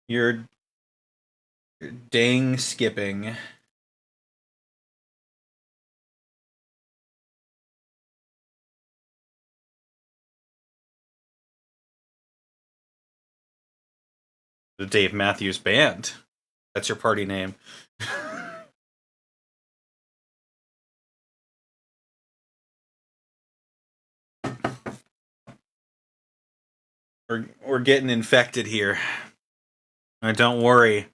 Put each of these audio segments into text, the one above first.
You're dang skipping. The Dave Matthews Band. That's your party name. We're getting infected here. Don't worry.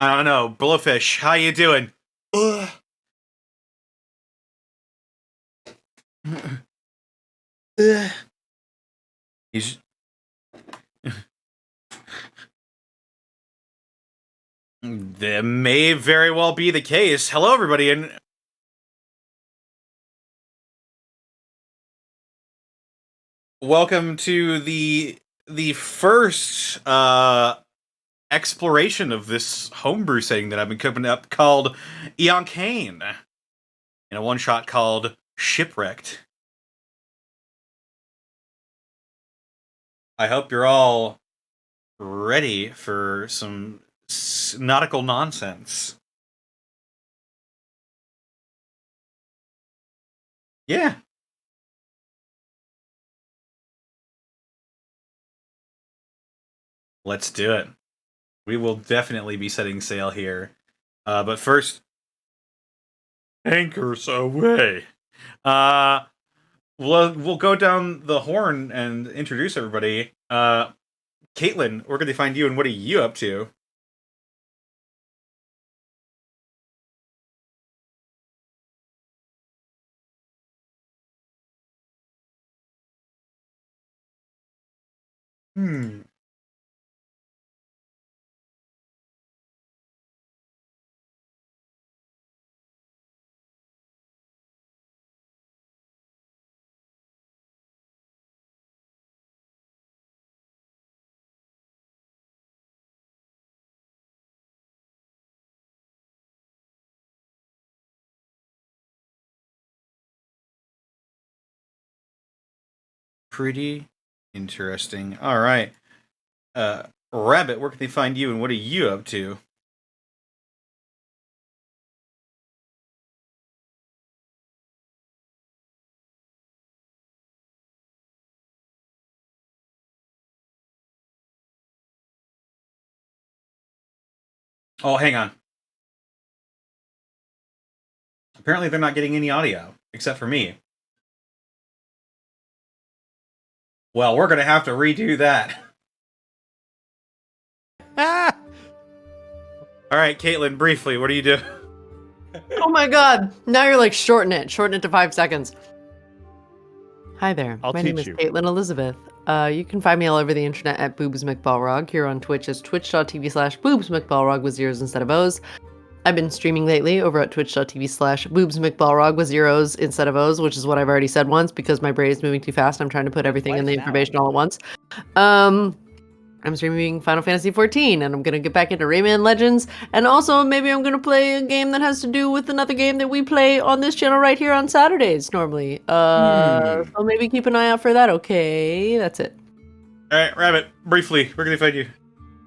I don't know. Blowfish, how you doing? He's... That may very well be the case. Hello, everybody, and welcome to the first exploration of this homebrew setting that I've been cooking up called Eon Kane, in a one-shot called Shipwrecked. I hope you're all ready for some nautical nonsense. Yeah. Let's do it. We will definitely be setting sail here. But first, anchors away. We'll go down the horn and introduce everybody. Caitlin, where can they find you, and what are you up to? Pretty interesting. All right. Rabbit, where can they find you, and what are you up to? Oh, hang on. Apparently they're not getting any audio, except for me. Well, we're going to have to redo that. Ah! All right, Caitlin, briefly, what do you do? Oh my god, now you're like shorten it to 5 seconds. Hi there, my name is Caitlin Elizabeth. You can find me all over the internet at boobsmcbalrog, here on Twitch as twitch.tv/boobsmcbalrog with zeros instead of O's. I've been streaming lately over at twitch.tv/boobsmcbalrog with zeros instead of O's, which is what I've already said once because my brain is moving too fast. I'm trying to put everything in the information all at once. I'm streaming Final Fantasy XIV, and I'm going to get back into Rayman Legends, and also maybe I'm going to play a game that has to do with another game that we play on this channel right here on Saturdays, normally. So maybe keep an eye out for that, okay? That's it. Alright, Rabbit, briefly, where can they find you?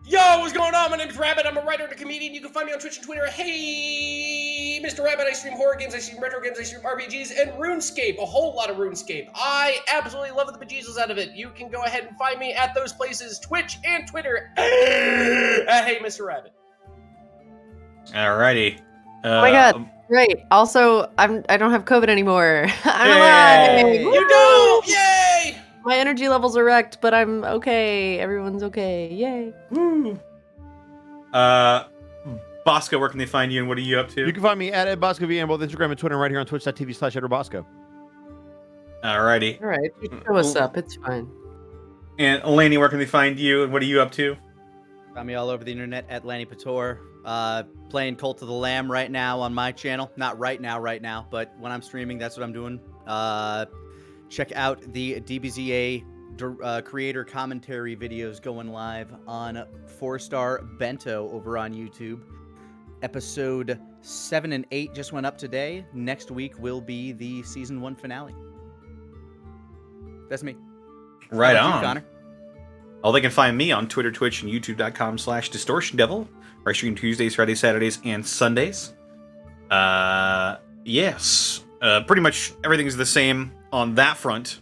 Yo, what's going on? My name's Rabbit. I'm a writer and a comedian. You can find me on Twitch and Twitter. Hey, Mr. Rabbit. I stream horror games, I stream retro games, I stream RPGs, and RuneScape. A whole lot of RuneScape. I absolutely love the bejesus out of it. You can go ahead and find me at those places, Twitch and Twitter. Hey, Mr. Rabbit. Alrighty. Oh my god, great. Also, I don't have COVID anymore. I'm alive! You don't! Yay! My energy levels are wrecked, but I'm okay. Everyone's okay. Yay. Woo. Bosco, where can they find you, and what are you up to? You can find me at EdBoscoV on both Instagram and Twitter, and right here on twitch.tv/EdBosco. Alrighty. Alright, show us up. It's fine. And Laney, where can they find you, and what are you up to? Find me all over the internet at Lanny Pator. Playing Cult of the Lamb right now on my channel. Not right now, but when I'm streaming, that's what I'm doing. Check out the DBZA creator commentary videos going live on 4-Star Bento over on YouTube. Episode 7 and 8 just went up today. Next week will be the season 1 finale. That's me. Right How about on. you, Connor? Well, they can find me on Twitter, Twitch, and YouTube.com/DistortionDevil, where I stream Tuesdays, Fridays, Saturdays, and Sundays. Yes. Pretty much everything's the same on that front.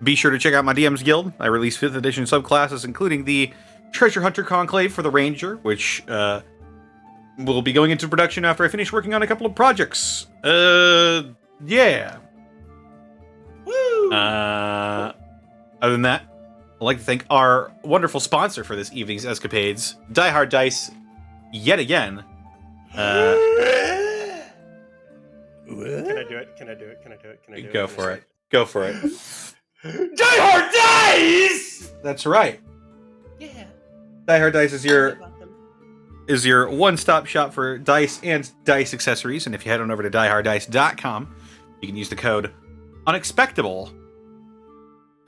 Be sure to check out my DM's Guild. I release 5th edition subclasses, including the Treasure Hunter Conclave for the Ranger, which will be going into production after I finish working on a couple of projects. Yeah. Woo! Other than that, I'd like to thank our wonderful sponsor for this evening's escapades, Die Hard Dice, yet again. Can I do it? Can I do it? Can I do it? Can I do it? Go for it. Go for it. Die Hard Dice! That's right. Yeah. Die Hard Dice is your one-stop shop for dice and dice accessories, and if you head on over to dieharddice.com, you can use the code Unexpectable.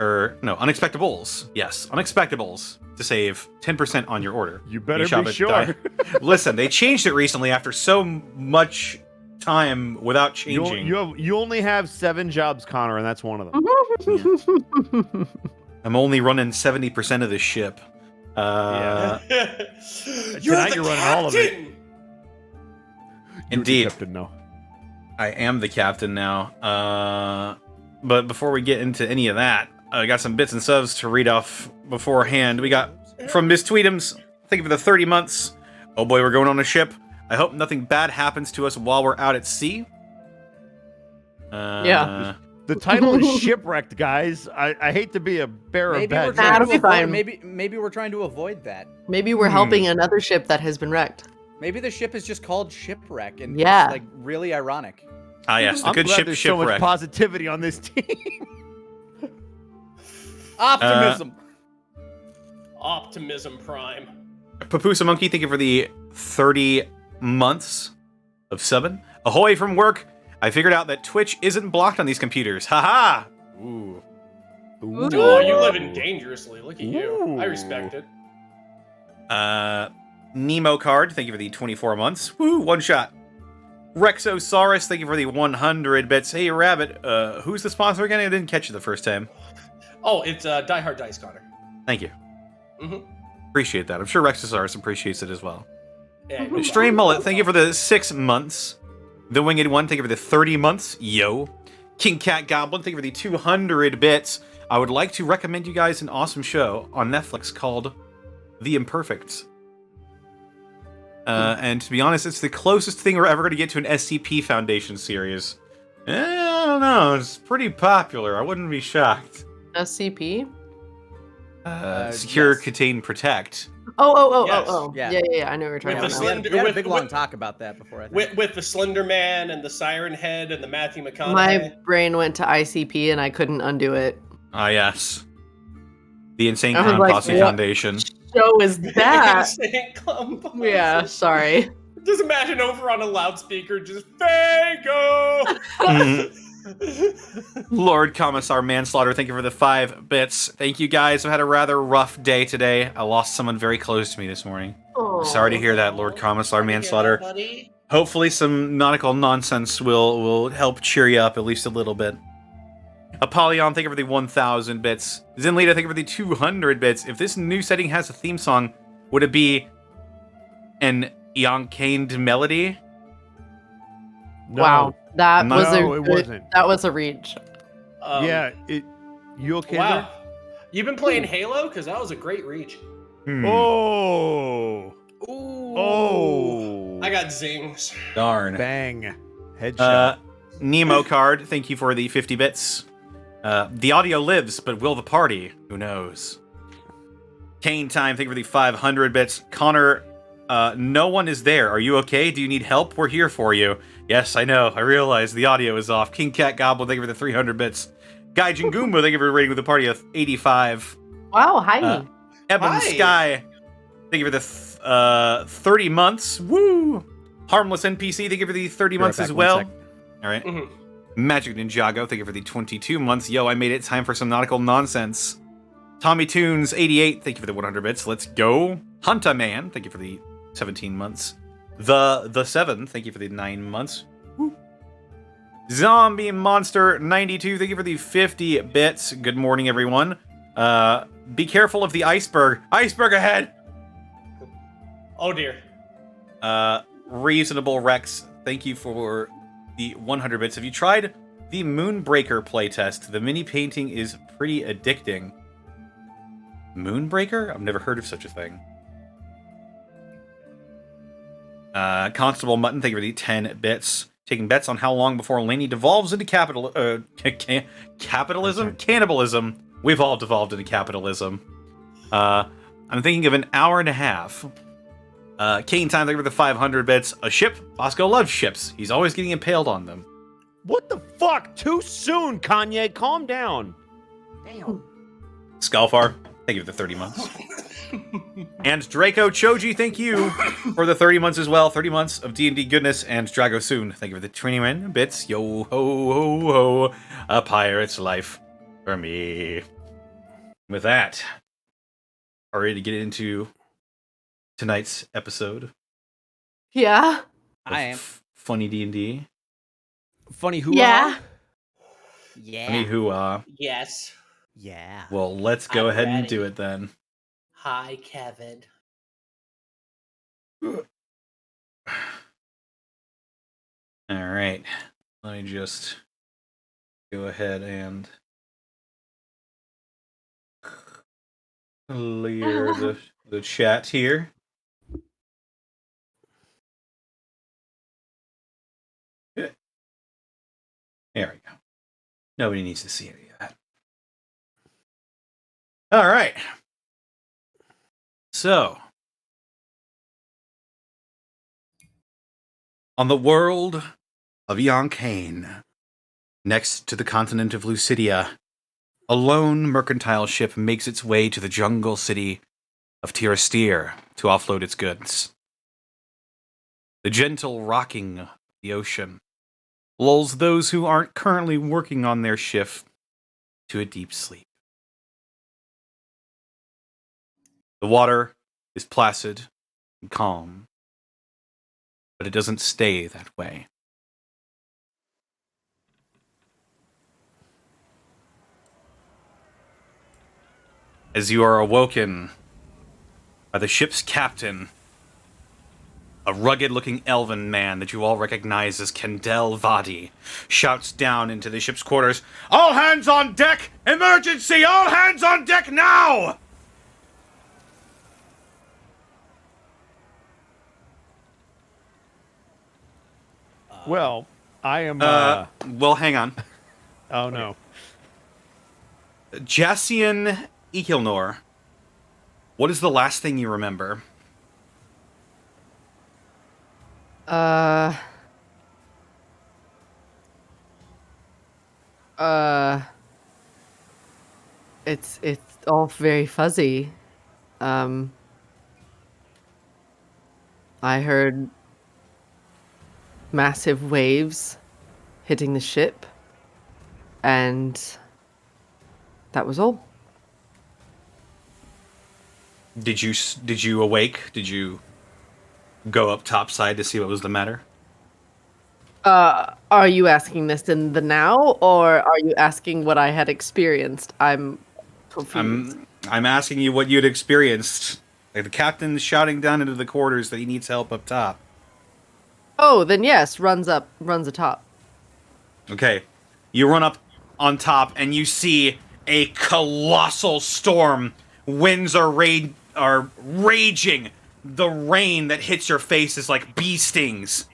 Unexpectables. Yes, Unexpectables to save 10% on your order. You better shop be at sure. Listen, they changed it recently after so much time without changing. You only have 7 jobs, Connor, and that's one of them. I'm only running 70% of this ship. You're Tonight you're running all of it. Indeed. You're the captain now. I am the captain now. But before we get into any of that, I got some bits and subs to read off beforehand. We got from Miss Tweetums, thank you for the 30 months. Oh boy, we're going on a ship. I hope nothing bad happens to us while we're out at sea. Yeah. The title is Shipwrecked, guys. I hate to be a bearer of Maybe bad we're news. trying That'll to be avoid, fine. maybe we're trying to avoid that. Maybe we're helping another ship that has been wrecked. Maybe the ship is just called Shipwreck, and Yeah. it's like really ironic. Ah, yes, the I'm good glad ship there's so much Shipwreck. positivity on this team. Optimism. Optimism Prime. Papusa Monkey, thank you for the 30 months of subbing. Ahoy from work. I figured out that Twitch isn't blocked on these computers. Haha! Ooh. Oh, you living dangerously. Look at you. I respect it. Nemo Card, thank you for the 24 months. Woo, one shot. Rexosaurus, thank you for the 100 bits. Hey, Rabbit, who's the sponsor again? I didn't catch you the first time. Oh, it's Die Hard Dice, Connor. Thank you. Mm-hmm. Appreciate that. I'm sure Rexosaurus appreciates it as well. Yeah, no Stray problem. Mullet, thank you for the 6 months. The Winged One, thank you for the 30 months. Yo. King Cat Goblin, thank you for the 200 bits. I would like to recommend you guys an awesome show on Netflix called The Imperfects. And to be honest, it's the closest thing we're ever going to get to an SCP Foundation series. I don't know. It's pretty popular. I wouldn't be shocked. SCP? Secure, yes. Contain, Protect. Oh. Yeah. Yeah. I know what you're talking With the about. slender- We had a with- big with- long talk about that before. I think. With the Slender Man and the Siren Head and the Matthew McConaughey. My brain went to ICP and I couldn't undo it. Ah, yes. The Insane I was Clown like, Posse what? Foundation. Show is that? Saint Clump. Yeah, sorry. Just imagine over on a loudspeaker, just Fago! Lord Commissar Manslaughter, thank you for the 5 bits. Thank you guys. I've had a rather rough day today. I lost someone very close to me this morning. Oh. Sorry to hear that, Lord Commissar Manslaughter. Hopefully some nautical nonsense will help cheer you up at least a little bit. Apollyon, thank you for the 1,000 bits. Zenlita, thank you for the 200 bits. If this new setting has a theme song, would it be an Yonkaned melody? No. Wow, that No, was it wasn't. That was a reach. Yeah, you okay Wow. You've been playing Halo? Because that was a great reach. Hmm. there? Oh. Ooh. Oh. I got zings. Darn. Bang. Headshot. Nemo Card, thank you for the 50 bits. The audio lives, but will the party? Who knows? Kane Time, thank you for the 500 bits. Connor, no one is there. Are you okay? Do you need help? We're here for you. Yes, I know. I realize the audio is off. King Cat Goblin, thank you for the 300 bits. Guy Jingumbo, thank you for rating with a party of 85. Wow, hi. Ebon Hi. Sky, thank you for the 30 months. Woo! Harmless NPC, thank you for the 30 Be right months back, as one well. sec. All right. Mhm. Magic Ninjago, thank you for the 22 months. Yo, I made it. Time for some nautical nonsense. Tommy Toons, 88, thank you for the 100 bits. Let's go. Hunta Man, thank you for the 17 months. The 7, thank you for the 9 months. Woo. Zombie Monster 92, thank you for the 50 bits. Good morning, everyone. Be careful of the iceberg. Iceberg ahead! Oh dear. Reasonable Rex, thank you for the 100 bits. Have you tried the Moonbreaker playtest? The mini painting is pretty addicting. Moonbreaker? I've never heard of such a thing. Constable Mutton, thank you for the 10 bits. Taking bets on how long before Laney devolves into capitalism? Cannibalism. We've all devolved into capitalism. I'm thinking of an hour and a half. Kane Time, thank you for the 500 bits. A ship? Bosco loves ships. He's always getting impaled on them. What the fuck? Too soon, Kanye. Calm down. Damn. Skullfar, thank you for the 30 months. And Draco Choji, thank you for the 30 months as well. 30 months of D&D goodness. And Drago Soon, thank you for the 21 bits. Yo ho ho ho. A pirate's life for me. With that, are we ready to get into tonight's episode? Yeah. I am. Funny D&D. Funny who? Yeah. Yeah. Funny who? Yes. Yeah. Well, let's go I'm ahead and ready. do it then. Hi, Kevin. All right. Let me just go ahead and clear the chat here. Good. There we go. Nobody needs to see any of that. All right. So, on the world of Yonkane, next to the continent of Lucidia, a lone mercantile ship makes its way to the jungle city of Tirastir to offload its goods. The gentle rocking of the ocean lulls those who aren't currently working on their shift to a deep sleep. The water is placid and calm, but it doesn't stay that way. As you are awoken by the ship's captain, a rugged-looking elven man that you all recognize as Kendel Vadi shouts down into the ship's quarters, "All hands on deck! Emergency! All hands on deck now!" Well, I am. Well, hang on. Oh no. Jassian Ikilnor, what is the last thing you remember? It's all very fuzzy. I heard massive waves hitting the ship, and that was all. Did you awake? Did you go up topside to see what was the matter? Are you asking this in the now, or are you asking what I had experienced? I'm confused. I'm asking you what you had experienced. Like the captain's shouting down into the quarters that he needs help up top. Oh, then yes, runs atop. Okay. You run up on top and you see a colossal storm. Winds are raging. The rain that hits your face is like bee stings.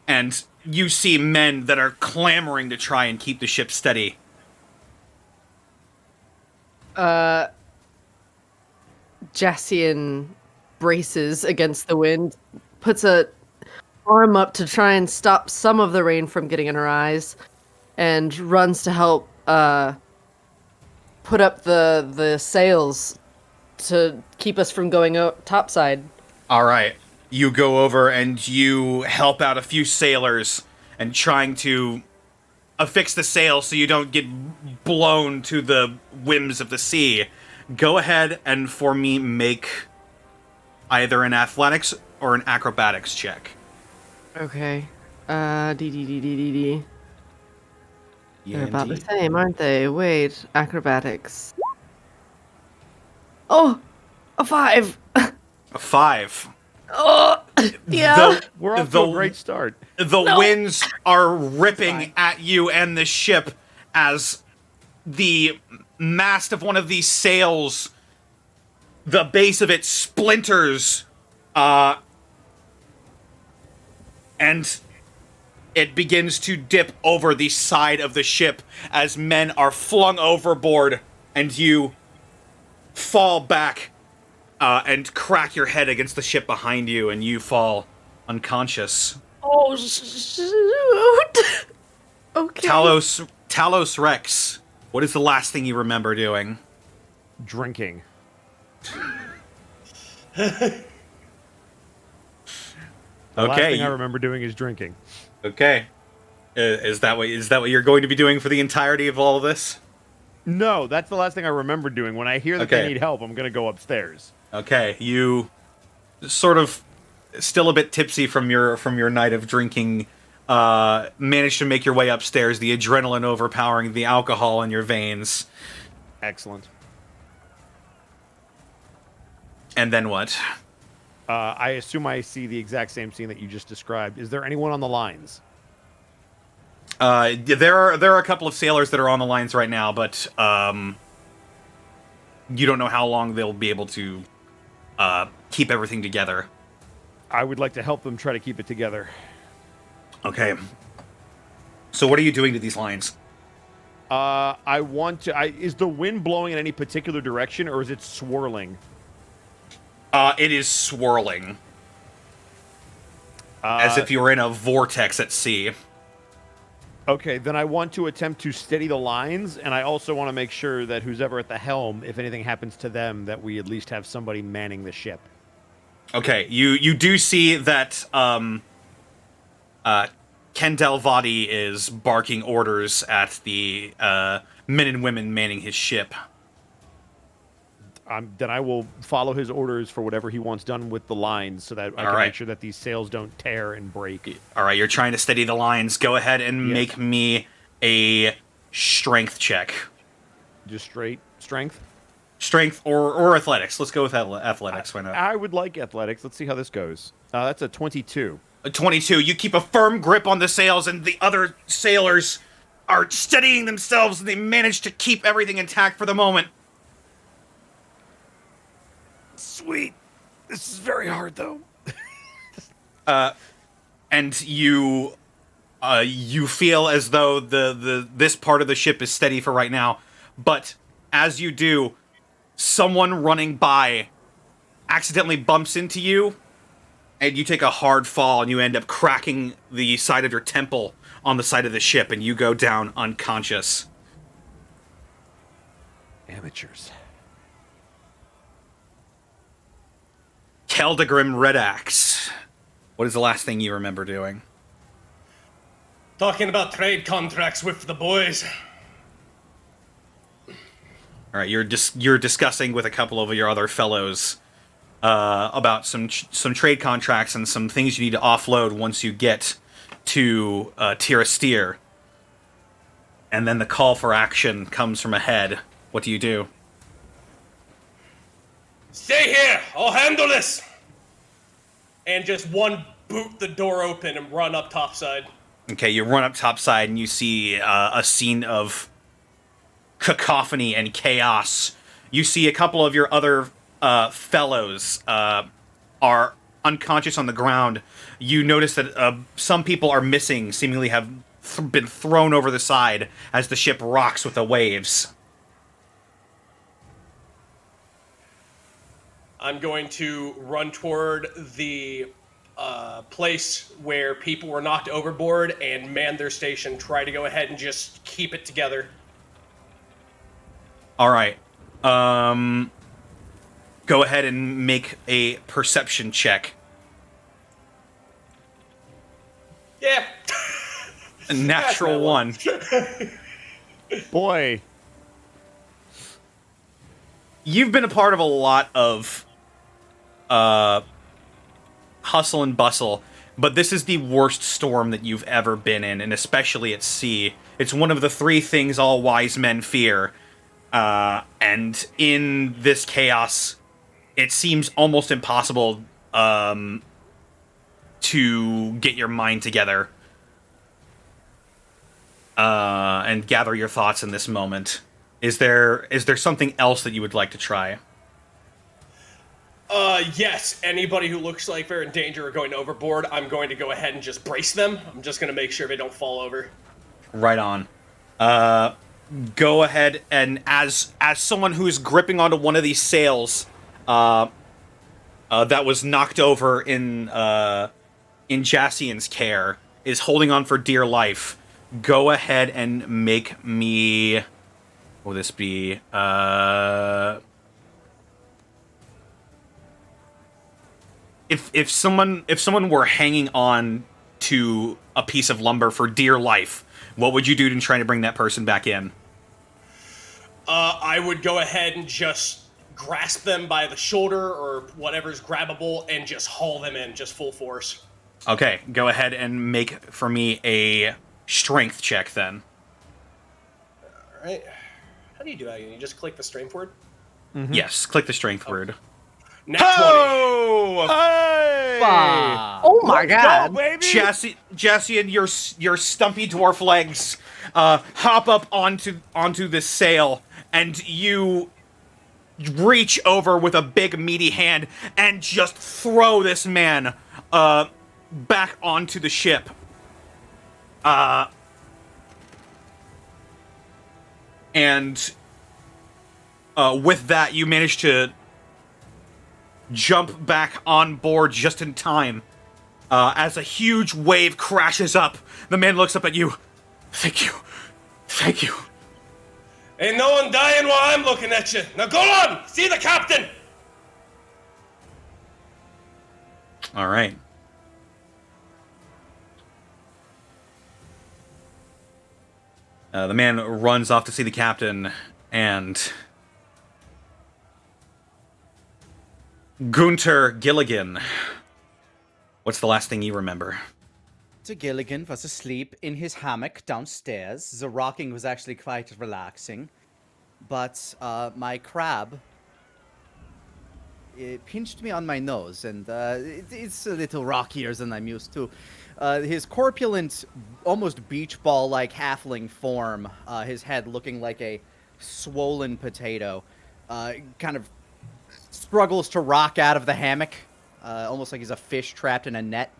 And you see men that are clamoring to try and keep the ship steady. Jassian braces against the wind, puts a arm up to try and stop some of the rain from getting in her eyes, and runs to help put up the sails to keep us from going topside. All right. You go over and you help out a few sailors and trying to affix the sail so you don't get blown to the whims of the sea. Go ahead and for me make either an athletics or an acrobatics check. Okay. D. Yeah, They're about the indeed. same, aren't they? Wait, acrobatics. Oh, a 5. A 5. Oh, yeah. We're off to a great start. The winds are ripping fine. at you and the ship as the mast of one of these sails, the base of it splinters, and it begins to dip over the side of the ship as men are flung overboard, and you fall back and crack your head against the ship behind you, and you fall unconscious. Oh, shoot. Okay. Talos Rex, what is the last thing you remember doing? Drinking. Okay. The last thing I remember doing is drinking. Okay. Is that what you're going to be doing for the entirety of all of this? No, that's the last thing I remember doing. When I hear that they need help, I'm going to go upstairs. Okay, you sort of still a bit tipsy from your night of drinking, managed to make your way upstairs, the adrenaline overpowering the alcohol in your veins. Excellent. And then what? I assume I see the exact same scene that you just described. Is there anyone on the lines? There are a couple of sailors that are on the lines right now, but you don't know how long they'll be able to keep everything together. I would like to help them try to keep it together. Okay. So what are you doing to these lines? I want to... is the wind blowing in any particular direction, or is it swirling? It is swirling. As if you were in a vortex at sea. Okay, then I want to attempt to steady the lines, and I also want to make sure that who's ever at the helm, if anything happens to them, that we at least have somebody manning the ship. Okay, you do see that Kendall Vadi is barking orders at the men and women manning his ship. Then I will follow his orders for whatever he wants done with the lines, so that I can make sure that these sails don't tear and break. All right, you're trying to steady the lines. Go ahead and make me a strength check. Just straight strength? Strength or athletics. Let's go with athletics. Why not? I would like athletics. Let's see how this goes. That's a 22. A 22. You keep a firm grip on the sails, and the other sailors are steadying themselves, and they manage to keep everything intact for the moment. Sweet. This is very hard, though. And you feel as though this part of the ship is steady for right now, but as you do, someone running by accidentally bumps into you, and you take a hard fall, and you end up cracking the side of your temple on the side of the ship, and you go down unconscious. Amateurs. Keldagrim Redax. What is the last thing you remember doing? Talking about trade contracts with the boys. All right, you're discussing with a couple of your other fellows about some trade contracts and some things you need to offload once you get to Tirastir. And then the call for action comes from ahead. What do you do? Stay here! I'll handle this! And just one boot the door open and run up topside. Okay, you run up topside and you see a scene of cacophony and chaos. You see a couple of your other fellows are unconscious on the ground. You notice that some people are missing, seemingly have been thrown over the side as the ship rocks with the waves. I'm going to run toward the place where people were knocked overboard and man their station, try to go ahead and just keep it together. All right. Go ahead and make a perception check. Yeah. A natural one. hustle and bustle, but this is the worst storm that you've ever been in, and especially at sea. It's one of the 3 things all wise men fear. And in this chaos, it seems almost impossible to get your mind together and gather your thoughts in this moment. Is there something else that you would like to try? Yes. Anybody who looks like they're in danger or going overboard, I'm going to go ahead and just brace them. I'm just going to make sure they don't fall over. Right on. Go ahead and as someone who is gripping onto one of these sails that was knocked over in Jassian's care, is holding on for dear life, go ahead and make me... What will this be? If someone were hanging on to a piece of lumber for dear life, what would you do to try to bring that person back in? I would go ahead and just grasp them by the shoulder or whatever's grabbable and just haul them in, just full force. Okay, go ahead and make for me a strength check then. All right. How do you do that? You just click the strength word? Mm-hmm. Yes, click the strength word. Nat 20. Hey! Oh my god. Go, baby! Jassian, your stumpy dwarf legs hop up onto this sail, and you reach over with a big meaty hand and just throw this man back onto the ship. And with that, you manage to jump back on board just in time. As a huge wave crashes up, the man looks up at you. Thank you. Thank you. Ain't no one dying while I'm looking at you. Now go on! See the captain! All right. The man runs off to see the captain, and... Gunter Gilligan. What's the last thing you remember? Sir Gilligan was asleep in his hammock downstairs. The rocking was actually quite relaxing. But my crab, it pinched me on my nose, and it's a little rockier than I'm used to. His corpulent, almost beach ball-like halfling form, his head looking like a swollen potato, kind of struggles to rock out of the hammock, almost like he's a fish trapped in a net.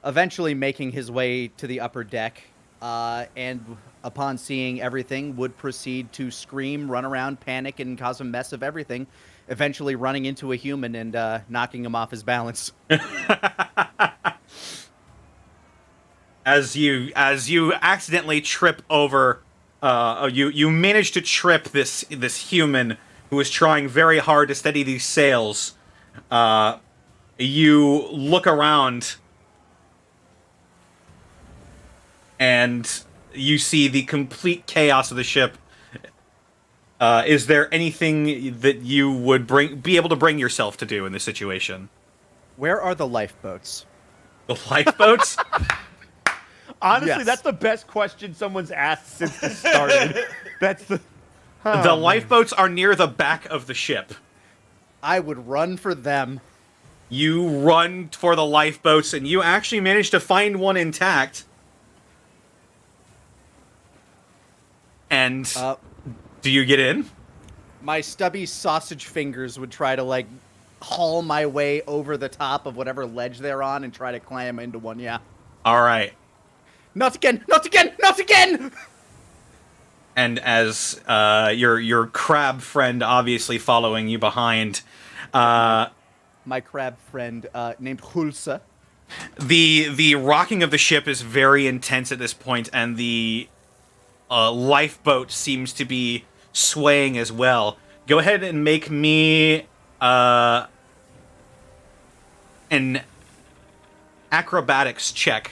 Eventually making his way to the upper deck, and upon seeing everything, would proceed to scream, run around, panic, and cause a mess of everything, eventually running into a human and knocking him off his balance. As you accidentally trip over, you manage to trip this human who is trying very hard to steady these sails. You look around, and you see the complete chaos of the ship. Is there anything that you would be able to bring yourself to do in this situation? Where are the lifeboats? The lifeboats? Honestly, Yes. That's the best question someone's asked since this started. That's the... The lifeboats are near the back of the ship. I would run for them. You run for the lifeboats, and you actually manage to find one intact. And do you get in? My stubby sausage fingers would try to, like, haul my way over the top of whatever ledge they're on and try to climb into one, yeah. All right. Not again! Not again! Not again! And as your crab friend obviously following you behind, My crab friend, named Hulsa. the rocking of the ship is very intense at this point, and the lifeboat seems to be swaying as well. Go ahead and make me an acrobatics check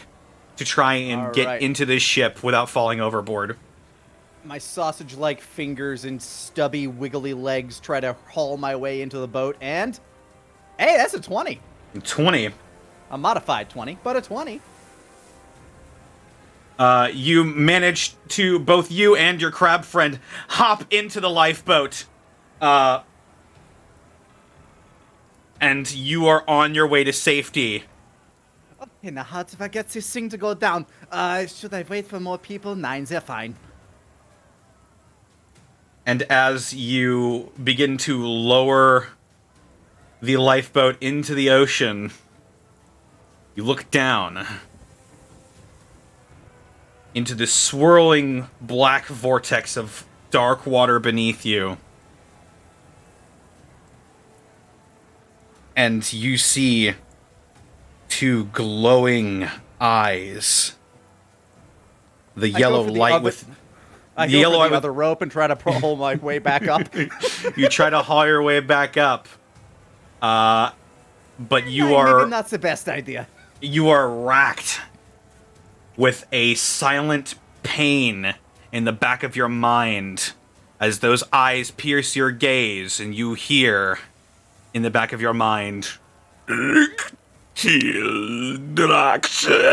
to try and get into this ship without falling overboard. My sausage-like fingers and stubby, wiggly legs try to haul my way into the boat, and Hey, that's a 20. 20. A modified 20, but a 20. You manage to, both you and your crab friend, hop into the lifeboat. And you are on your way to safety. Okay, now how if I get this thing to go down? Should I wait for more people? Nine, they're fine. And as you begin to lower the lifeboat into the ocean, you look down into the swirling black vortex of dark water beneath you. And you see two glowing eyes. The yellow light with... I go for the other rope and try to pull my way back up. You try to haul your way back up. But you are... Maybe not the best idea. You are racked with a silent pain in the back of your mind as those eyes pierce your gaze, and you hear in the back of your mind, "Kill Draxer."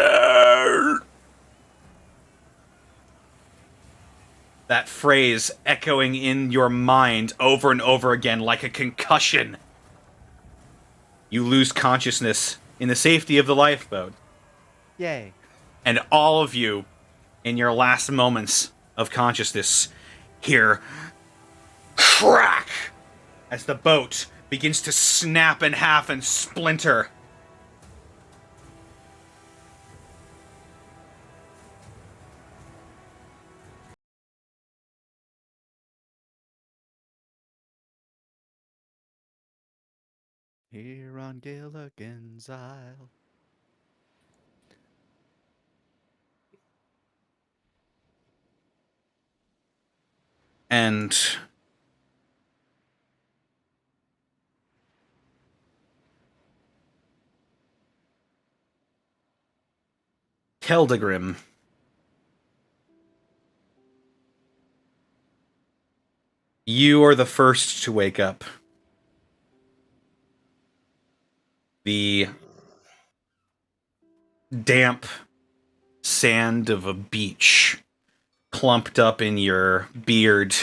That phrase echoing in your mind over and over again like a concussion. You lose consciousness in the safety of the lifeboat. Yay. And all of you, in your last moments of consciousness, hear crack as the boat begins to snap in half and splinter. Here on Gilligan's Isle. And Keldegrim, you are the first to wake up. The damp sand of a beach clumped up in your beard.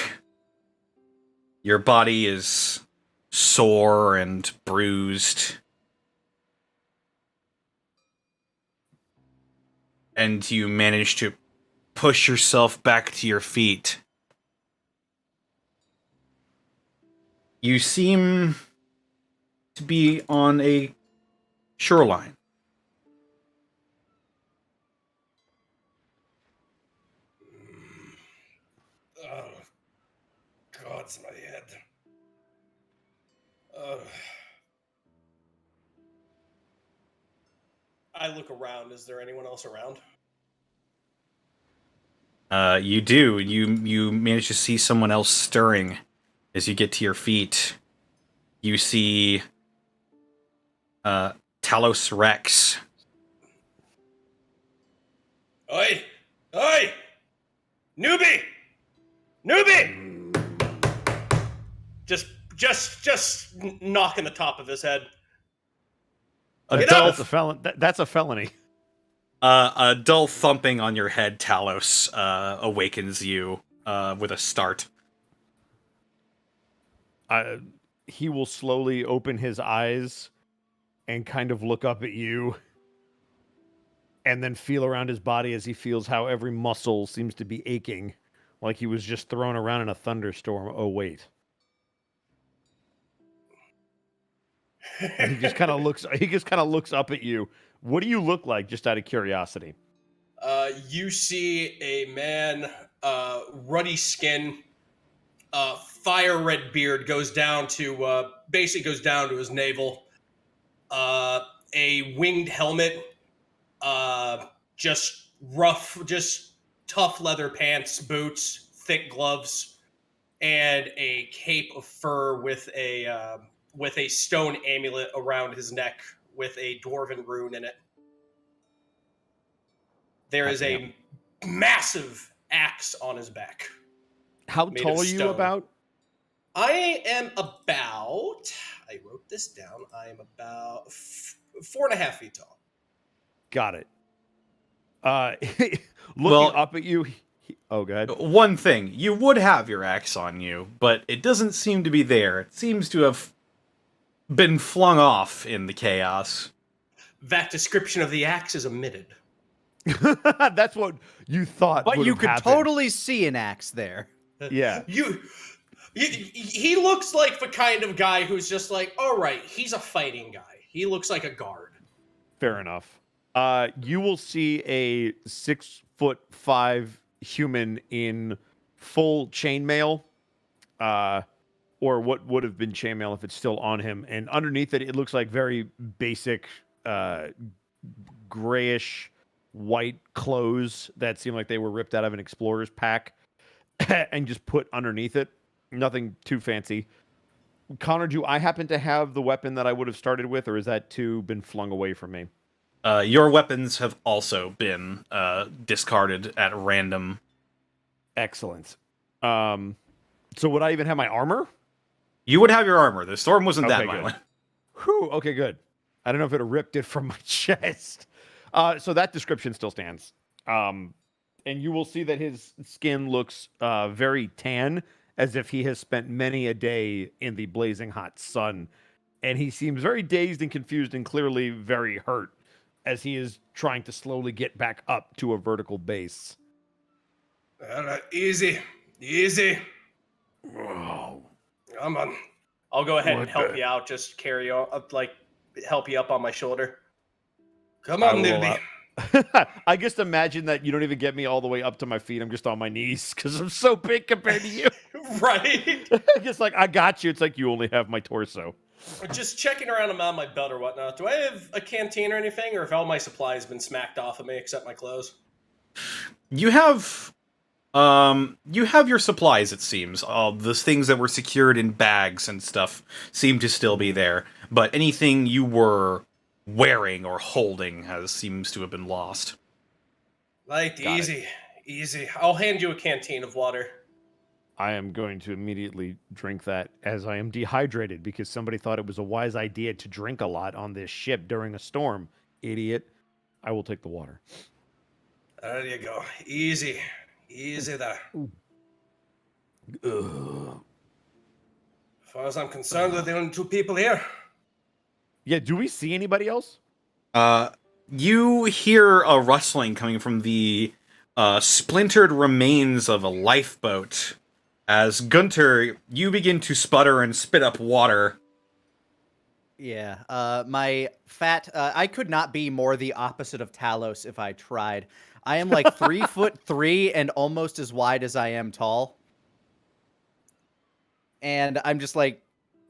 Your body is sore and bruised. And you manage to push yourself back to your feet. You seem to be on a shoreline. Oh, God, it's my head. I look around. Is there anyone else around? You do. You manage to see someone else stirring as you get to your feet. You see Talos Rex. Oi! Oi! Newbie! Newbie! Just knocking the top of his head. That's a felony. A dull thumping on your head, Talos, awakens you with a start. He will slowly open his eyes and kind of look up at you, and then feel around his body as he feels how every muscle seems to be aching, like he was just thrown around in a thunderstorm. Oh, wait. And he just kind of looks up at you. What do you look like, just out of curiosity? You see a man, ruddy skin, fire red beard goes down to basically goes down to his navel. A winged helmet, just rough, just tough leather pants, boots, thick gloves, and a cape of fur with a stone amulet around his neck with a dwarven rune in it. There is a massive axe on his back. How made tall of are you stone. about? I am about. I wrote this down. I am about 4.5 feet tall. Got it. Looking Well, up at you. Oh, go ahead. One thing, you would have your axe on you, but it doesn't seem to be there. It seems to have been flung off in the chaos. That description of the axe is omitted. That's what you thought. But would you have could happened. totally see an axe there. Yeah. He looks like the kind of guy who's just like, all right, he's a fighting guy. He looks like a guard. Fair enough. You will see a 6'5" human in full chainmail, or what would have been chainmail if it's still on him, and underneath it, it looks like very basic, grayish white clothes that seem like they were ripped out of an explorer's pack and just put underneath it. Nothing too fancy. Connor, do I happen to have the weapon that I would have started with, or is that too been flung away from me? Your weapons have also been discarded at random. Excellent. So would I even have my armor? You would have your armor. The storm wasn't that Okay, good. violent. Whew, okay, good. I don't know if it ripped it from my chest. So that description still stands. And you will see that his skin looks very tan, as if he has spent many a day in the blazing hot sun. And he seems very dazed and confused and clearly very hurt as he is trying to slowly get back up to a vertical base. All right, easy. Oh, Come on. I'll go ahead and What help the- you out. Just carry on, help you up on my shoulder. Come on, Nibby. I just imagine that you don't even get me all the way up to my feet. I'm just on my knees because I'm so big compared to you. Right? Just like, I got you. It's like you only have my torso. Just checking around on my belt or whatnot. Do I have a canteen or anything, or have all my supplies been smacked off of me except my clothes? You have your supplies, it seems. All those things that were secured in bags and stuff seem to still be there. But anything you were wearing or holding seems to have been lost. Light, Got easy. I'll hand you a canteen of water. I am going to immediately drink that as I am dehydrated because somebody thought it was a wise idea to drink a lot on this ship during a storm. Idiot. I will take the water. There you go. Easy there. Ugh. As far as I'm concerned, we're the only two people here. Yeah, do we see anybody else? You hear a rustling coming from the splintered remains of a lifeboat. As Gunter, you begin to sputter and spit up water. Yeah, my fat, I could not be more the opposite of Talos if I tried. I am like 3'3" and almost as wide as I am tall. And I'm just like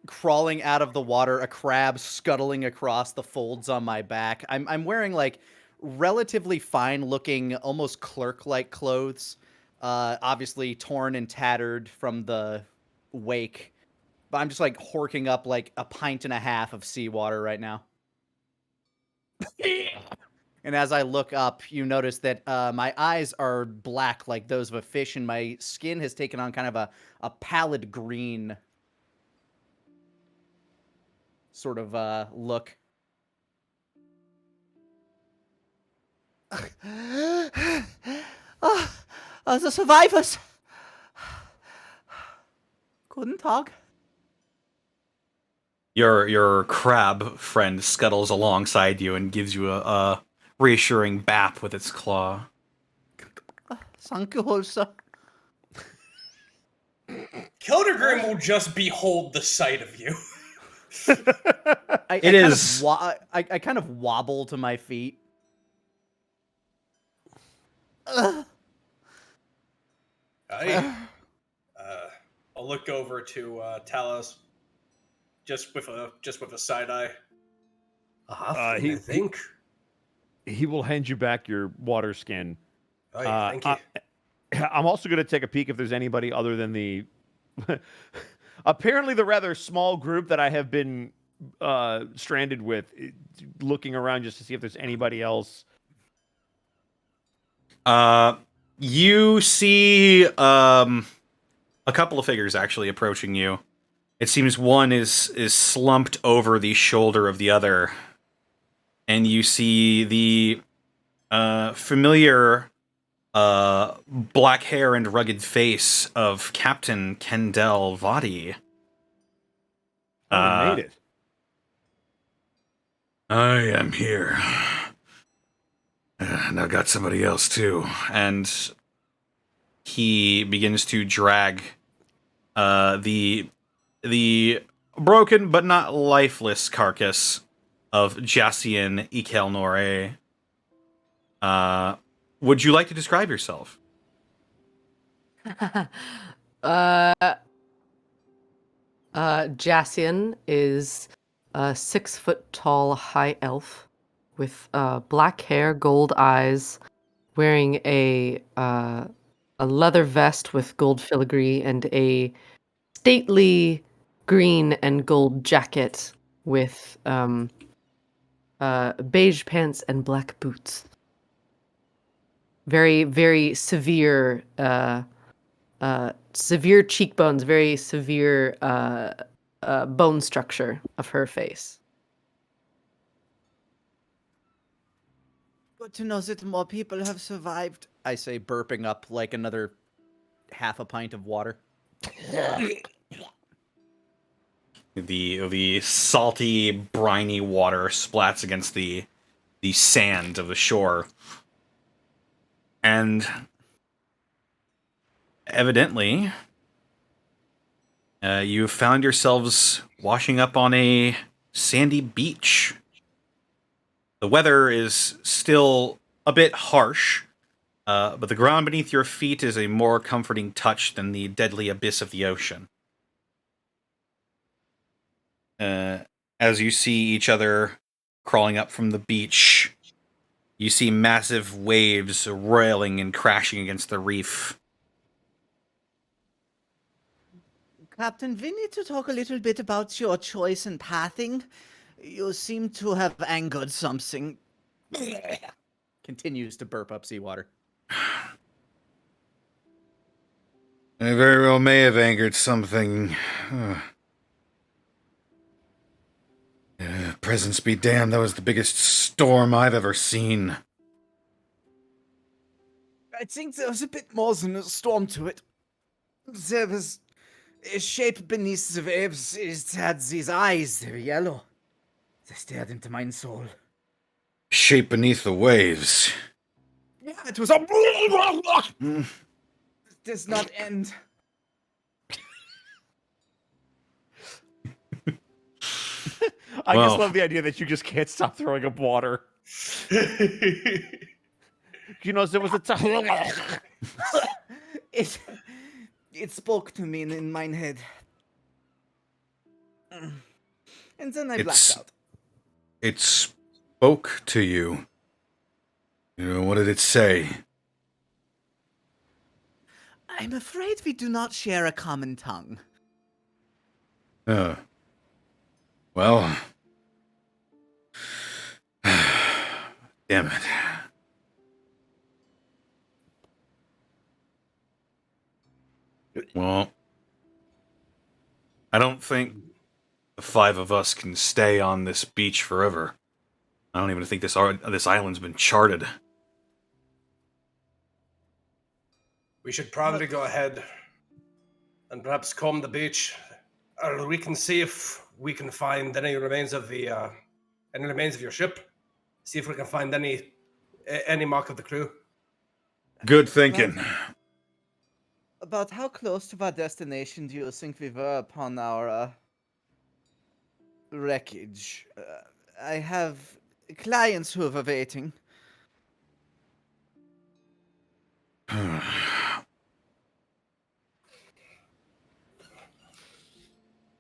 crawling out of the water, a crab scuttling across the folds on my back. I'm wearing like relatively fine looking, almost clerk-like clothes. Obviously torn and tattered from the wake. But I'm just like horking up like 1.5 pints of seawater right now. And as I look up, you notice that my eyes are black like those of a fish, and my skin has taken on kind of a pallid green sort of look. The survivors. Guten Tag. Your crab friend scuttles alongside you and gives you a reassuring bap with its claw. Thank you, Holster. Kildergrim will just behold the sight of you. I kind of wobble to my feet. I'll look over to Talos, just with a side eye. I think. He will hand you back your water skin. Oh, yeah, thank you. I'm also going to take a peek if there's anybody other than the apparently the rather small group that I have been stranded with, looking around just to see if there's anybody else. You see a couple of figures actually approaching you. It seems one is slumped over the shoulder of the other, and you see the familiar black hair and rugged face of Captain Kendall Vadi. Oh, we made it. I am here. And I've got somebody else too. And he begins to drag the broken but not lifeless carcass of Jassian Ikelnore. Would you like to describe yourself? Jassian is a 6-foot-tall high elf with black hair, gold eyes, wearing a leather vest with gold filigree and a stately green and gold jacket with beige pants and black boots. Very, very severe, severe cheekbones, very severe bone structure of her face. Good to know that more people have survived. I say, burping up like another half a pint of water. The salty, briny water splats against the sand of the shore. And evidently, you found yourselves washing up on a sandy beach. The weather is still a bit harsh, but the ground beneath your feet is a more comforting touch than the deadly abyss of the ocean. As you see each other crawling up from the beach, you see massive waves roiling and crashing against the reef. Captain, we need to talk a little bit about your choice in pathing. You seem to have angered something. Continues to burp up seawater. I very well may have angered something. Presence be damned, that was the biggest storm I've ever seen. I think there was a bit more than a storm to it. There was a shape beneath the waves. It had these eyes. They were yellow. They stared into my soul. Shape beneath the waves. Yeah, it was a... It does not end. I just love the idea that you just can't stop throwing up water. You know, there was a time. It spoke to me in my head. And then I blacked out. It spoke to you. You know, what did it say? I'm afraid we do not share a common tongue. Well. Damn it. Well, I don't think the 5 of us can stay on this beach forever. I don't even think this island's been charted. We should probably go ahead and perhaps comb the beach, or we can see if we can find any remains of your ship. See if we can find any mark of the crew. Good thinking. About how close to our destination do you think we were upon our wreckage? I have clients who are waiting.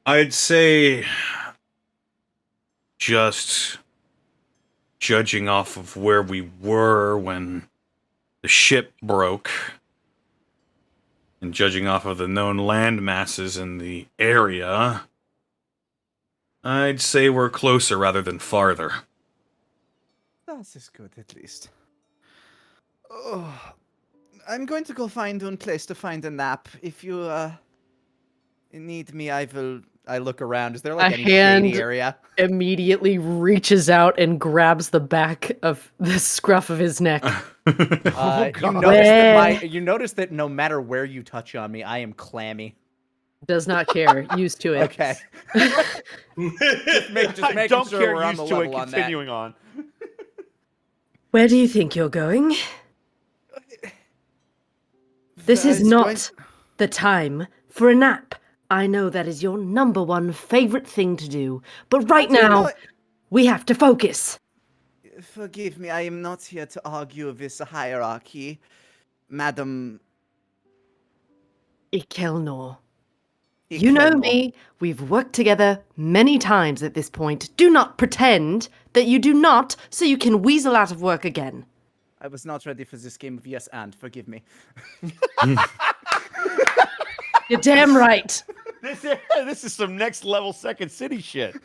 I'd say, just judging off of where we were when the ship broke, and judging off of the known land masses in the area, I'd say we're closer rather than farther. That is good, at least. Oh, I'm going to go find one place to find a nap. If you need me, I will I look around. Is there like A any hand- shady area? Immediately reaches out and grabs the back of the scruff of his neck. You notice that no matter where you touch on me, I am clammy. Does not care. Used to it. Okay. just making don't sure care, we're on the used to level it, on that. continuing on. Where do you think you're going? This is not the time for a nap. I know that is your number one favorite thing to do, but right now, we have to focus. Forgive me, I am not here to argue this hierarchy, Madam Ikelnor. You know me. We've worked together many times at this point. Do not pretend that you do not, so you can weasel out of work again. I was not ready for this game of yes and. Forgive me. You're damn right. This is some next level Second City shit.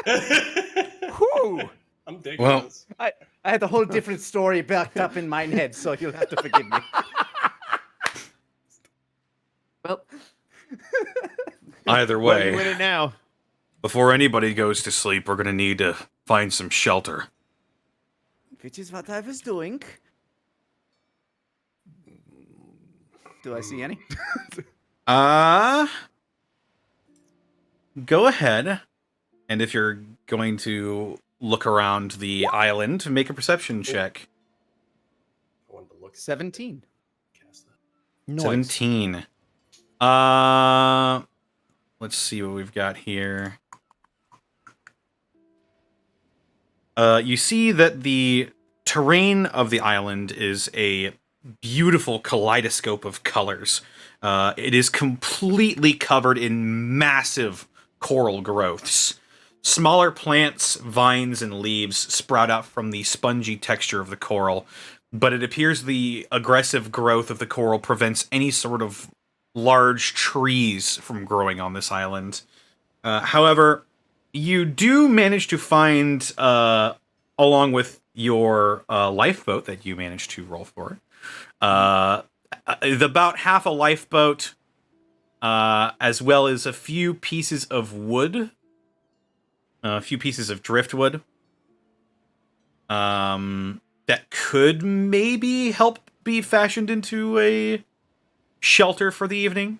Whew. I'm digging Well, this. I had a whole different story backed up in my head, so you'll have to forgive me. Well, either Well, you way, win it now. before anybody goes to sleep, we're gonna need to find some shelter. Which is what I was doing. Do I see any? Go ahead, and if you're going to look around the island, make a perception check. I wanted to look 17. cast that. Nice. 17. Let's see what we've got here. You see that the terrain of the island is a beautiful kaleidoscope of colors. It is completely covered in massive coral growths. Smaller plants, vines, and leaves sprout out from the spongy texture of the coral, but it appears the aggressive growth of the coral prevents any sort of large trees from growing on this island. However, you do manage to find, along with your lifeboat that you managed to roll for, about half a lifeboat, as well as a few pieces of wood, a few pieces of driftwood, that could maybe help be fashioned into a shelter for the evening.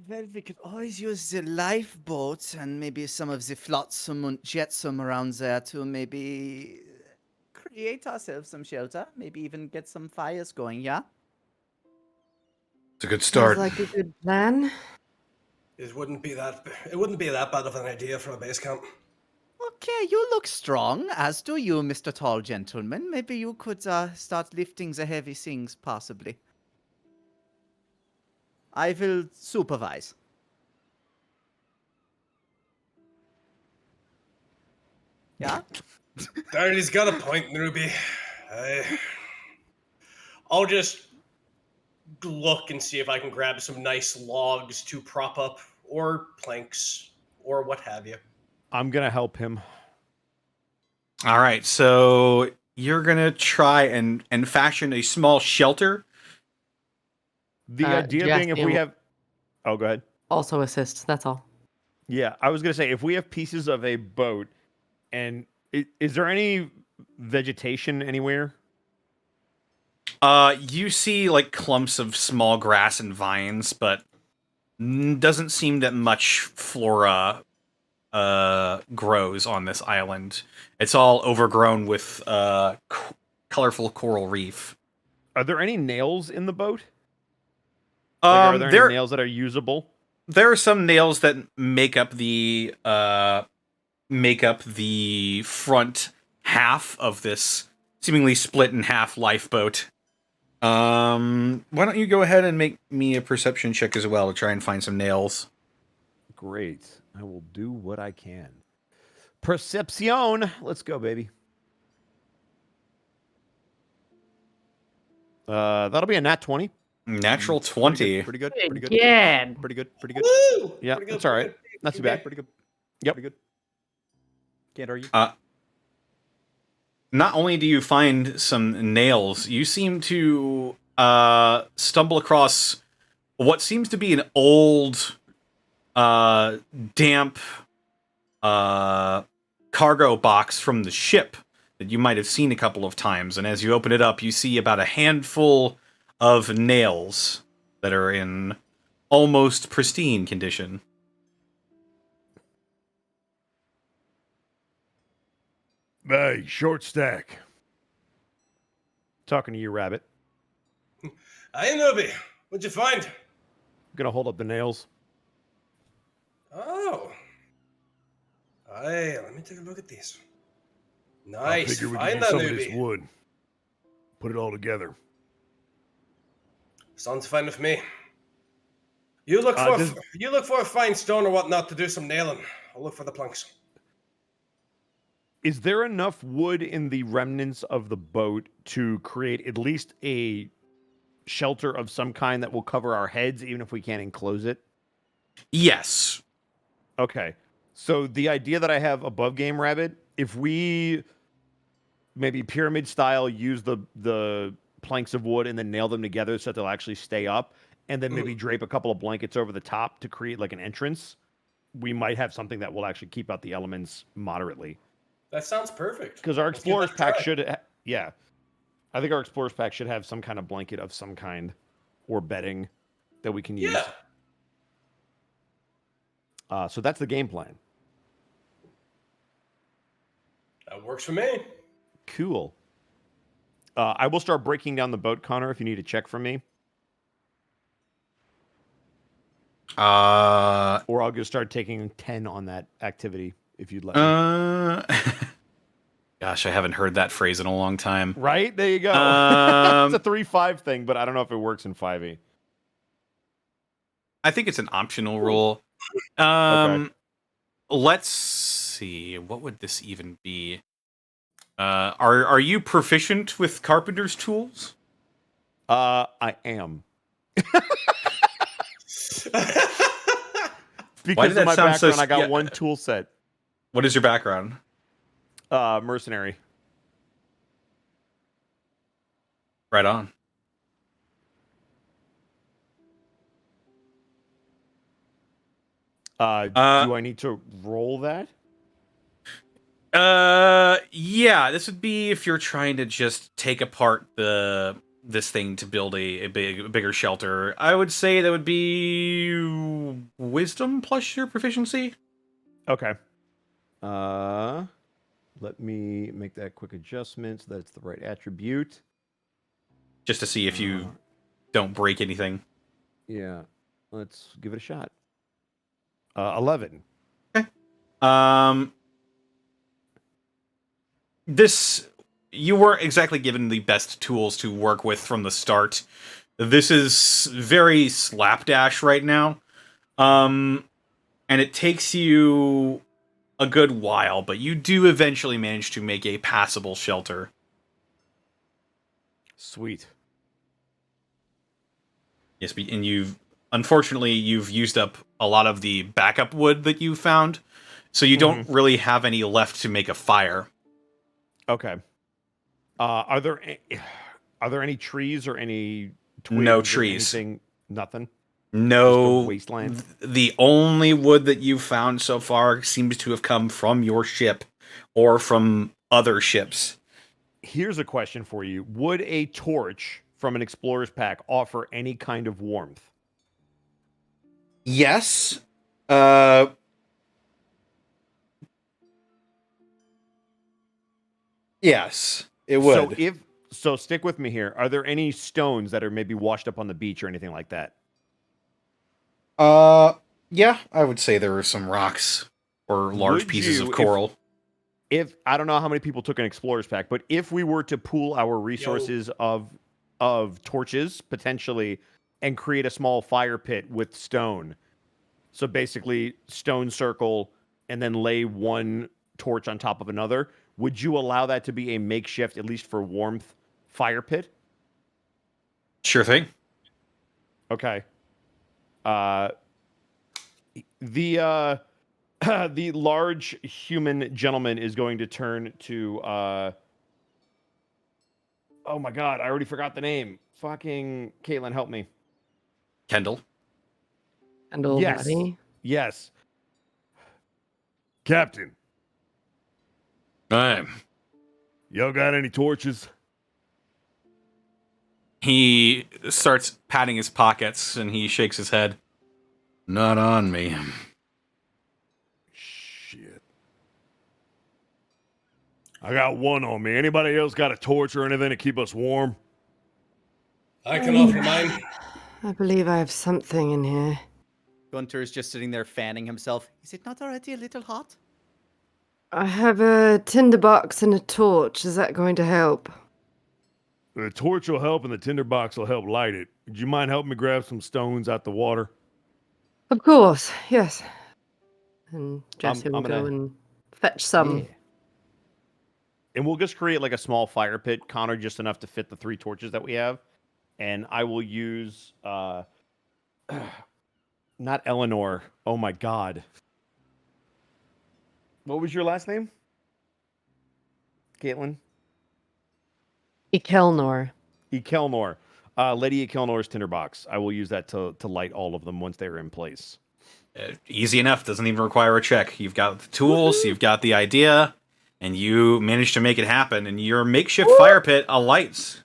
Well, we could always use the lifeboat and maybe some of the flotsam and jetsam around there to maybe create ourselves some shelter. Maybe even get some fires going, yeah? It's a good start. Sounds like a good plan. It wouldn't be that bad of an idea for a base camp. Okay, you look strong, as do you, Mr. Tall Gentleman. Maybe you could start lifting the heavy things, possibly. I will supervise. Yeah? Darn, he's got a point, Ruby. I'll just look and see if I can grab some nice logs to prop up, or planks, or what have you. I'm gonna help him. All right, so you're gonna try and fashion a small shelter. The idea being, if we have... Oh, go ahead. Also assists, that's all. Yeah, I was gonna say, if we have pieces of a boat, and is there any vegetation anywhere? You see like clumps of small grass and vines, but doesn't seem that much flora grows on this island. It's all overgrown with colorful coral reef. Are there any nails in the boat? Are there any nails that are usable? There are some nails that make up the front half of this seemingly split in half lifeboat. Why don't you go ahead and make me a perception check as well to try and find some nails? Great. I will do what I can. Perception. Let's go, baby. That'll be a nat 20. Natural 20. Pretty good. Pretty good. Yeah. Pretty good. Pretty good. Woo! Yeah, Pretty good, that's all right. pretty good. Not too bad. Pretty good. Yep. Pretty good. Can't argue. Not only do you find some nails, you seem to stumble across what seems to be an old damp cargo box from the ship that you might have seen a couple of times. And as you open it up, you see about a handful of nails that are in almost pristine condition. Hey, short stack. Talking to you, Rabbit. Hey, Nubi. What'd you find? I'm gonna hold up the nails. Oh. Hey, let me take a look at these. I Nice. figure we Find could use that, some of this Nubi. wood. Put it all together. Sounds fine with me. You look for a fine stone or whatnot to do some nailing. I'll look for the planks. Is there enough wood in the remnants of the boat to create at least a shelter of some kind that will cover our heads, even if we can't enclose it? Yes. Okay. So the idea that I have above Game Rabbit, if we maybe pyramid style use the planks of wood and then nail them together so that they'll actually stay up, and then maybe drape a couple of blankets over the top to create like an entrance, we might have something that will actually keep out the elements moderately. That sounds perfect. Because our Let's give Explorers that a Pack try. should, yeah. I think our Explorers Pack should have some kind of blanket of some kind or bedding that we can use. Yeah. So that's the game plan. That works for me. Cool. I will start breaking down the boat, Connor, if you need to check from me. Or I'll just start taking 10 on that activity, if you'd let me. Gosh, I haven't heard that phrase in a long time. Right? There you go. It's a 3-5 thing, but I don't know if it works in 5e. I think it's an optional rule. Okay. Let's see. What would this even be? Are you proficient with carpenter's tools? I am. Because of my background, I got one tool set. What is your background? Mercenary. Right on. Do I need to roll that? Yeah, this would be if you're trying to just take apart this thing to build a bigger shelter. I would say that would be wisdom plus your proficiency. Okay. Let me make that quick adjustment so that's the right attribute. Just to see if you don't break anything. Yeah. Let's give it a shot. 11. Okay. You weren't exactly given the best tools to work with from the start. This is very slapdash right now. And it takes you a good while, but you do eventually manage to make a passable shelter. Sweet. Yes, and unfortunately you've used up a lot of the backup wood that you found, so you don't really have any left to make a fire. Okay. Are there any trees or any twigs? No trees. Anything? Nothing. No. Just a wasteland. The only wood that you've found so far seems to have come from your ship or from other ships. Here's a question for you. Would a torch from an explorer's pack offer any kind of warmth? Yes. Yes, it would. So stick with me here. Are there any stones that are maybe washed up on the beach or anything like that? Yeah, I would say there are some rocks or large pieces of coral. If I don't know how many people took an explorer's pack, but if we were to pool our resources of torches potentially and create a small fire pit with stone, so basically stone circle and then lay one torch on top of another, would you allow that to be a makeshift, at least for warmth, fire pit? Sure thing. Okay. The large human gentleman is going to turn to oh my god, I already forgot the name. Fucking Caitlin, help me. Kendall. Kendall, yes. buddy. Yes. Captain, Right. y'all got any torches? He starts patting his pockets and he shakes his head. Not on me. Shit. I got one on me. Anybody else got a torch or anything to keep us warm? I can offer mine. I believe I have something in here. Gunter is just sitting there fanning himself. Is it not already a little hot? I have a tinderbox and a torch. Is that going to help? The torch will help and the tinderbox will help light it. Would you mind helping me grab some stones out the water? Of course, yes. And Jesse will I'm go gonna- and fetch some. Yeah. And we'll just create like a small fire pit, Connor, just enough to fit the 3 torches that we have. And I will use not Eleanor. Oh my god. What was your last name? Caitlin? Ikelnor. Ekelnor. Lady Ekelnor's tinderbox. I will use that to light all of them once they're in place. Easy enough. Doesn't even require a check. You've got the tools, you've got the idea, and you managed to make it happen. And your makeshift fire pit alights.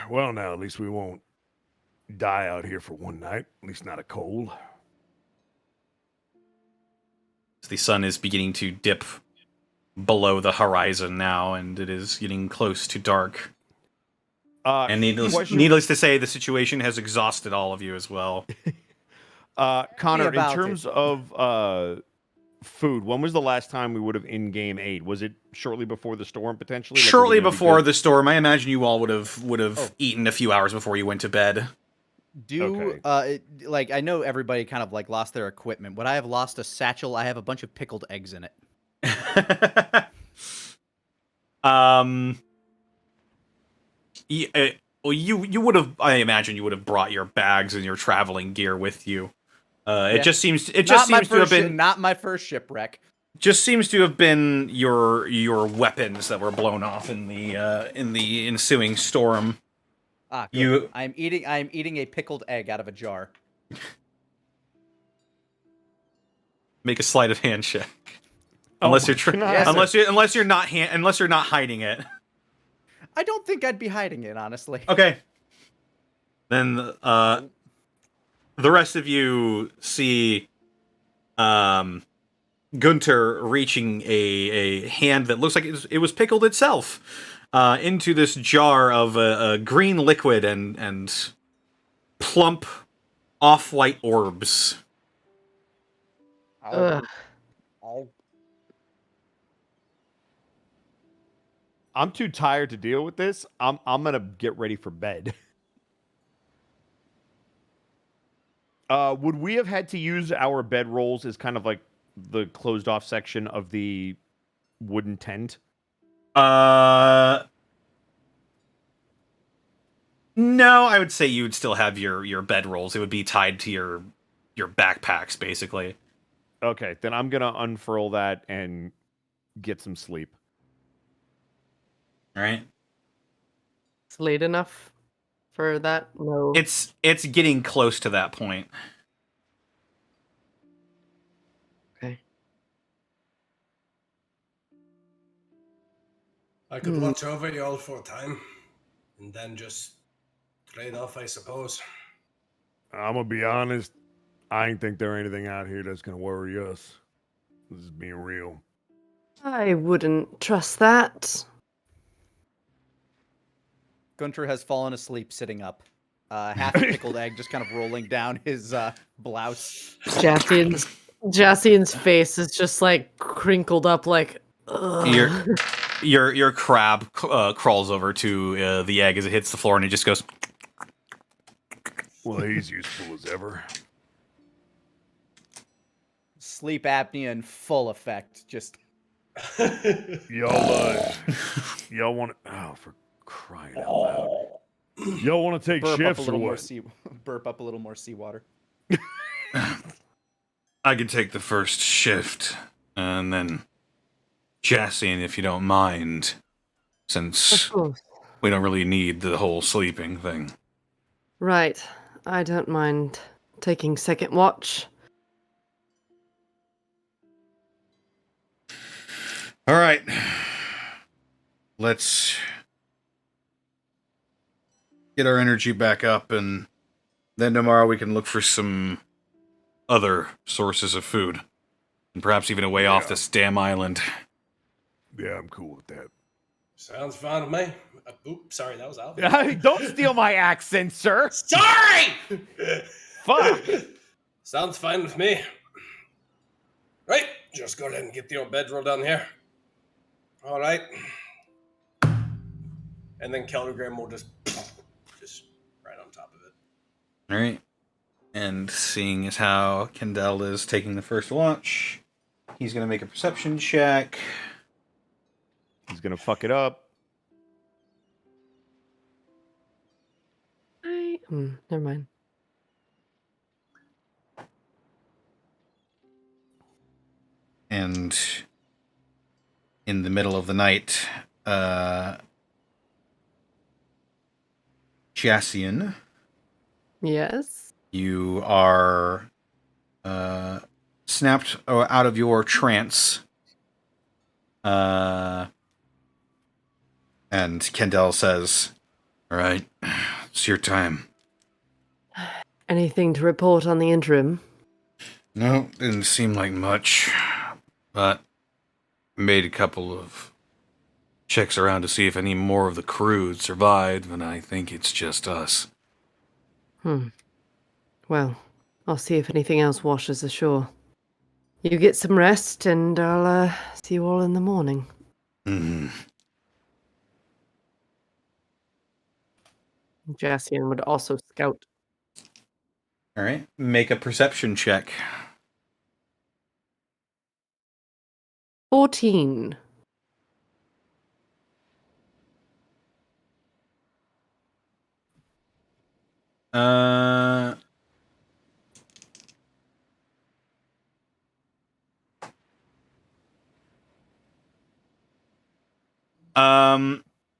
Well, now, at least we won't die out here for one night. At least not a cold. The sun is beginning to dip below the horizon now, and it is getting close to dark. And needless to say, the situation has exhausted all of you as well. Connor, in about terms of food, when was the last time we would have in-game ate? Was it shortly before the storm, potentially? Like, Shortly before the storm, I imagine you all would have eaten a few hours before you went to bed. I know everybody kind of like lost their equipment. Would I have lost a satchel? I have a bunch of pickled eggs in it. You would have. I imagine you would have brought your bags and your traveling gear with you. It just seems to have been not my first shipwreck. Just seems to have been your weapons that were blown off in the ensuing storm. Ah, good. I'm eating a pickled egg out of a jar. Make a sleight of hand check. Unless you're not hiding it. I don't think I'd be hiding it, honestly. Okay. Then the rest of you see Gunter reaching a hand that looks like it was pickled itself into this jar of a green liquid and plump off-white orbs. I'm too tired to deal with this. I'm gonna get ready for bed. Would we have had to use our bedrolls as kind of like the closed off section of the wooden tent? No, I would say you would still have your bedrolls. It would be tied to your backpacks, basically. Okay, then I'm gonna unfurl that and get some sleep. All right. It's late enough for that? No. It's getting close to that point. Okay. I could watch over you all for a time, and then just trade off, I suppose. I'm gonna be honest. I ain't think there anything out here that's gonna worry us. This is being real. I wouldn't trust that. Gunter has fallen asleep sitting up. Half a pickled egg just kind of rolling down his blouse. Jassian's face is just like crinkled up like ugh. Your crab crawls over to the egg as it hits the floor and it just goes. Well, he's useful as ever. Sleep apnea in full effect. Just y'all want to? Oh, for crying out loud! Y'all want to take shifts or what? Burp up a little more seawater. I can take the first shift, and then Jassian, if you don't mind, since we don't really need the whole sleeping thing. Right. I don't mind taking second watch. All right. Let's get our energy back up, and then tomorrow we can look for some other sources of food. And perhaps even a way off this damn island. Yeah, I'm cool with that. Sounds fine with me. Oops, sorry, that was Alvin. Don't steal my accent, sir. Sorry! Fuck. Sounds fine with me. Right, just go ahead and get the old bedroll down here. All right. And then Keldergram will just right on top of it. All right. And seeing as how Kendall is taking the first watch, he's going to make a perception check. He's gonna fuck it up. Never mind. And in the middle of the night, Jassian, Yes? you are snapped out of your trance. And Kendall says, "All right, it's your time." Anything to report on the interim? No, didn't seem like much, but made a couple of checks around to see if any more of the crew had survived, and I think it's just us. Well, I'll see if anything else washes ashore. You get some rest, and I'll see you all in the morning. Mm-hmm. Jassian would also scout. All right, make a perception check. 14.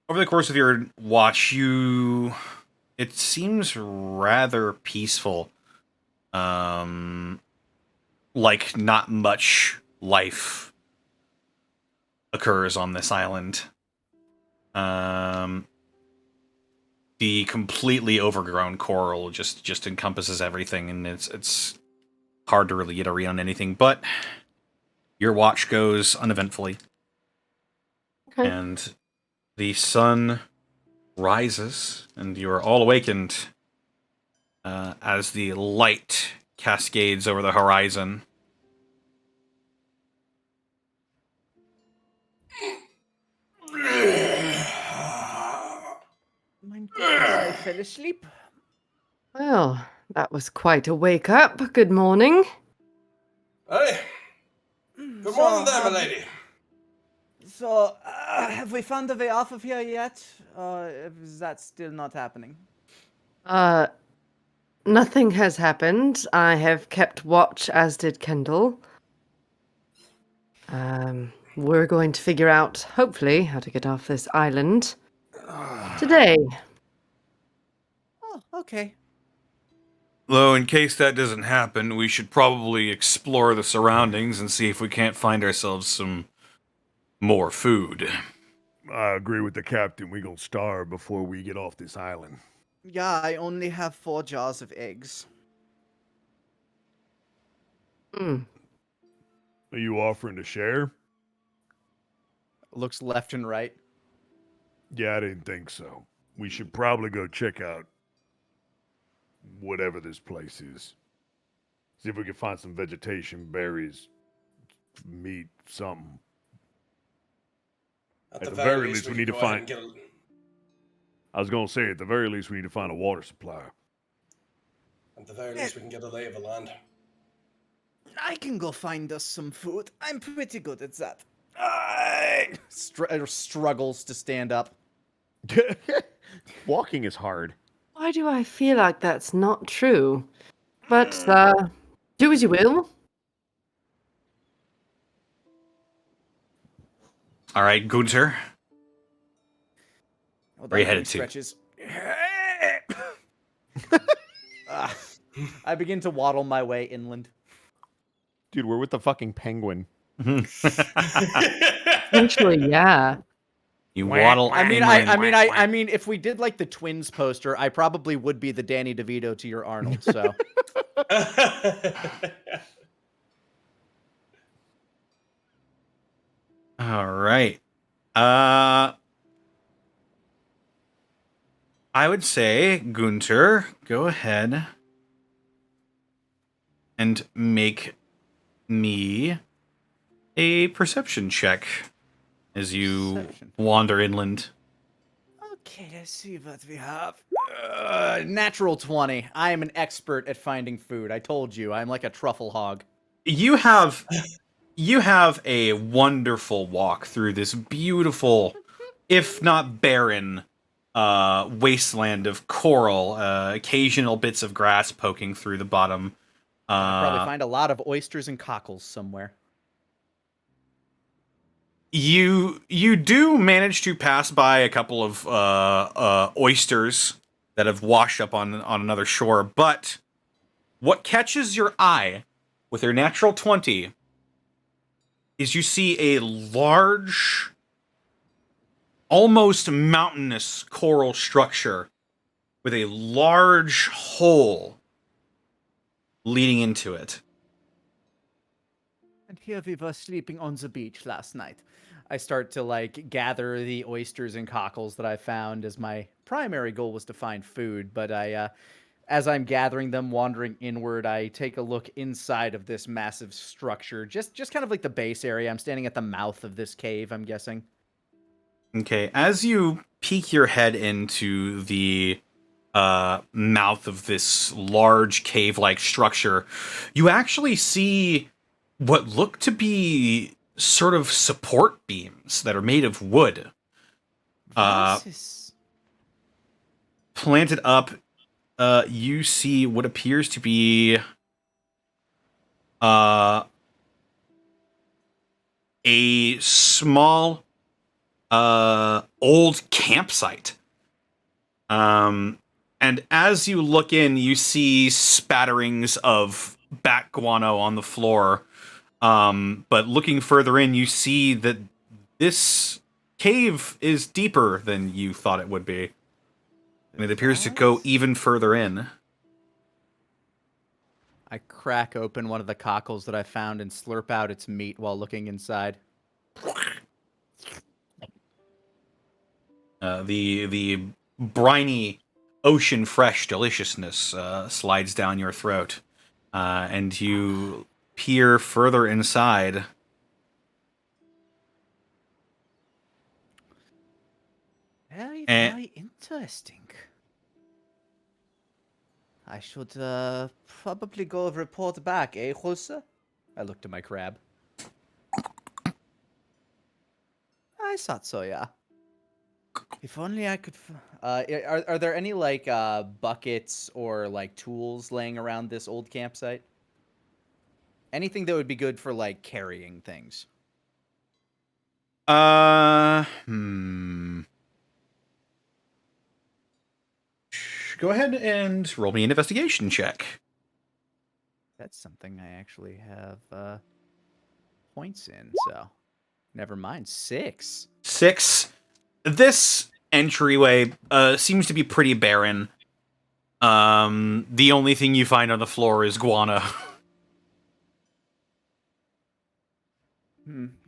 Over the course of your watch, it seems rather peaceful. Like not much life occurs on this island. The completely overgrown coral just encompasses everything, and it's hard to really get a read on anything. But your watch goes uneventfully, Okay. and the sun rises, and you are all awakened as the light cascades over the horizon. My goodness, I fell asleep. Well, that was quite a wake up. Good morning. Hey, good morning there, my lady. So, have we found a way off of here yet? Or is that still not happening? Nothing has happened. I have kept watch, as did Kendall. We're going to figure out, hopefully, how to get off this island today. Oh, okay. Though, in case that doesn't happen, we should probably explore the surroundings and see if we can't find ourselves some more food. I agree with the captain. We gonna starve before we get off this island. Yeah, I only have 4 jars of eggs. Are you offering to share? Looks left and right. Yeah, I didn't think so. We should probably go check out whatever this place is. See if we can find some vegetation, berries, meat, something. At the very least, we need to go ahead find- and I was gonna say, at the very least, we need to find a water supply. at the very least, we can get a lay of the land. I can go find us some food. I'm pretty good at that. Struggles to stand up. Walking is hard. Why do I feel like that's not true? But, do as you will. All right, Gunther. Hold Where you on, headed three to? stretches. I begin to waddle my way inland. Dude, we're with the fucking penguin. Essentially, yeah. You waddle. I mean, if we did like the twins poster, I probably would be the Danny DeVito to your Arnold. So. All right. I would say, Gunter, go ahead and make me a perception check as you wander inland. Okay, let's see what we have. Natural 20. I am an expert at finding food. I told you, I'm like a truffle hog. You have a wonderful walk through this beautiful, if not barren, wasteland of coral, occasional bits of grass poking through the bottom. I'll probably find a lot of oysters and cockles somewhere. You do manage to pass by a couple of oysters that have washed up on another shore, but what catches your eye with your natural 20 is you see a large, almost mountainous coral structure with a large hole leading into it. And here we were sleeping on the beach last night. I start to like gather the oysters and cockles that I found, as my primary goal was to find food. But as I'm gathering them, wandering inward, I take a look inside of this massive structure, just kind of like the base area. I'm standing at the mouth of this cave, I'm guessing. Okay, as you peek your head into the mouth of this large cave-like structure, you actually see what look to be sort of support beams that are made of wood. Planted up, you see what appears to be a small old campsite. And as you look in, you see spatterings of bat guano on the floor. But looking further in, you see that this cave is deeper than you thought it would be. And it appears to go even further in. I crack open one of the cockles that I found and slurp out its meat while looking inside. The briny, ocean fresh deliciousness slides down your throat, and you peer further inside. Very interesting. I should probably go report back, eh, Jose? I looked at my crab. I thought so, yeah. If only I could... Are there any, like, buckets or, like, tools laying around this old campsite? Anything that would be good for, like, carrying things? Go ahead and roll me an investigation check. That's something I actually have points in, so... Never mind. 6. 6. This entryway seems to be pretty barren. The only thing you find on the floor is guano.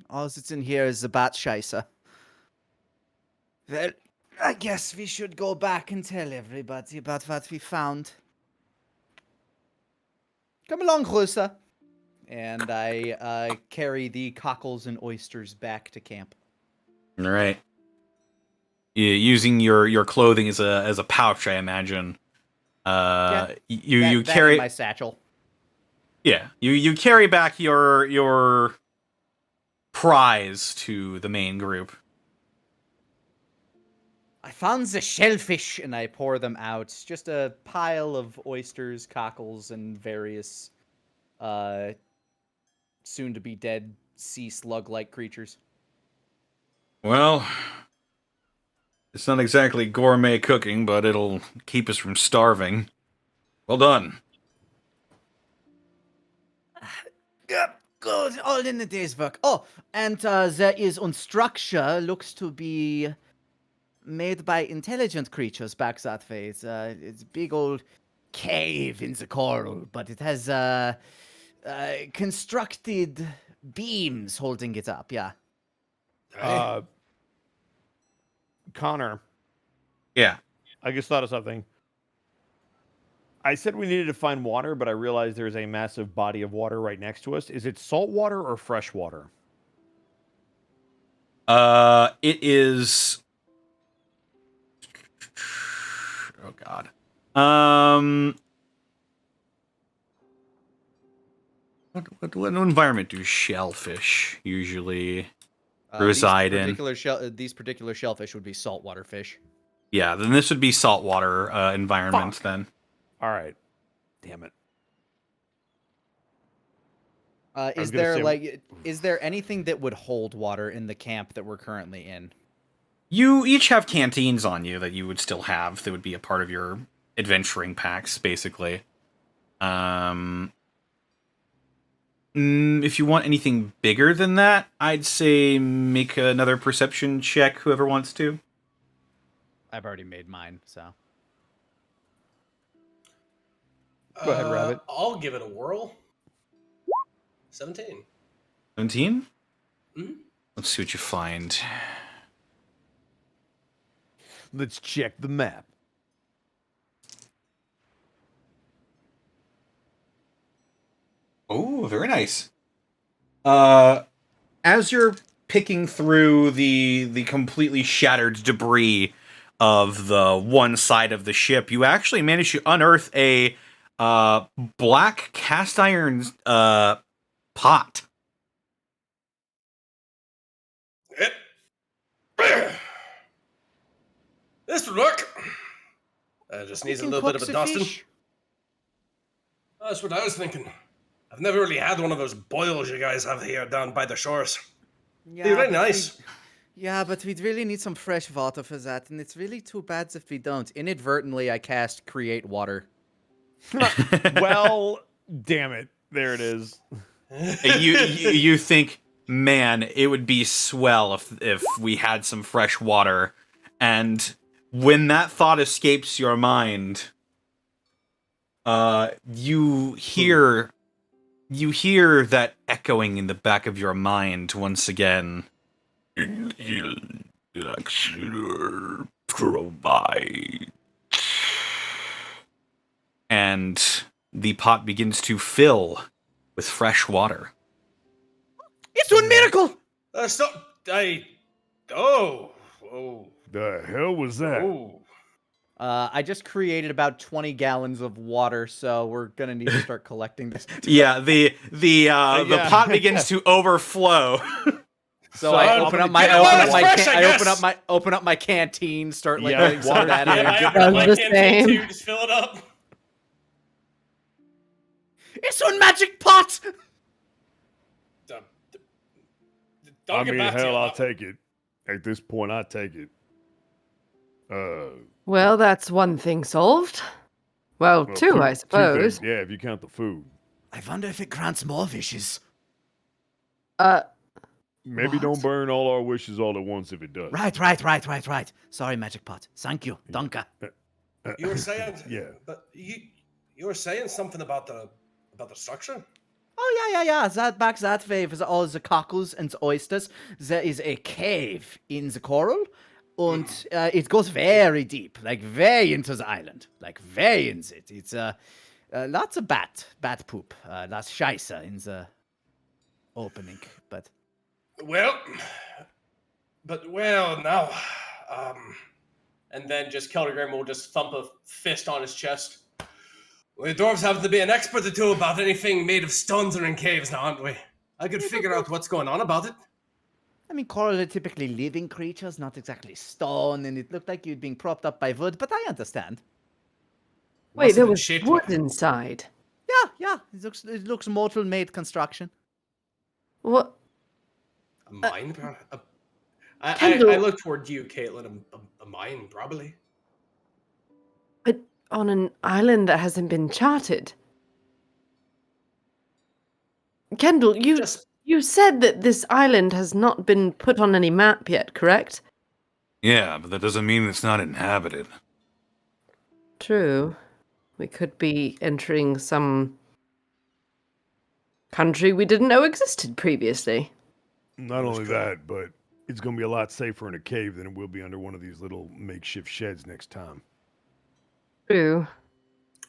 All that's in here is the bat chaser. Well, I guess we should go back and tell everybody about what we found. Come along, Jose. And I carry the cockles and oysters back to camp. All right. Using your clothing as a pouch, I imagine. You carry my satchel. Yeah, you carry back your prize to the main group. I found the shellfish, and I pour them out. It's just a pile of oysters, cockles, and various soon-to-be-dead sea slug-like creatures. Well, it's not exactly gourmet cooking, but it'll keep us from starving. Well done. Yep, good. All in the day's work. Oh, and there is one structure looks to be made by intelligent creatures back that way. It's a big old cave in the coral, but it has constructed beams holding it up. Yeah. Aye. Connor, Yeah. I just thought of something. I said we needed to find water, but I realized there's a massive body of water right next to us. Is it salt water or fresh water? It is. Oh God. What environment do shellfish usually reside in? These particular shellfish would be saltwater fish. Yeah, then this would be saltwater environment. Then. All right. Damn it. Is there anything that would hold water in the camp that we're currently in? You each have canteens on you that you would still have. That would be a part of your adventuring packs, basically. If you want anything bigger than that, I'd say make another perception check, whoever wants to. I've already made mine, so. Go ahead, Rabbit. I'll give it a whirl. 17. 17? Mm-hmm. Let's see what you find. Let's check the map. Oh, very nice. As you're picking through the completely shattered debris of the one side of the ship, you actually manage to unearth a black cast iron pot. This would work. Just needs a little bit of a dusting. That's what I was thinking. I've never really had one of those boils you guys have here down by the shores. They're really nice. Yeah, but we'd really need some fresh water for that, and it's really too bad if we don't. Inadvertently, I cast Create Water. Well, damn it. There it is. You think, man, it would be swell if we had some fresh water. And when that thought escapes your mind, you hear that echoing in the back of your mind once again. Provide. And the pot begins to fill with fresh water. It's a miracle! Oh. The hell was that? Oh. I just created about 20 gallons of water, so we're gonna need to start collecting this. Yeah, the pot begins to overflow. So I open up my canteen, start putting some of that in. I open up my canteen too, just fill it up. It's a magic pot! Don't get back to you. I'll take it. At this point, I take it. Well, that's one thing solved. Well, two, I suppose. Yeah, if you count the food. I wonder if it grants more wishes. Maybe don't burn all our wishes all at once if it does. Right. Sorry, magic pot. Thank you, Donka. You were saying, yeah, but you were saying something about the structure. Oh yeah. That way with all the cockles and oysters, there is a cave in the coral, and it goes very deep, like way into the island, like way in it. It's lots of bat poop, that's scheisse in the opening, but. Well, now, and then just Keldergrim will just thump a fist on his chest. We dwarves happen to be an expert or two about anything made of stones or in caves now, aren't we? I could figure out what's going on about it. I mean, coral are typically living creatures, not exactly stone, and it looked like you'd been propped up by wood, but I understand. Wait, there was wood inside. Yeah. It looks mortal-made construction. What? A mine? I look toward you, Caitlin. A mine, probably. But on an island that hasn't been charted. Kendall, you Just you said that this island has not been put on any map yet, correct? Yeah, but that doesn't mean it's not inhabited. True. We could be entering some country we didn't know existed previously. Not only that, but it's going to be a lot safer in a cave than it will be under one of these little makeshift sheds next time. True.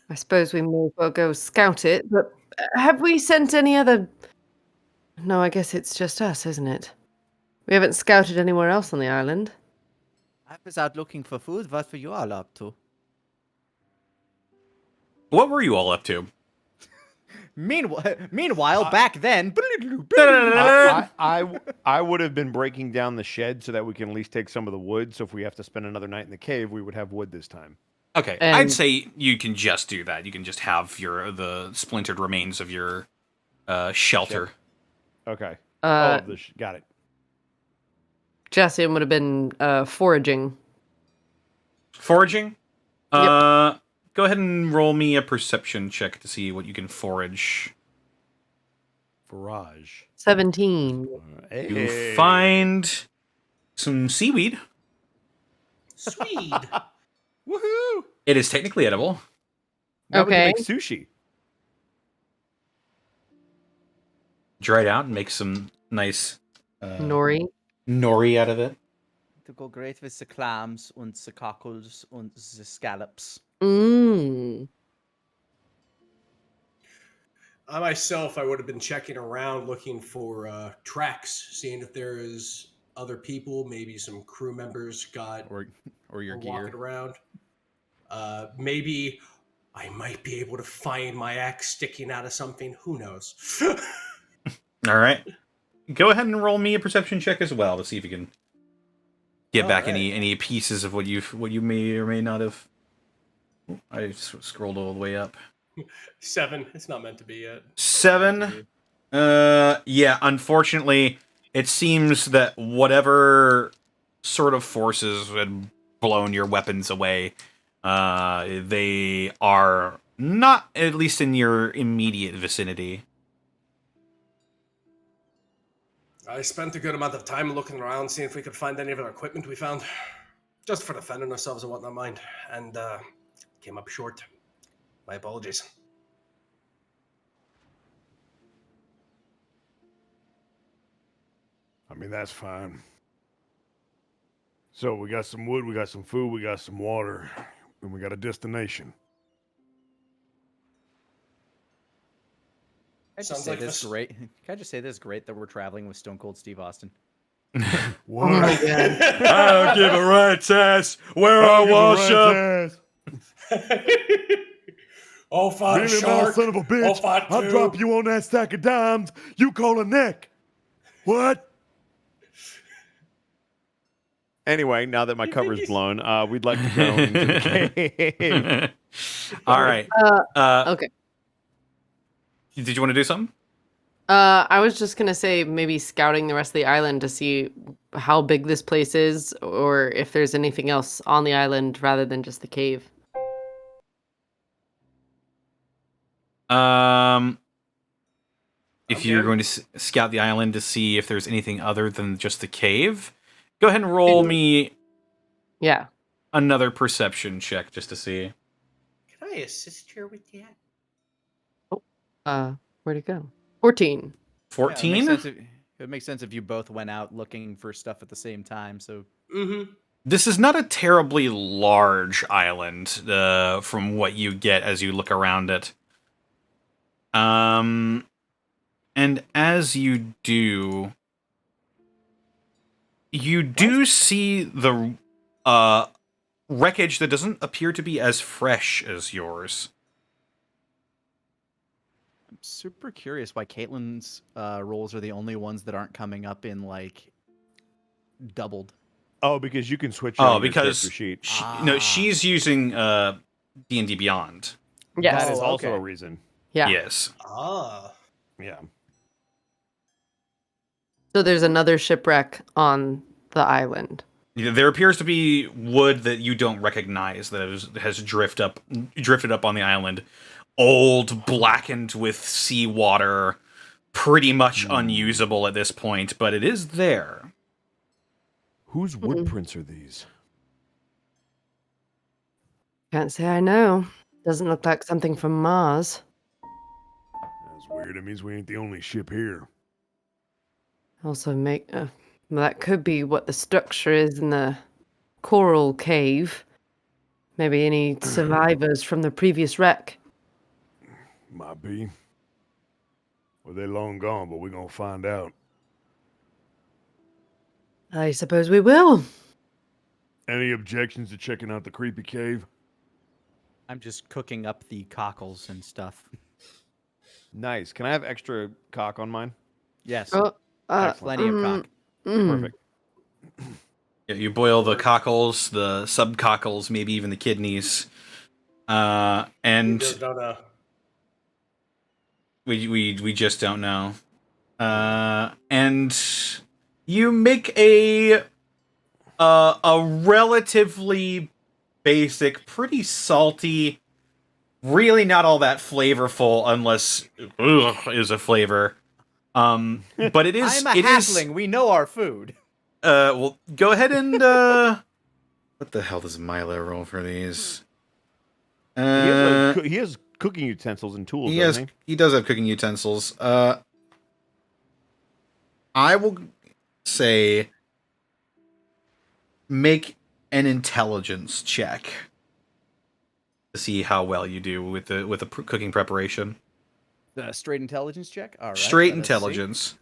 I suppose we may as well go scout it, but have we sent any other... No, I guess it's just us, isn't it? We haven't scouted anywhere else on the island. I was out looking for food. What were you all up to? What were you all up to? Meanwhile, back then. I would have been breaking down the shed so that we can at least take some of the wood. So if we have to spend another night in the cave, we would have wood this time. Okay, I'd say you can just do that. You can just have the splintered remains of your shelter. Okay. Got it. Jesse would have been foraging. Foraging? Yep. Go ahead and roll me a perception check to see what you can forage. Forage. 17. You find some seaweed. Sweet. Woohoo! It is technically edible. Now we can Okay. make sushi. Dry it out and make some nice Nori out of it. To go great with the clams and the cockles and the scallops. Mmm. I myself, I would have been checking around looking for tracks, seeing if there is other people, maybe some crew members or your were gear. walking around. Maybe I might be able to find my axe sticking out of something. Who knows? All right. Go ahead and roll me a perception check as well to see if you can get back any pieces of what you may or may not have. I scrolled all the way up. 7. It's not meant to be yet. 7. Yeah, unfortunately, it seems that whatever sort of forces had blown your weapons away, they are not, at least in your immediate vicinity. I spent a good amount of time looking around, seeing if we could find any of our equipment we found. Just for defending ourselves and whatnot, mind. And, came up short. My apologies. I mean, that's fine. So we got some wood, we got some food, we got some water, and we got a destination. Can I just Sounds say like this this- great? Can I just say this great that we're traveling with Stone Cold Steve Austin? What? Oh my god. I don't give a rat's ass where I wash up. Oh, fine, Really, shark. now, son of a bitch, Oh, fine, I'll too. drop you on that stack of dimes you call a neck. What? Anyway, now that my cover's blown, we'd like to go into the cave. All right. Okay. Did you want to do something? I was just gonna say maybe scouting the rest of the island to see how big this place is, or if there's anything else on the island rather than just the cave. If you're going to scout the island to see if there's anything other than just the cave, go ahead and roll me Yeah. another perception check just to see. Can I assist here with that? Where'd it go? 14. 14? Yeah, it would make sense if you both went out looking for stuff at the same time. So Mm-hmm. This is not a terribly large island, from what you get as you look around it. And as you do see the wreckage that doesn't appear to be as fresh as yours. I'm super curious why Caitlin's rolls are the only ones that aren't coming up in like doubled. Oh, because you can switch. Oh, on your because character sheet. no, she's using D&D Beyond. Yes. That is also okay. a reason. Yeah. Yes. Ah. Yeah. So there's another shipwreck on the island. There appears to be wood that you don't recognize that has drifted up on the island. Old, blackened with seawater, pretty much unusable at this point, but it is there. Whose woodprints are these? Can't say I know. Doesn't look like something from Mars. That's weird. It means we ain't the only ship here. Also, well, that could be what the structure is in the coral cave. Maybe any survivors from the previous wreck. Might be. Well, they're long gone, but we're gonna find out. I suppose we will. Any objections to checking out the creepy cave? I'm just cooking up the cockles and stuff. Nice. Can I have extra cock on mine? Yes. Plenty of cock. Perfect. Yeah, you boil the cockles, the subcockles, maybe even the kidneys, and we just don't know. And you make a relatively basic, pretty salty, really not all that flavorful unless is a flavor. But it is. I'm a halfling. We know our food. Well, go ahead and what the hell does Milo roll for these? He has cooking utensils and tools. He does have cooking utensils. I will say make an intelligence check to see how well you do with the cooking preparation. Straight intelligence check. All right. Straight intelligence.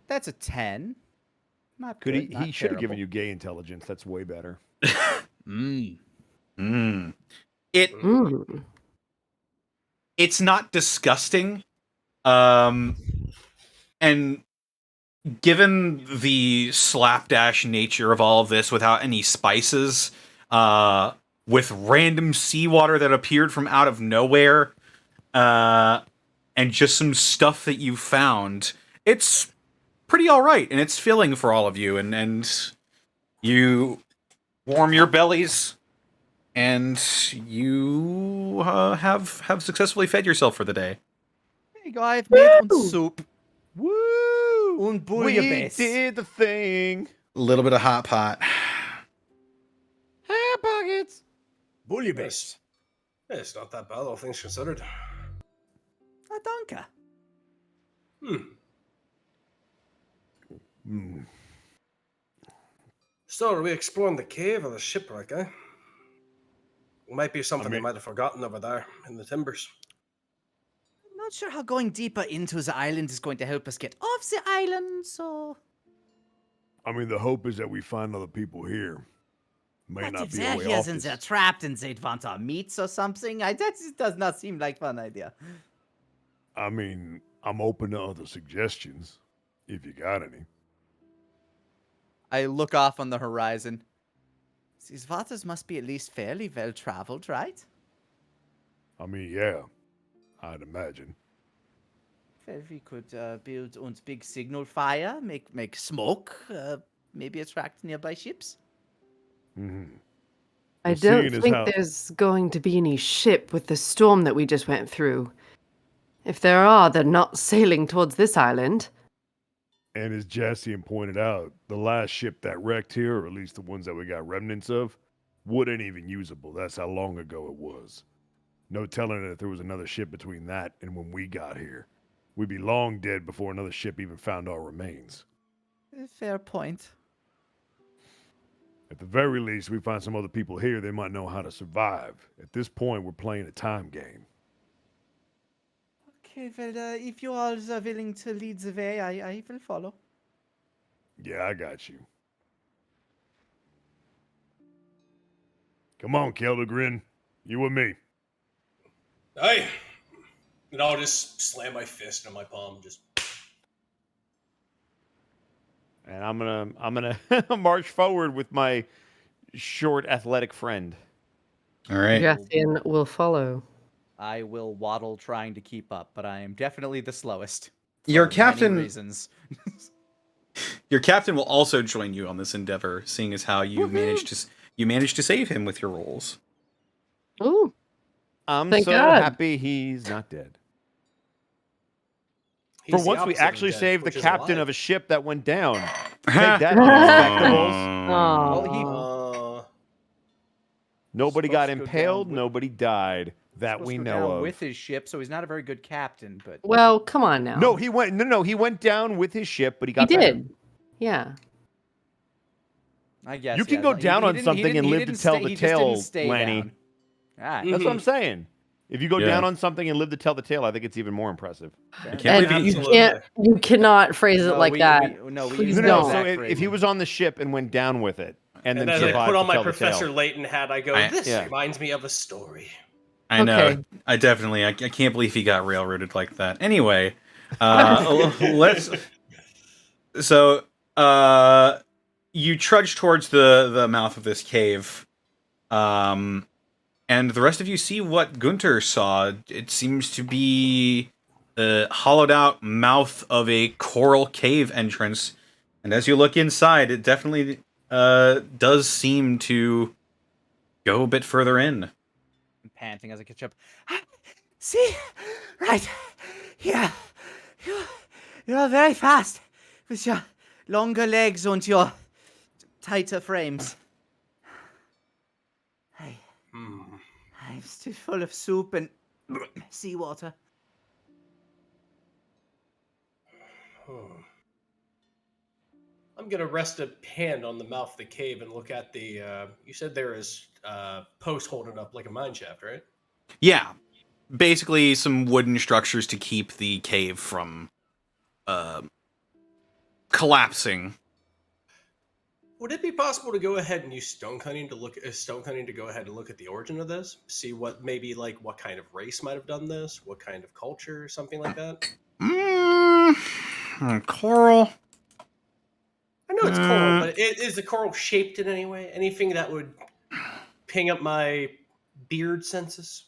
That's a 10. Not Could good. he should have given you gay intelligence. That's way better. It's not disgusting. And given the slapdash nature of all of this without any spices, with random seawater that appeared from out of nowhere, and just some stuff that you found, it's pretty all right, and it's filling for all of you, and you warm your bellies, and you have successfully fed yourself for the day. There you go. I've made one soup. Woo! Un We did the thing. A little bit of hot pot. Hot pockets. Bouillabaisse. Yeah, it's not that bad, all things considered. A donka. So, are we exploring the cave or the shipwreck, eh? It might be something they might have forgotten over there in the timbers. I'm not sure how going deeper into the island is going to help us get off the island, so... I mean, the hope is that we find other people here. May But not if be they're a way here off and this. they're trapped and they'd want our meats or something, that just does not seem like fun idea. I mean, I'm open to other suggestions, if you got any. I look off on the horizon. These waters must be at least fairly well traveled, right? I mean, yeah, I'd imagine. Well, we could build a big signal fire, make smoke, maybe attract nearby ships. Mm-hmm. I don't think there's going to be any ship with the storm that we just went through. If there are, they're not sailing towards this island. And as Jassian pointed out, the last ship that wrecked here, or at least the ones that we got remnants of, wouldn't even usable. That's how long ago it was. No telling if there was another ship between that and when we got here. We'd be long dead before another ship even found our remains. Fair point. At the very least, we find some other people here, they might know how to survive. At this point, we're playing a time game. Okay, well, if you all are willing to lead the way, I will follow. Yeah, I got you. Come on, Keldegrin. You and me. Hey! And I'll just slam my fist in my palm, just... And I'm gonna march forward with my short, athletic friend. All right. Jassian will follow. I will waddle trying to keep up, but I am definitely the slowest. Your for captain... many reasons. Your captain will also join you on this endeavor, seeing as how you managed to save him with your rolls. Ooh. I'm Thank so God. happy he's not dead. For He's the once, we opposite of actually dead, saved the which is captain alive. of a ship that went down. Take that, respectables. Aw. Nobody got Supposed to go down impaled. with- Nobody died that supposed we to go know down of. with his ship, so he's not a very good captain. But Well, come on now. No, he went. No, he went down with his ship, but he He got better. did. Yeah. I guess You can yeah, go he down on didn't- he something didn't- and he live to didn't tell stay- the he just didn't tale, stay Lanny. down. All right. That's what I'm saying. If you go Yeah. down on something and live to tell the tale, I think it's even more impressive. I can't And believe you cannot phrase it No, like we- that. we- no, we Please use No, that no. don't. So exact if he was on the ship and went down with it, and then as I survived put on to my tell the Professor tale. Layton hat, I go, this yeah. reminds me of a story. I know. Okay. I definitely. I can't believe he got railroaded like that. Anyway, let's. So, you trudge towards the mouth of this cave, and the rest of you see what Gunter saw. It seems to be the hollowed out mouth of a coral cave entrance, and as you look inside, it definitely does seem to go a bit further in. I'm panting as I catch up. See, right here, you're very fast with your longer legs and your tighter frames. I'm still full of soup and seawater. I'm gonna rest a hand on the mouth of the cave and look at the. You said there is post holding up like a mine shaft, right? Yeah, basically some wooden structures to keep the cave from collapsing. Would it be possible to go ahead and use stone cutting to go ahead and look at the origin of this? See what maybe like what kind of race might have done this, what kind of culture, something like that. Coral. I know it's coral, but is the coral shaped in any way? Anything that would ping up my beard senses?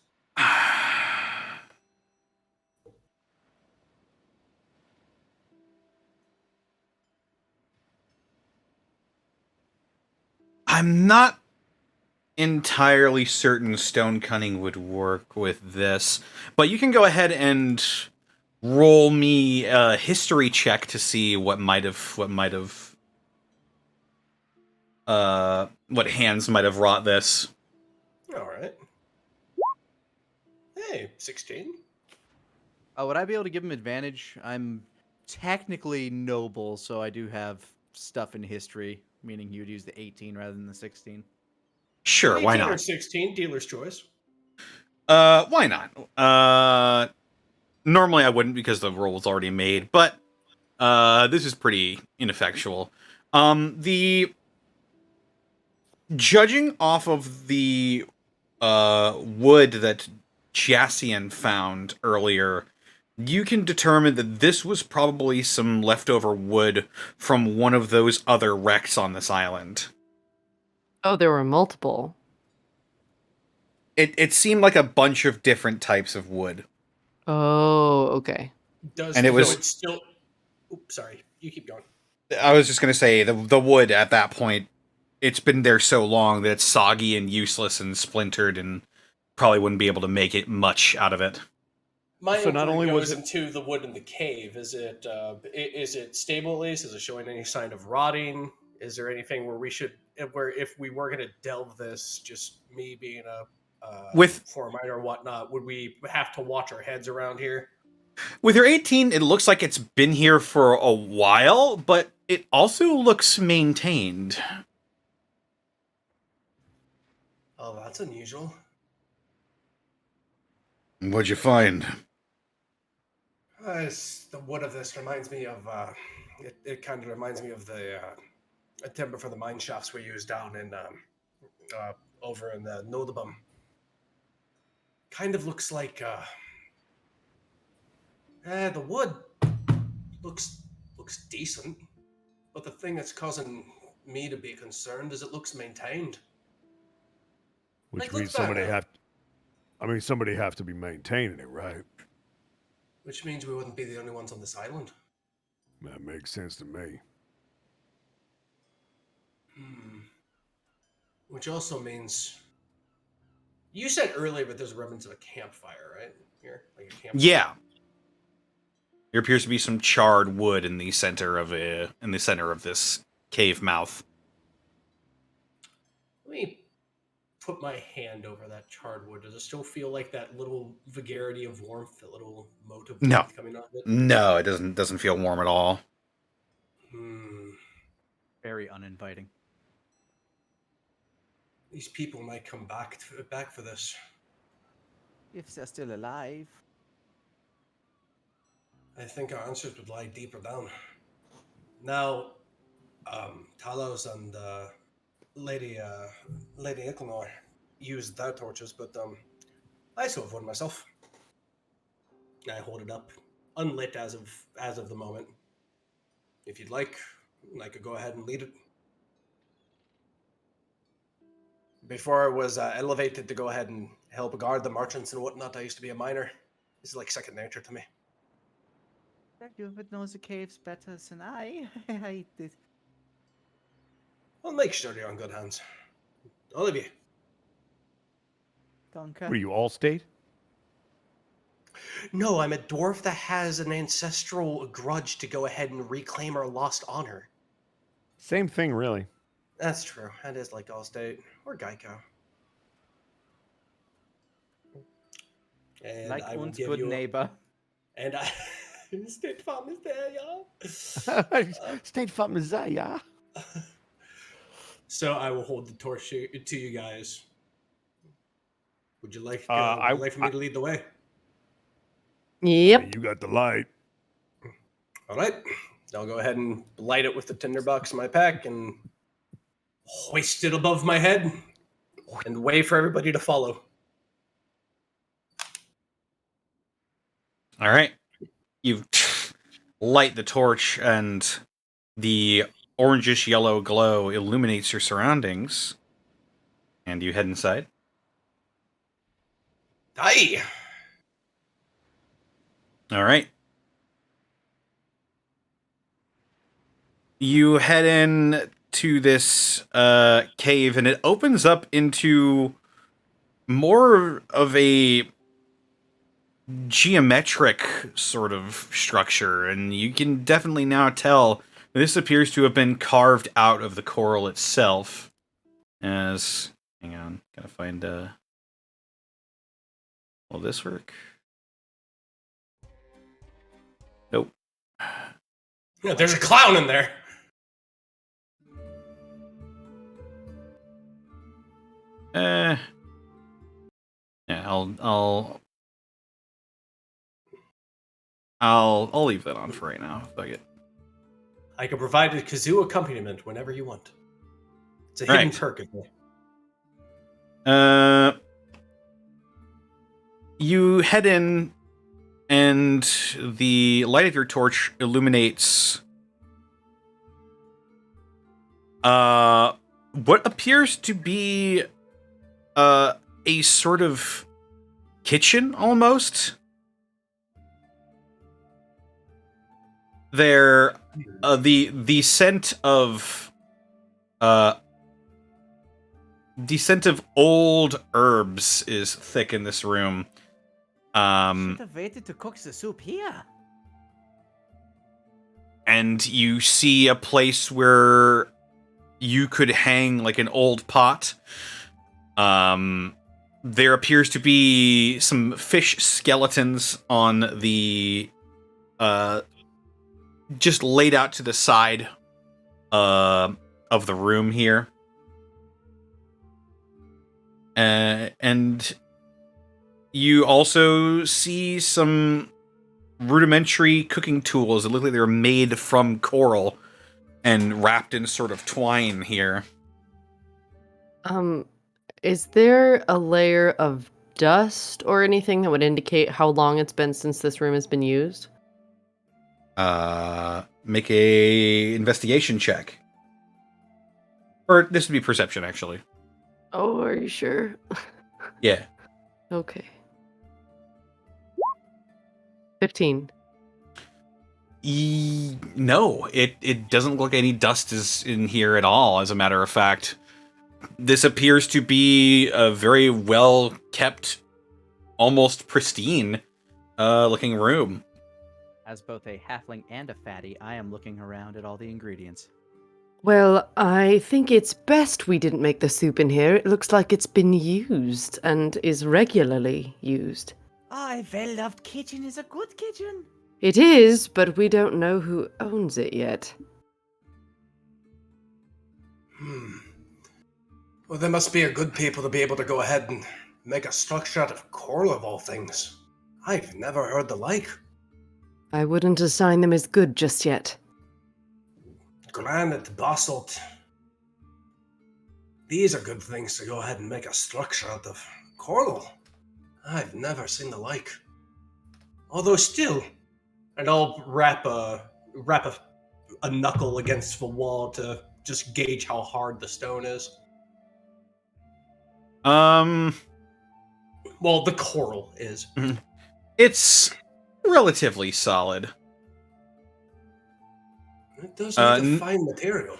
I'm not entirely certain stone cutting would work with this, but you can go ahead and roll me a history check to see what hands might have wrought this. All right. Hey, 16. Would I be able to give him advantage? I'm technically noble, so I do have stuff in history, meaning he would use the 18 rather than the 16. Sure, why 18 or not? 16, dealer's choice. Why not? Normally I wouldn't because the roll was already made, but this is pretty ineffectual. The judging off of the wood that Jassian found earlier, you can determine that this was probably some leftover wood from one of those other wrecks on this island. Oh, there were multiple. It seemed like a bunch of different types of wood. Oh, okay. And it was- it's still. Oops, sorry. You keep going. I was just going to say, the wood at that point, it's been there so long that it's soggy and useless and splintered and probably wouldn't be able to make it much out of it. My So not only was goes it- into the wood in the cave. Is it stable at least? Is it showing any sign of rotting? Is there anything where if we were going to delve this, just me being a former miner or whatnot, would we have to watch our heads around here? With your 18, it looks like it's been here for a while, but it also looks maintained. Oh, that's unusual. What'd you find? The wood of this reminds me of. It kind of reminds me of the timber for the mine shafts we use down in over in the Nodabum. Kind of looks like the wood looks decent, but the thing that's causing me to be concerned is it looks maintained. Which Like, means look back. somebody have to be maintaining it, right? Which means we wouldn't be the only ones on this island. That makes sense to me. Which also means you said earlier that there's remnants of a campfire, right? Here, like a campfire. Yeah. There appears to be some charred wood in the center of this cave mouth. Let me put my hand over that charred wood. Does it still feel like that little vagarity of warmth, that little mote of warmth coming off it? No, it doesn't feel warm at all. Very uninviting. These people might come back for this. If they're still alive. I think our answers would lie deeper down. Now, Talos and Lady Iconor used their torches, but I still have one myself. I hold it up, unlit as of the moment. If you'd like, I could go ahead and lead it. Before I was elevated to go ahead and help guard the merchants and whatnot, I used to be a miner. This is like second nature to me. You would know the caves better than I. I did. I'll make sure you're in good hands. All of you. Donka. Were you all state? No, I'm a dwarf that has an ancestral grudge to go ahead and reclaim our lost honor. Same thing, really. That's true. That is like Allstate or Geico. And Like I will uns give good you neighbor. And I State Farm is there, y'all. State Farm is there, yeah. So I will hold the torch to you guys. Would you like, for me to lead the way? Yep. You got the light. All right. I'll go ahead and light it with the tinderbox in my pack and hoist it above my head and wait for everybody to follow. All right. You light the torch, and the orangish yellow glow illuminates your surroundings. And you head inside. Aye. All right. You head in to this cave, and it opens up into more of a geometric sort of structure, and you can definitely now tell this appears to have been carved out of the coral itself. As, hang on, gotta find will this work? Nope. Yeah, there's a clown in there. Yeah, I'll leave that on for right now. Fuck it. I can provide a kazoo accompaniment whenever you want. It's a hidden Right. perk of me. You head in, and the light of your torch illuminates what appears to be a sort of kitchen, almost. There, the scent of old herbs is thick in this room. Should have waited to cook the soup here. And you see a place where you could hang like an old pot. There appears to be some fish skeletons on the just laid out to the side of the room here. And you also see some rudimentary cooking tools that look like they're made from coral and wrapped in sort of twine here. Is there a layer of dust or anything that would indicate how long it's been since this room has been used? Make a investigation check. Or this would be perception, actually. Oh, are you sure? Yeah. Okay. 15. No, it doesn't look like any dust is in here at all, as a matter of fact. This appears to be a very well kept, almost pristine looking room. As both a halfling and a fatty, I am looking around at all the ingredients. Well, I think it's best we didn't make the soup in here. It looks like it's been used and is regularly used. Oh, a well-loved kitchen is a good kitchen. It is, but we don't know who owns it yet. Well, they must be a good people to be able to go ahead and make a structure out of coral of all things. I've never heard the like. I wouldn't assign them as good just yet. Granite, basalt. These are good things to go ahead and make a structure out of. Coral. I've never seen the like. Although still, and I'll wrap a knuckle against the wall to just gauge how hard the stone is. Well, the coral is. It's relatively solid. It does need a fine material.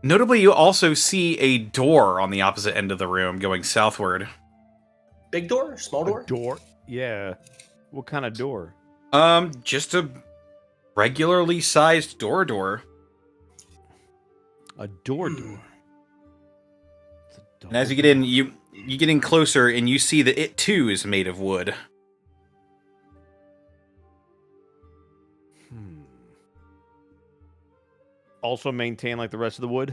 Notably, you also see a door on the opposite end of the room going southward. Big door? Small door? A door? Yeah. What kind of door? Just a regularly sized door. A door. And as you get in, you get in closer, and you see that it too is made of wood. Also maintain like the rest of the wood?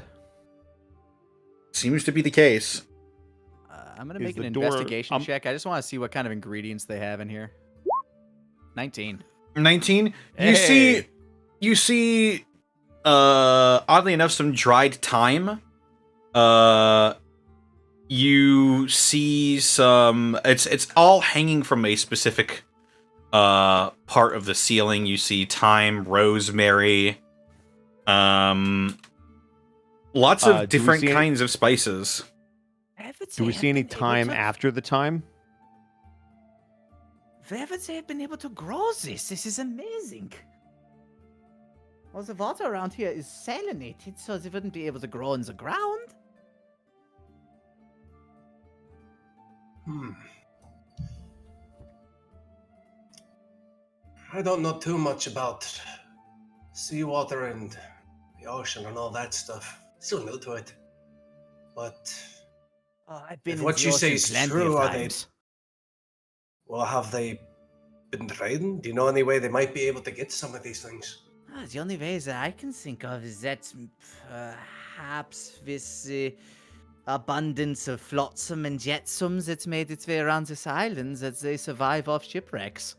Seems to be the case. I'm going to make an investigation check. I just want to see what kind of ingredients they have in here. 19. 19? You see, oddly enough, some dried thyme. You see some... It's all hanging from a specific part of the ceiling. You see thyme, rosemary, lots of different kinds of spices. Do we see any thyme after the thyme? Where would they have been able to grow this? This is amazing. Well, the water around here is salinated, so they wouldn't be able to grow in the ground. I don't know too much about seawater and the ocean and all that stuff. Still new to it. But I've been if in what the you say ocean is plenty true, of are they... times. Well, have they been trading? Do you know any way they might be able to get some of these things? The only way that I can think of is that perhaps with the abundance of flotsam and jetsam that's made its way around this island, that they survive off shipwrecks.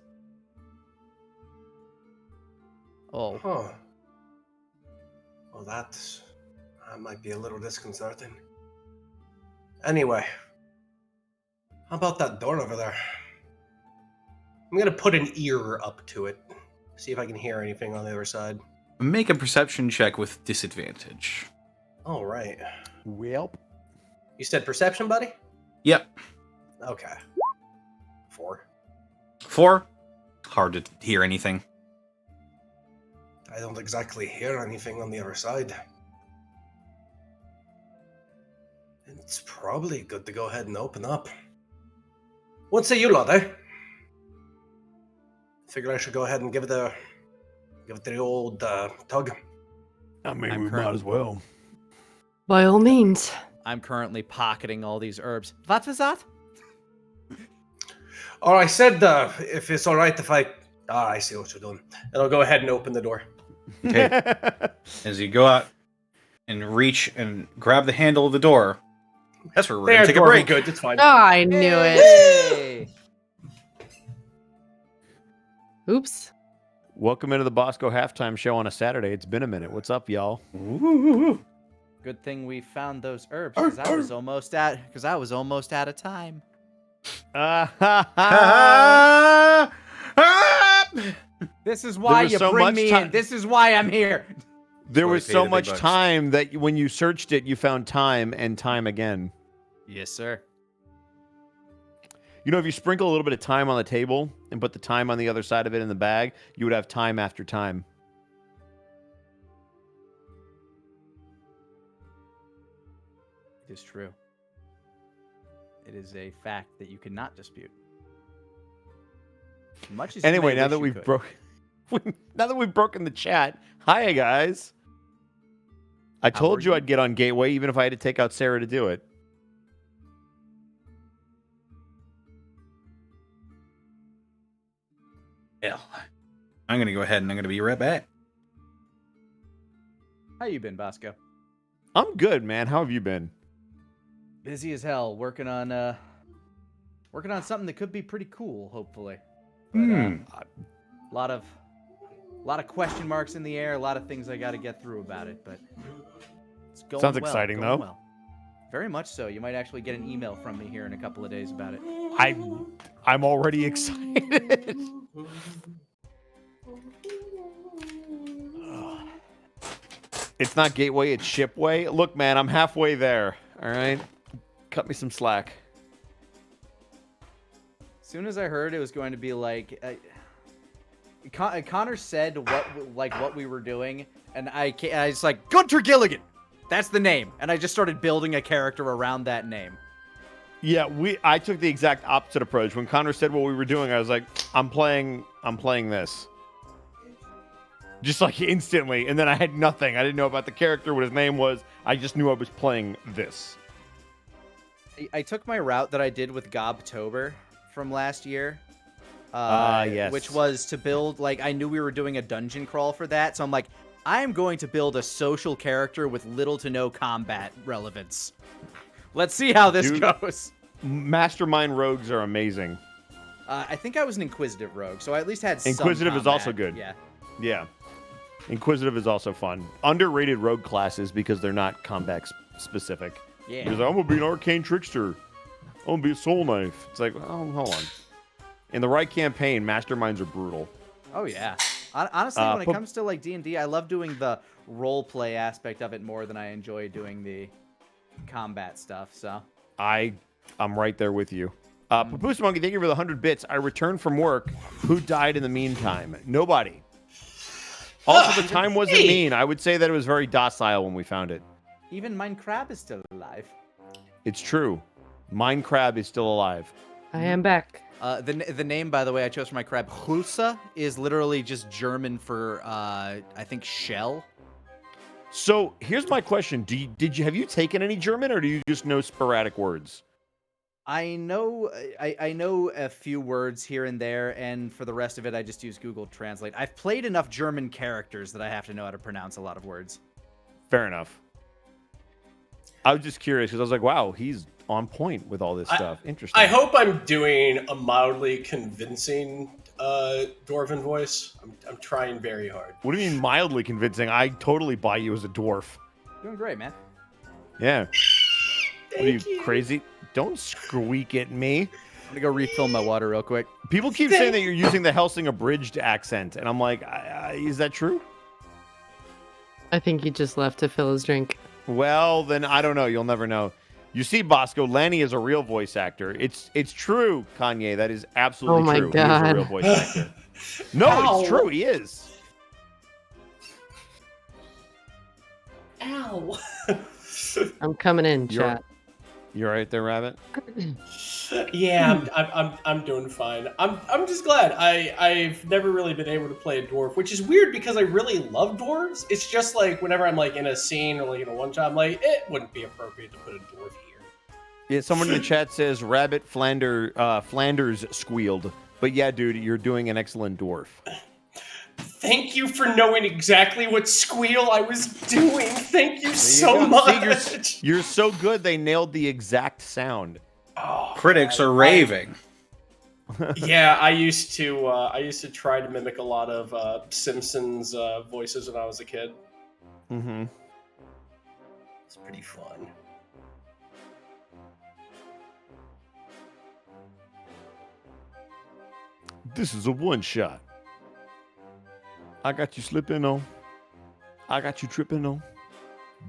Oh. Huh. Well, that might be a little disconcerting. Anyway, how about that door over there? I'm gonna put an ear up to it. See if I can hear anything on the other side. Make a perception check with disadvantage. All right. Well. You said perception, buddy? Yep. Okay. 4. 4? Hard to hear anything. I don't exactly hear anything on the other side. It's probably good to go ahead and open up. What say you lot, eh? Figure I should go ahead and give it the old tug. I mean, we might as well. By all means. I'm currently pocketing all these herbs. What was that? Oh, I said if it's all right if I... I see what you're doing. And I'll go ahead and open the door. Okay. As you go out and reach and grab the handle of the door, that's where we're going to take a break. Good, it's fine. Oh, I knew it. Hey! Oops. Welcome into the Bosco halftime show on a Saturday. It's been a minute. What's up, y'all? Good thing we found those herbs, because I was almost out of time. This is why you bring me in. This is why I'm here. There was so much time that when you searched it, you found time and time again. Yes, sir. You know, if you sprinkle a little bit of time on the table and put the time on the other side of it in the bag, you would have time after time. It is true. It is a fact that you cannot dispute. Much as anyway, now that we've Now that we've broken the chat, hi guys. I told you I'd get on Gateway even if I had to take out Sarah to do it. Hell, I'm gonna go ahead and I'm gonna be right back. How you been, Bosco? I'm good, man. How have you been? Busy as hell, working on something that could be pretty cool, hopefully. But, a lot of question marks in the air, a lot of things I got to get through about it, but it's going Sounds well, exciting, going though. well. Very much so. You might actually get an email from me here in a couple of days about it. I'm already excited. It's not Gateway, it's Shipway. Look, man, I'm halfway there. All right, cut me some slack. As soon as I heard it was going to be like, Connor said what we were doing, and I was like, Gunter Gilligan, that's the name, and I just started building a character around that name. Yeah, I took the exact opposite approach. When Connor said what we were doing, I was like, I'm playing this. Just like instantly, and then I had nothing. I didn't know about the character, what his name was. I just knew I was playing this. I took my route that I did with Gobtober from last year. Yes. Which was to build, like, I knew we were doing a dungeon crawl for that, so I'm like, I'm going to build a social character with little to no combat relevance. Let's see how this goes. Mastermind rogues are amazing. I think I was an Inquisitive rogue, so I at least had some Inquisitive is also combat. good. Yeah. Inquisitive is also fun. Underrated rogue classes because they're not combat specific. Yeah. Because I'm going to be an arcane trickster. I'm going to be a soul knife. It's like, oh, hold on. In the right campaign, masterminds are brutal. Oh, yeah. Honestly, when it comes to, like, D&D, I love doing the role-play aspect of it more than I enjoy doing the combat stuff, so. I'm right there with you. Papoose Monkey, thank you for the 100 bits. I returned from work. Who died in the meantime? Nobody. Also, the time wasn't mean. I would say that it was very docile when we found it. Even Minecraft is still alive. It's true. Minecraft is still alive. I am back. The name, by the way, I chose for my crab, Hulsa, is literally just German for, I think, shell. So here's my question: have you taken any German, or do you just know sporadic words? I know a few words here and there, and for the rest of it, I just use Google Translate. I've played enough German characters that I have to know how to pronounce a lot of words. Fair enough. I was just curious because I was like, wow, he's on point with all this stuff. Interesting. I hope I'm doing a mildly convincing dwarven voice. I'm trying very hard. What do you mean mildly convincing? I totally buy you as a dwarf. Doing great, man. Yeah. What are you, crazy? Don't squeak at me. I'm gonna go refill my water real quick. People keep saying that you're using the Helsing abridged accent, and I'm like, is that true? I think he just left to fill his drink. Well, then I don't know. You'll never know. You see, Bosco, Lanny is a real voice actor. It's true, Kanye. That is absolutely true. God. He is a real voice actor. No, Ow. It's true. He is. Ow. I'm coming in, chat. You're right there, Rabbit. Yeah, I'm doing fine. I'm just glad. I've never really been able to play a dwarf, which is weird because I really love dwarves. It's just like whenever I'm like in a scene or like in a one shot, I'm like, it wouldn't be appropriate to put a dwarf here. Yeah, someone in the chat says Rabbit Flanders squealed. But yeah, dude, you're doing an excellent dwarf. Thank you for knowing exactly what squeal I was doing. Thank you so much. See, you're so good. They nailed the exact sound. Oh, Critics are raving. Yeah, I used to try to mimic a lot of Simpsons voices when I was a kid. Mm-hmm. It's pretty fun. This is a one-shot. I got you slipping on. I got you tripping on.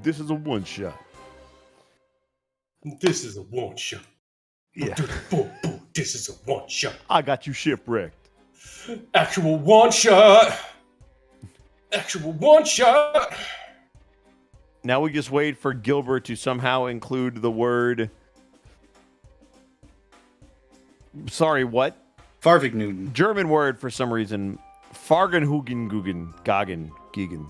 This is a one-shot. This is a one shot. Yeah. This is a one shot. I got you shipwrecked. Actual one shot. Actual one shot. Now we just wait for Gilbert to somehow include the word... Sorry, what? Farvig Newton. German word for some reason. Fargenhugen Guggen Gagen Gigan.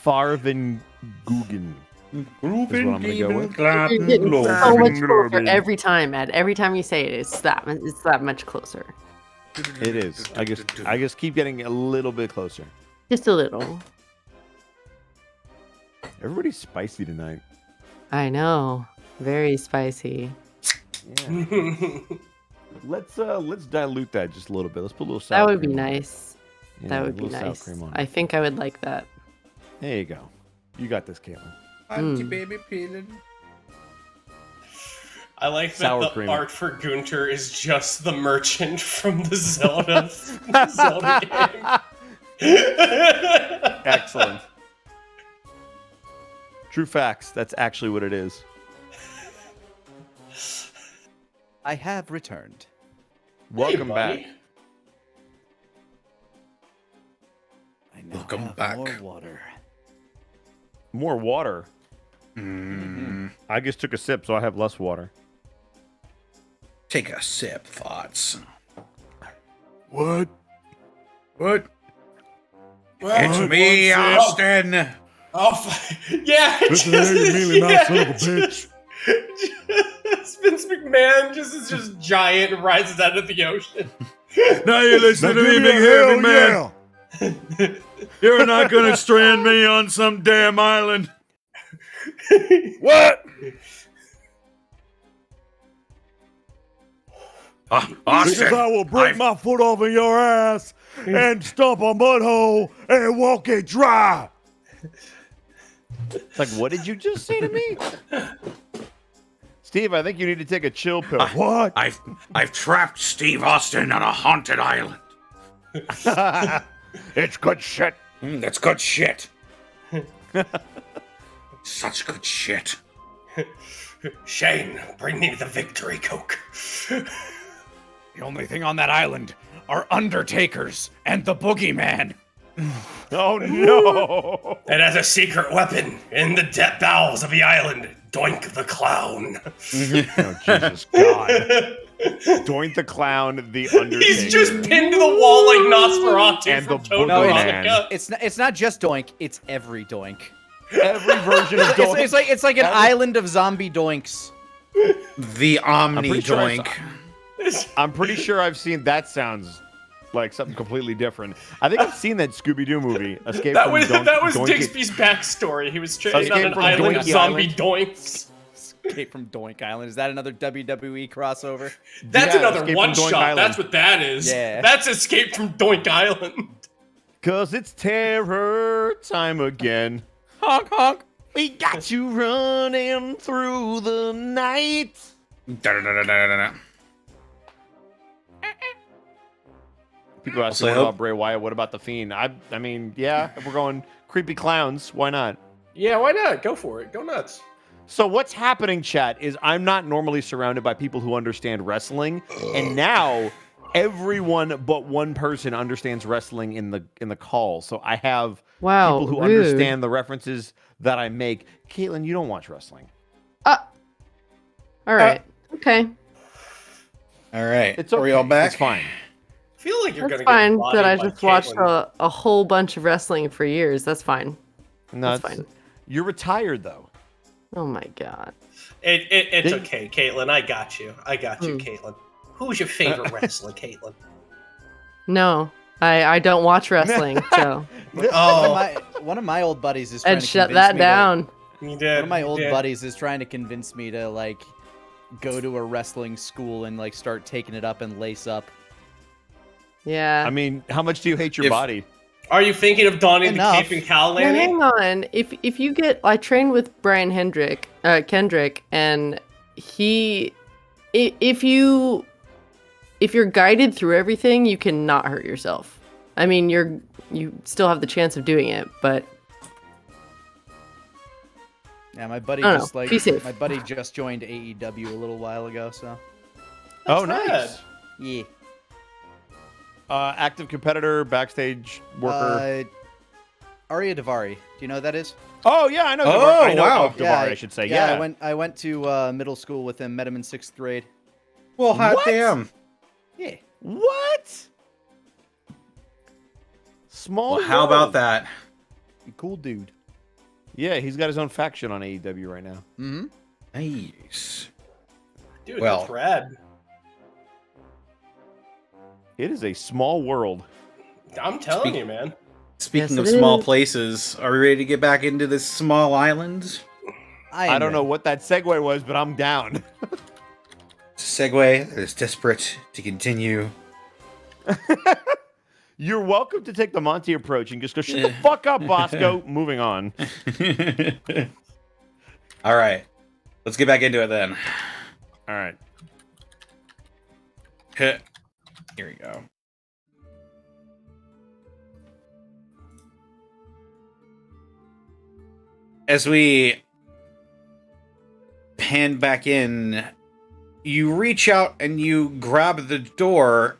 Farven Guggen. Is what I'm gonna go with. You're getting so much closer every time, Ed. Every time you say it, it's that much closer. It is. I just keep getting a little bit closer. Just a little. Everybody's spicy tonight. I know. Very spicy. Yeah. Let's dilute that just a little bit. Let's put a little sour That would be cream on it. nice. Yeah, That a would be little sour nice. cream on it. I think I would like that. There you go. You got this, Caitlin. Anti-baby peeling. I like that Sour the cream. art for Gunter is just the merchant from the Zelda game. Excellent. True facts. That's actually what it is. I have returned. Welcome buddy. back. I now Welcome have back. more water. More water. I just took a sip, so I have less water. Take a sip, thoughts. What? What? It's me, Austin. Yeah. bitch. Vince McMahon is just giant and rises out of the ocean. Now you listen to me, big heavy man. You're not gonna strand me on some damn island. What? Austin, I will break my foot off in your ass and stomp a mud hole and walk it dry. It's like, what did you just say to me? Steve, I think you need to take a chill pill. What? I've trapped Steve Austin on a haunted island. It's good shit. That's good shit. Such good shit. Shane, bring me the victory coke. The only thing on that island are undertakers and the boogeyman. Oh no! It has a secret weapon in the bowels of the island. Doink the clown. Oh, Jesus God. Doink the Clown, the Undertaker. He's just pinned to the wall like Nosferatu And from the Total Boogeyman. Monica. It's not just Doink, it's every Doink. Every version of Doink. It's like an island of zombie Doinks. The Omni pretty sure I Doink. I'm pretty sure I've seen that. Sounds like something completely different. I think I've seen that Scooby-Doo movie, Escape That from was Doink. Digby's backstory. He was trained on Escape an from island of Doinky zombie Island. doinks. Escape from Doink Island. Is that another WWE crossover? That's Yeah, another Escape from one Doink shot. Island. That's what that is. Yeah. That's Escape from Doink Island. Cause it's terror time again. Honk honk. We got you running through the night. Da-da-da-da-da-da. People ask Also, what I hope- about Bray Wyatt? What about the Fiend? I mean, yeah, if we're going creepy clowns, why not? Yeah, why not? Go for it. Go nuts. So what's happening, chat, is I'm not normally surrounded by people who understand wrestling, and now everyone but one person understands wrestling in the call. So I have Wow, people who rude. understand the references that I make. Caitlin, you don't watch wrestling. All right. Okay. All right. It's okay. Are we all back? It's fine. I feel like you're That's gonna fine get that I bodied by just watched Caitlyn. a whole bunch of wrestling for years. That's fine. No, That's fine. You're retired though. Oh my god. It's okay, Caitlin. I got you. Hmm. Caitlin. Who's your favorite wrestler, Caitlin? No, I don't watch wrestling. So Oh, One of my old buddies is trying Ed, to shut convince that me down. You did. One of my you old did. buddies is trying to convince me to like go to a wrestling school and like start taking it up and lace up. Yeah. I mean, how much do you hate your If- body? Are you thinking of donning Enough. the cape and cowl, Now, Lanny? hang on. If you get, I trained with Brian Kendrick, and if you're guided through everything, you cannot hurt yourself. I mean, you still have the chance of doing it, but Yeah, my buddy I don't just know. like Be safe. my buddy just joined AEW a little while ago, so Oh, That's nice. yeah. Active competitor, backstage worker. Arya Davari. Do you know who that is? Oh yeah, I know. Oh, Davari. I know wow. of Davari, I should say. Yeah. I went to middle school with him. Met him in 6th grade. well, hot What? damn. Yeah. What? Small. Well, how about that? Cool dude. Yeah, he's got his own faction on AEW right now. Mm-hmm. Nice. Dude, Well. that's rad. It is a small world. I'm telling you, man. Speaking Yes, of it small is. places, are we ready to get back into this small island? I don't know what that segue was, but I'm down. Segue that is desperate to continue. You're welcome to take the Monty approach and just go, shut the fuck up, Bosco. Moving on. All right. Let's get back into it then. All right. Here we go. As we pan back in, you reach out and you grab the door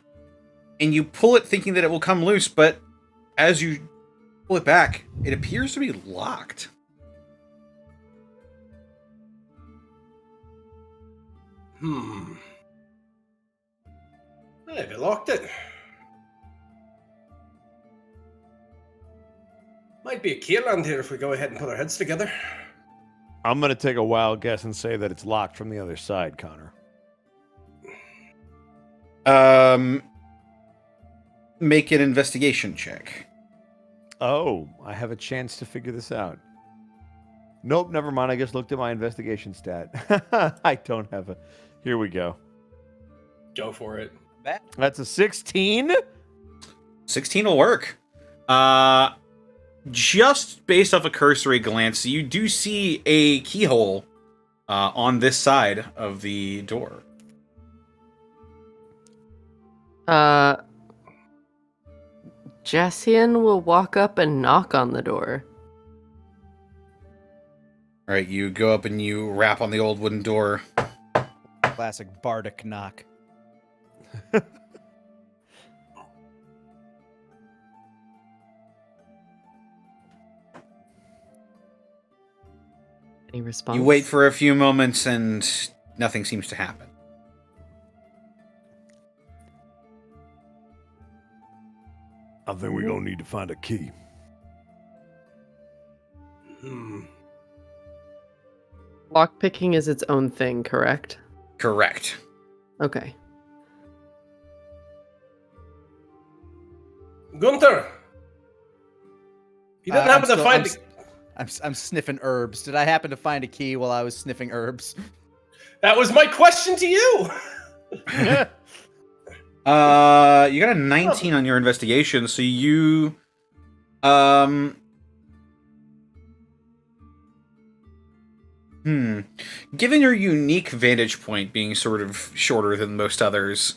and you pull it thinking that it will come loose, but as you pull it back, it appears to be locked. Hey, they locked it. Might be a key around here if we go ahead and put our heads together. I'm going to take a wild guess and say that it's locked from the other side, Connor. Make an investigation check. Oh, I have a chance to figure this out. Nope, never mind. I just looked at my investigation stat. I don't have a... Here we go. Go for it. That's a 16? 16 will work. Just based off a cursory glance, you do see a keyhole on this side of the door. Jessian will walk up and knock on the door. All right, you go up and you rap on the old wooden door. Classic bardic knock. Any response? You wait for a few moments and nothing seems to happen. I think we're going to need to find a key. Lockpicking is its own thing, correct? Correct. Okay. Gunther! You didn't happen to find the... I'm sniffing herbs. Did I happen to find a key while I was sniffing herbs? That was my question to you! You got a 19 on your investigation, so you... Given your unique vantage point being sort of shorter than most others,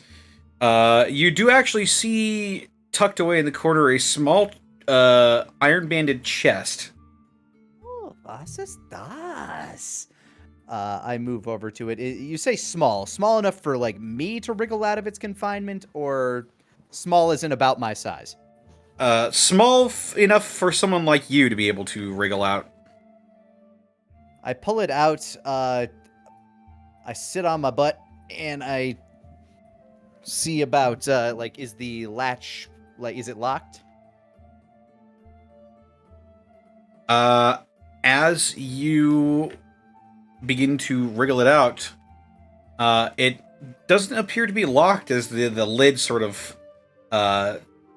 you do actually see, tucked away in the corner, a small iron-banded chest. Oh, was ist das? I move over to it. You say small. Small enough for, like, me to wriggle out of its confinement, or small isn't about my size? Small enough for someone like you to be able to wriggle out. I pull it out, I sit on my butt, and I see about, like, is the latch, like, is it locked? As you begin to wriggle it out, it doesn't appear to be locked as the lid sort of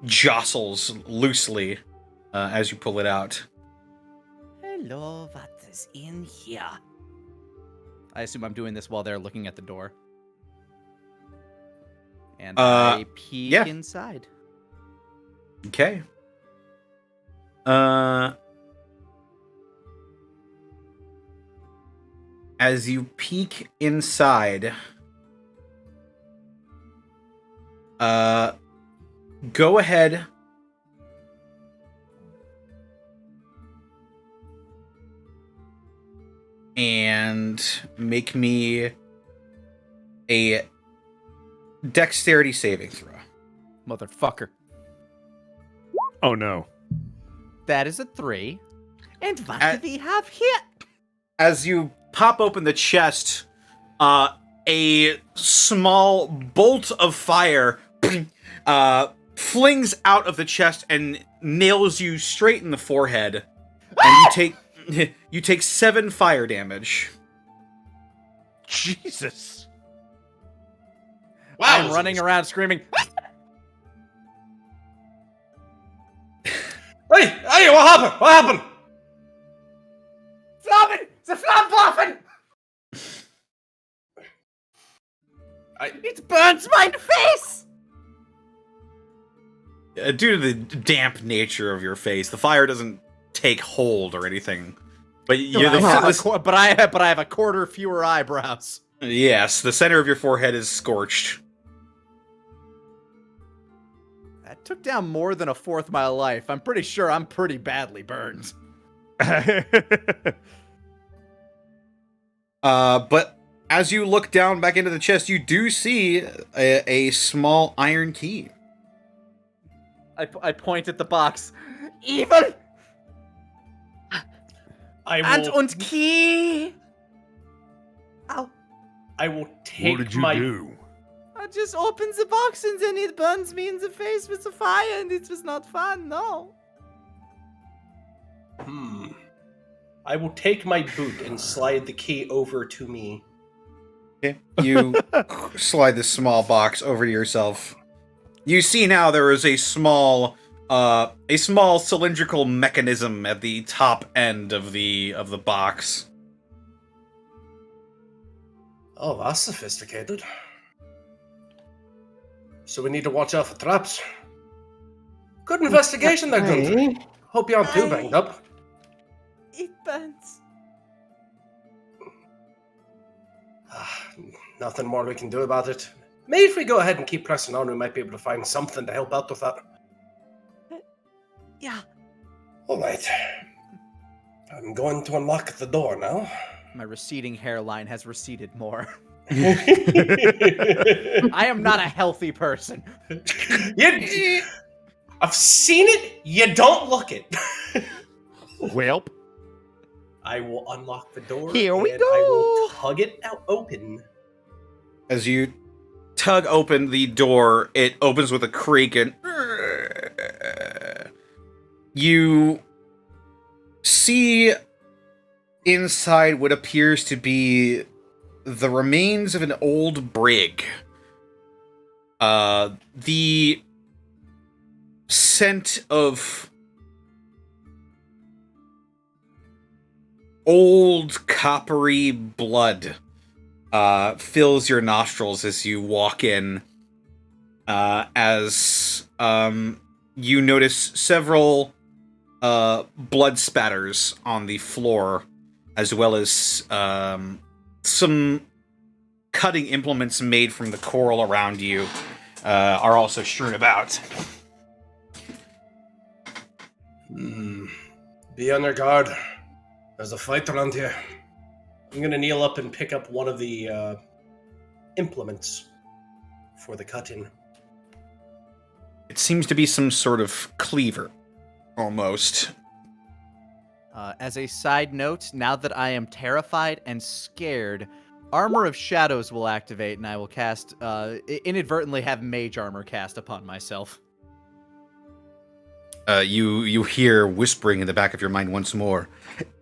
jostles loosely as you pull it out. Hello, what is in here? I assume I'm doing this while they're looking at the door. And I peek yeah. inside. Okay. As you peek inside, go ahead and make me a dexterity saving throw. Motherfucker. Oh, no. That is a 3. And what do we have here? As you pop open the chest, a small bolt of fire flings out of the chest and nails you straight in the forehead, and you take 7 fire damage. Jesus. Wow. I'm running around screaming. Hey, what happened? What happened? Flammen! The Flammwaffen! It burns my face! Due to the damp nature of your face, the fire doesn't take hold or anything. But But I have a quarter fewer eyebrows. Yes, the center of your forehead is scorched. That took down more than a fourth of my life. I'm pretty sure I'm pretty badly burned. But as you look down back into the chest, you do see a small iron key. I point at the box. Evil! And key! Ow. I will take What did you my. do? I just opened the box and then it burns me in the face with the fire and it was not fun, no. I will take my boot and slide the key over to me. Okay. You slide this small box over to yourself. You see now there is a small cylindrical mechanism at the top end of the box. Oh, that's sophisticated. So we need to watch out for traps. Good investigation there, Gunther. Hope you aren't too banged up. It burns. Nothing more we can do about it. Maybe if we go ahead and keep pressing on, we might be able to find something to help out with that. Yeah. All right. I'm going to unlock the door now. My receding hairline has receded more. I I am not a healthy person. I've seen it. You don't look it. Welp. I will unlock the door. Here we and I will go. tug it out open. As you tug open the door, it opens with a creak and you see inside what appears to be the remains of an old brig. The scent of old coppery blood fills your nostrils as you walk in, as you notice several blood spatters on the floor, as well as some cutting implements made from the coral around you are also strewn about. Be on your guard. There's a fight around here. I'm gonna kneel up and pick up one of the implements for the cutting. It seems to be some sort of cleaver, almost. As a side note, now that I am terrified and scared, Armor of Shadows will activate, and I will cast, inadvertently have Mage Armor cast upon myself. You hear whispering in the back of your mind once more.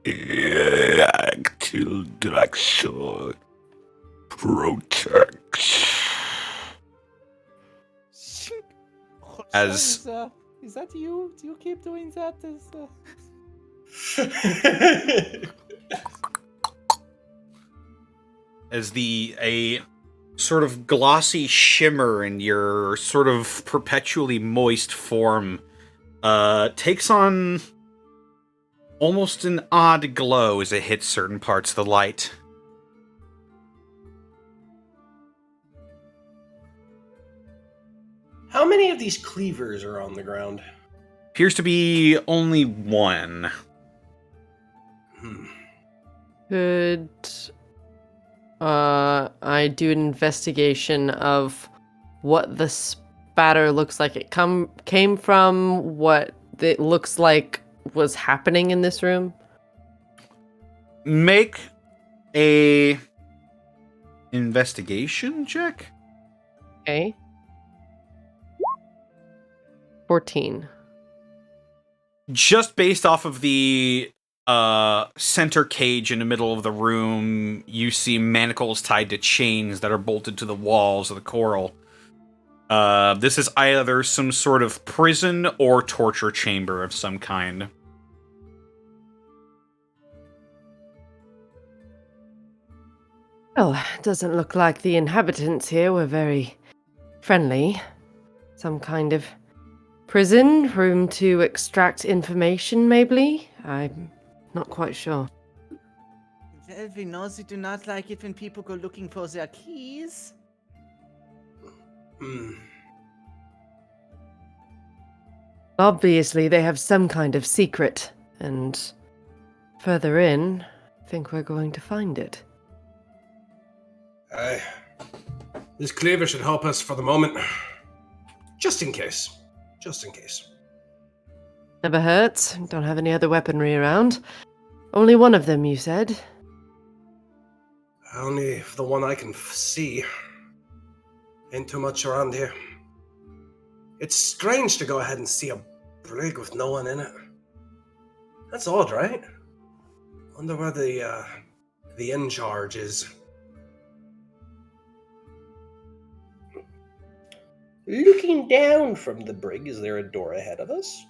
Actil Draxor protects. As Is that you? Do you keep doing that? as a sort of glossy shimmer in your sort of perpetually moist form takes on almost an odd glow as it hits certain parts of the light. How many of these cleavers are on the ground? Appears to be only one. Could I do an investigation of what the spatter looks like it came from, what it looks like was happening in this room? Make a investigation check. Okay. 14. Just based off of the center cage in the middle of the room, you see manacles tied to chains that are bolted to the walls of the coral. This is either some sort of prison or torture chamber of some kind. Well, it doesn't look like the inhabitants here were very friendly. Some kind of prison, room to extract information, maybe? I'm not quite sure. Well, we know they do not like it when people go looking for their keys. Obviously, they have some kind of secret, and further in, I think we're going to find it. This cleaver should help us for the moment. Just in case. Just in case. Never hurts. Don't have any other weaponry around. Only one of them, you said? Only the one I can see. Ain't too much around here. It's strange to go ahead and see a brig with no one in it. That's odd, right? Wonder where the in charge is. Looking down from the brig, is there a door ahead of us?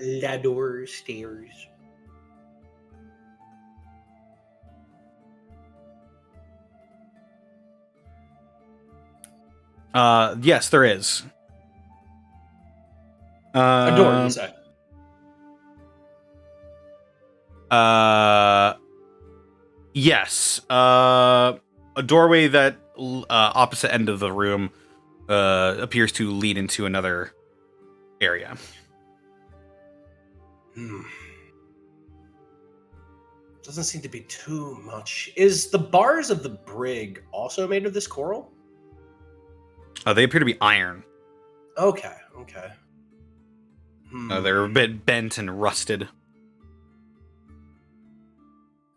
Ladder, stairs. Yes, there is. A door, you say? Yes. A doorway that opposite end of the room appears to lead into another area. Doesn't seem to be too much. Is the bars of the brig also made of this coral? They appear to be iron. Okay. They're a bit bent and rusted.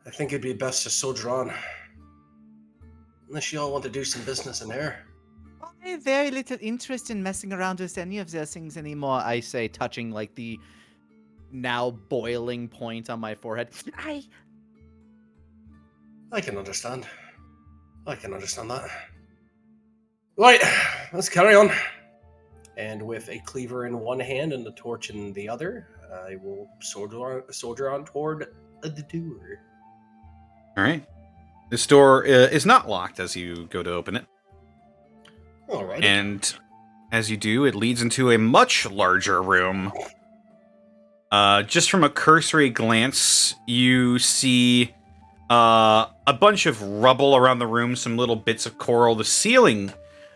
I think it'd be best to soldier on. Unless you all want to do some business in there. I have very little interest in messing around with any of those things anymore, I say, touching like the now boiling point on my forehead. I can understand. That. Right, let's carry on. And with a cleaver in one hand and the torch in the other, I will soldier on toward the door. All right. This door is not locked as you go to open it. All right. And as you do, it leads into a much larger room. Just from a cursory glance, you see a bunch of rubble around the room, some little bits of coral. The ceiling,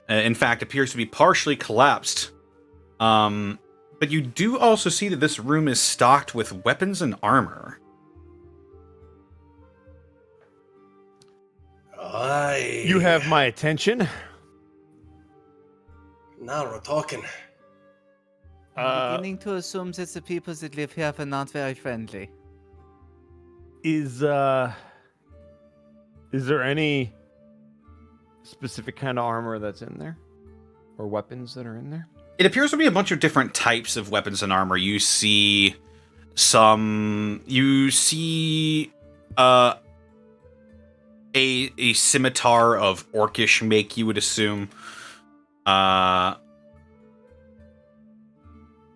in fact, appears to be partially collapsed. But you do also see that this room is stocked with weapons and armor. You have my attention. Now we're talking. I'm beginning to assume that the people that live here are not very friendly. Is there any specific kind of armor that's in there? Or weapons that are in there? It appears to be a bunch of different types of weapons and armor. You see a scimitar of orcish make, you would assume.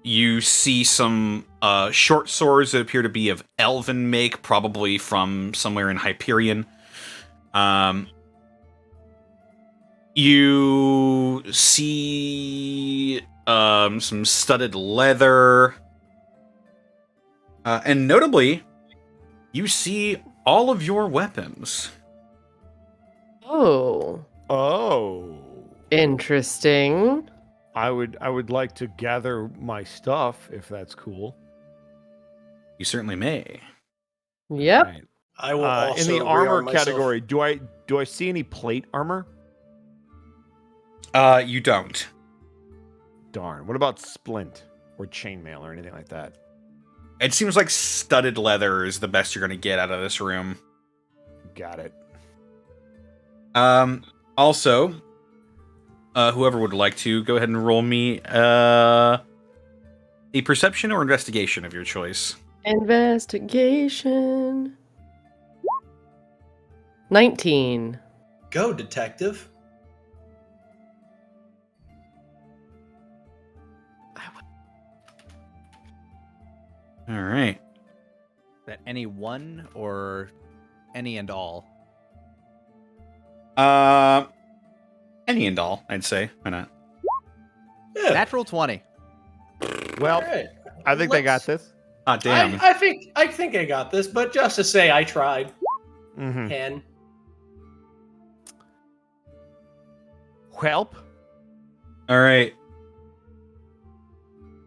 You see some short swords that appear to be of elven make, probably from somewhere in Hyperion. You see some studded leather. And notably, you see all of your weapons. Oh. Interesting. I would like to gather my stuff if that's cool. You certainly may. Yep. Right. I will also in the armor rearm myself. category, do I see any plate armor? You don't. Darn. What about splint or chainmail or anything like that? It seems like studded leather is the best you're going to get out of this room. Got it. Also, whoever would like to, go ahead and roll me a perception or investigation of your choice. Investigation. 19. Go, detective. All right. Is that any one or any and all? Any and all, I'd say. Why not? Yeah. Natural 20. Well, All right. I think they got this. Ah, damn. I think I got this, but just to say I tried. Mm-hmm. Can. Help. All right.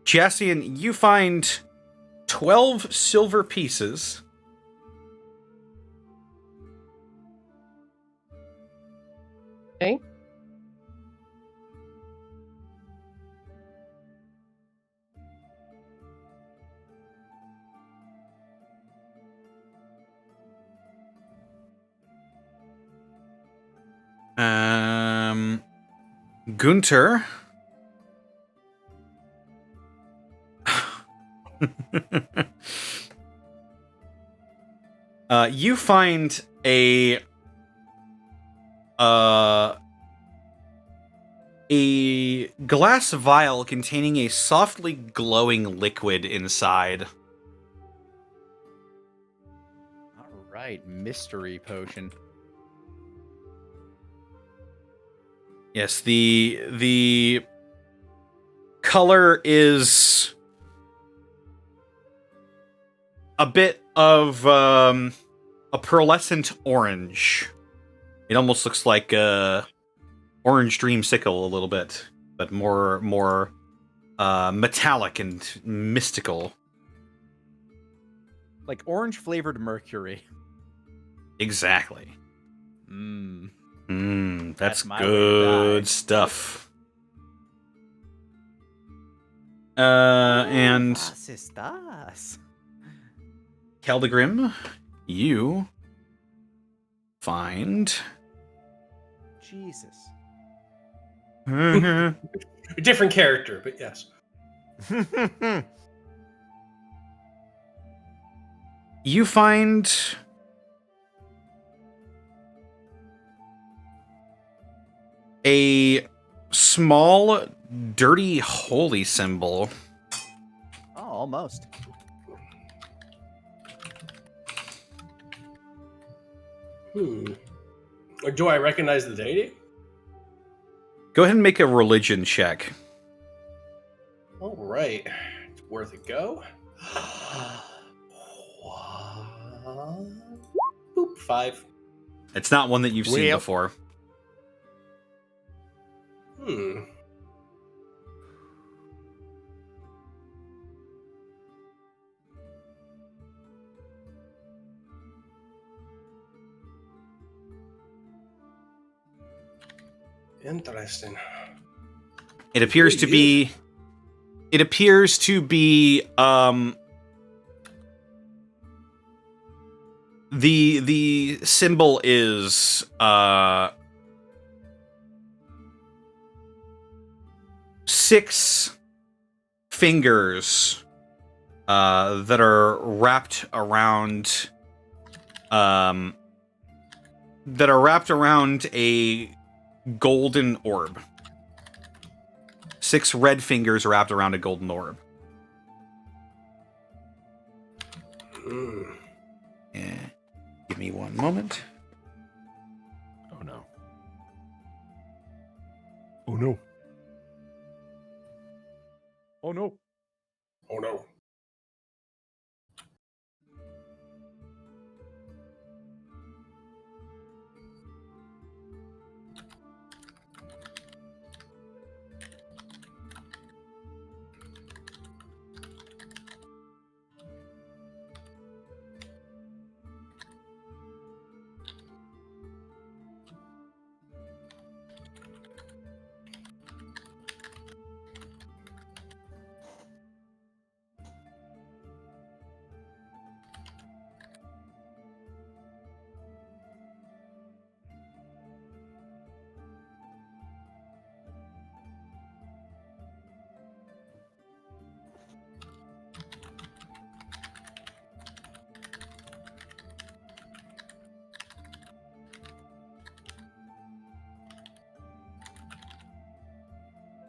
Jassian, you find 12 silver pieces. Okay. Gunter. You find a glass vial containing a softly glowing liquid inside. All right, mystery potion. Yes, the color is a bit of a pearlescent orange. It almost looks like orange dreamsicle a little bit, but more metallic and mystical. Like orange flavored mercury. Exactly. Mmm. That's my way to good die. stuff. And Was ist das? Keldegrim, you find Jesus. A different character, but yes. you find a small, dirty holy symbol. Oh, almost. Do I recognize the deity? Go ahead and make a religion check. All right. It's worth a go. Boop, 5. It's not one that you've seen Well. before. Interesting. It appears to be. It appears to be the symbol is 6 fingers that are wrapped around a golden orb. 6 red fingers wrapped around a golden orb. Yeah. Give me one moment. Oh no. Oh no. Oh no. Oh no.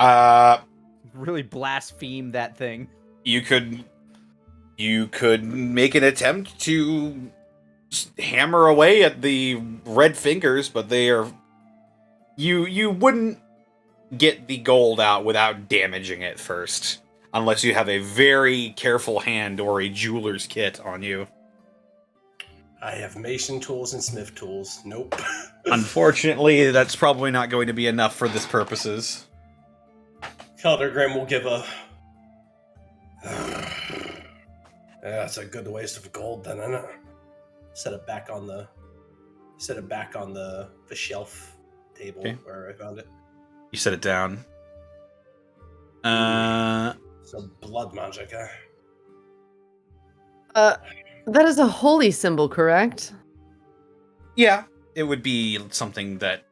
Really blaspheme that thing. You could make an attempt to hammer away at the red fingers, but they are you wouldn't get the gold out without damaging it first, unless you have a very careful hand or a jeweler's kit on you. I have mason tools and smith tools. Nope. Unfortunately, that's probably not going to be enough for this purposes. Keldergrim will give a... that's a good waste of gold then, isn't it? Set it back on the shelf table where I found it. You set it down. So blood magic, eh? That is a holy symbol, correct? Yeah, it would be something that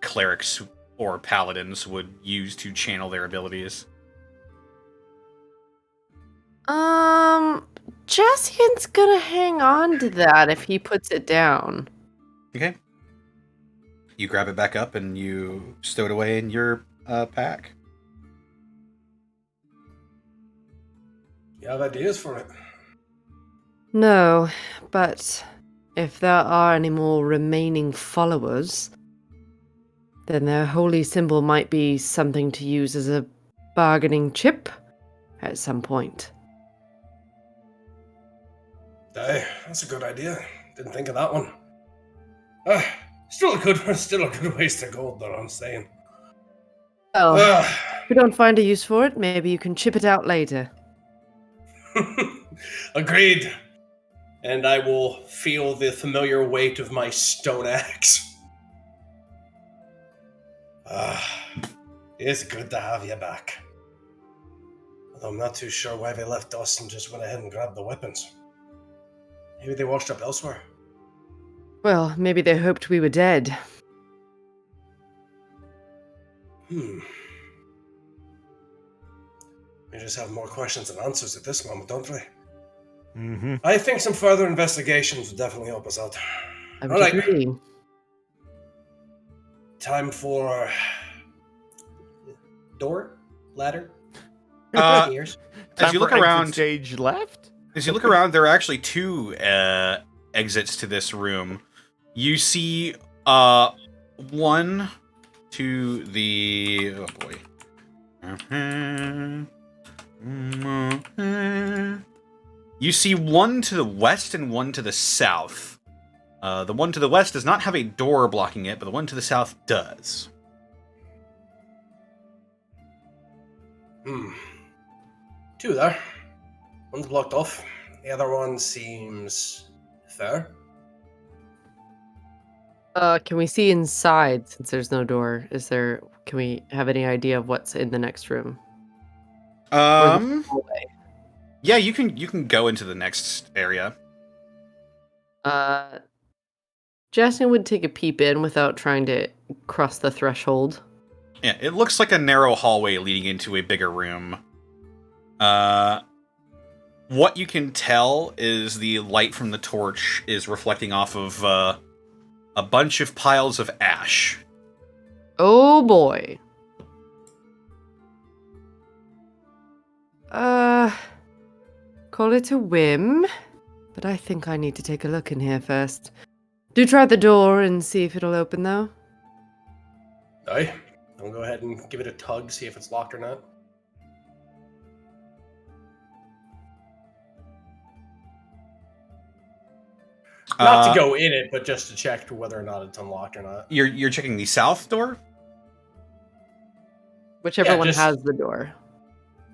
clerics or paladins would use to channel their abilities. Jassian's gonna hang on to that if he puts it down. Okay. You grab it back up and you stow it away in your pack. You have ideas for it? No, but if there are any more remaining followers, then their holy symbol might be something to use as a bargaining chip at some point. Hey, that's a good idea. Didn't think of that one. Still a good waste of gold, though, I'm saying. Well, if you don't find a use for it, maybe you can chip it out later. Agreed. And I will feel the familiar weight of my stone axe. It's good to have you back. Although I'm not too sure why they left us and just went ahead and grabbed the weapons. Maybe they washed up elsewhere. Well, maybe they hoped we were dead. We just have more questions than answers at this moment, don't we? Mm-hmm. I think some further investigations would definitely help us out. I would agree. Time for door, ladder. As you look around, stage left. As you look around, there are actually two exits to this room. You see one to the... Oh, boy. You see one to the west and one to the south. The one to the west does not have a door blocking it, but the one to the south does. Two there. One's blocked off. The other one seems fair. Can we see inside since there's no door? Can we have any idea of what's in the next room? Yeah, you can go into the next area. Jastian would take a peep in without trying to cross the threshold. Yeah, it looks like a narrow hallway leading into a bigger room. What you can tell is the light from the torch is reflecting off of a bunch of piles of ash. Oh boy. Call it a whim, but I think I need to take a look in here first. Do try the door and see if it'll open, though. Aye. I'll go ahead and give it a tug, see if it's locked or not. Not to go in it, but just to check whether or not it's unlocked or not. You're checking the south door? Whichever one has the door.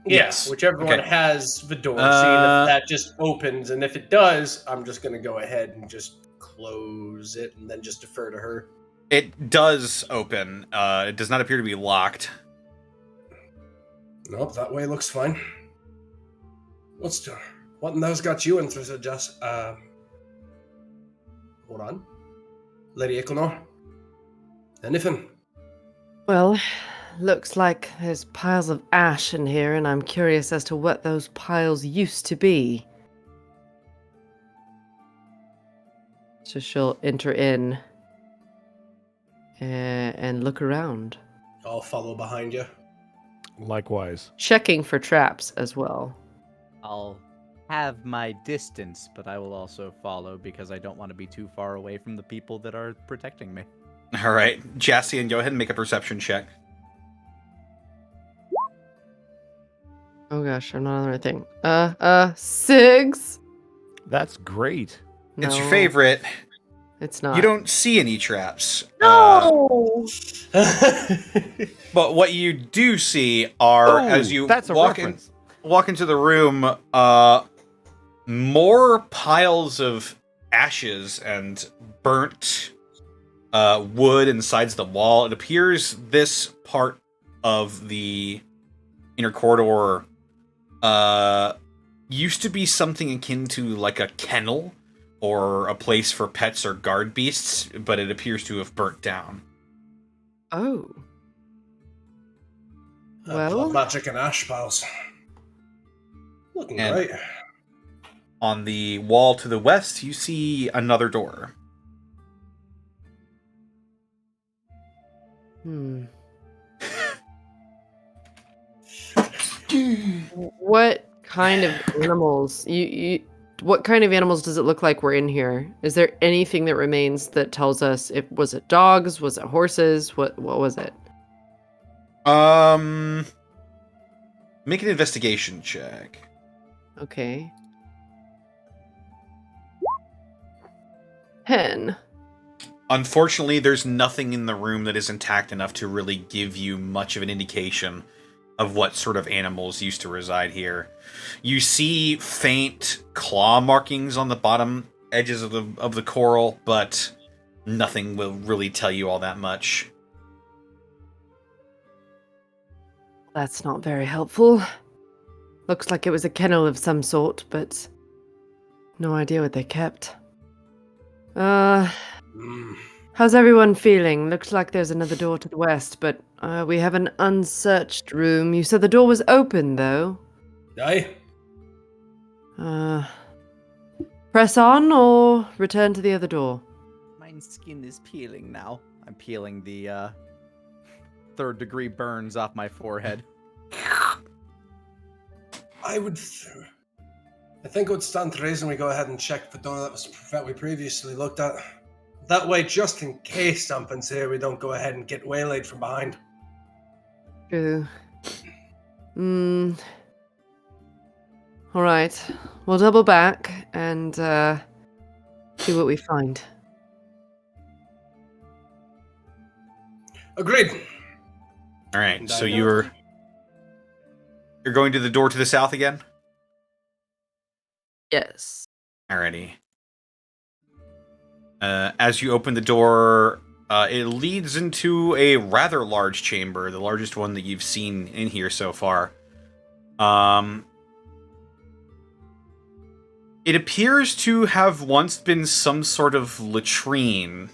Yes, whichever one has the door, seeing if that just opens, and if it does, I'm just going to go ahead and just close it and then just defer to her. It does open. It does not appear to be locked. Nope, that way looks fine. What in those got you interested, Jess? Hold on. Lady Equinor? Anything? Well, looks like there's piles of ash in here, and I'm curious as to what those piles used to be. So she'll enter in and look around. I'll follow behind you. Likewise. checking for traps as well. I'll have my distance, but I will also follow because I don't want to be too far away from the people that are protecting me. All right, Jassian, go ahead and make a perception check. Oh gosh, I'm not on the right thing. 6. That's great. It's your No, favorite. It's not. You don't see any traps. No. But what you do see are, as you that's a walk reference. walk into the room, more piles of ashes and burnt wood and sides of the wall. It appears this part of the inner corridor used to be something akin to like a kennel or a place for pets or guard beasts, but it appears to have burnt down. Oh. Blood Well, magic and ash piles. Looking And- great. On the wall to the west, you see another door. What kind of animals? What kind of animals does it look like we're in here? Is there anything that remains that tells us if was it dogs? Was it horses? What was it? Make an investigation check. Okay. 10. Unfortunately, there's nothing in the room that is intact enough to really give you much of an indication of what sort of animals used to reside here. You see faint claw markings on the bottom edges of the coral, but nothing will really tell you all that much. That's not very helpful. Looks like it was a kennel of some sort, but no idea what they kept. How's everyone feeling? Looks like there's another door to the west, but we have an unsearched room. You said the door was open, though. Aye. Press on or return to the other door? My skin is peeling now. I'm peeling the third-degree burns off my forehead. I think it would stand to reason we go ahead and check the door that we previously looked at. That way, just in case something's here, we don't go ahead and get waylaid from behind. True. All right. We'll double back and see what we find. Agreed. All right, And so I you're going to the door to the south again? Yes. Alrighty. As you open the door, it leads into a rather large chamber, the largest one that you've seen in here so far. It appears to have once been some sort of latrine.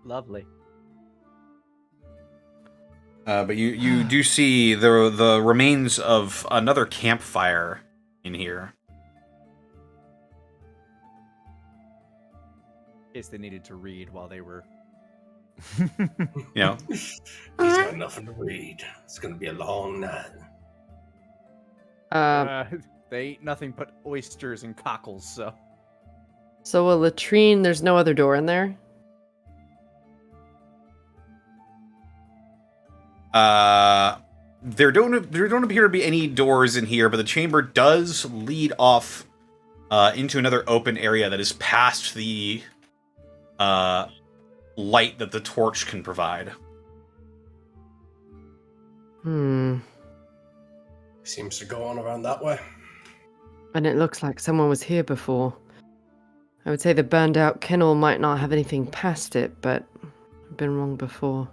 Lovely. But you do see the remains of another campfire in here. In case they needed to read while they were... You know, He's got nothing to read. It's gonna be a long night. They eat nothing but oysters and cockles, so... So a latrine, there's no other door in there? there don't appear to be any doors in here, but the chamber does lead off into another open area that is past the light that the torch can provide. Seems to go on around that way. And it looks like someone was here before. I would say the burned out kennel might not have anything past it, but I've been wrong before.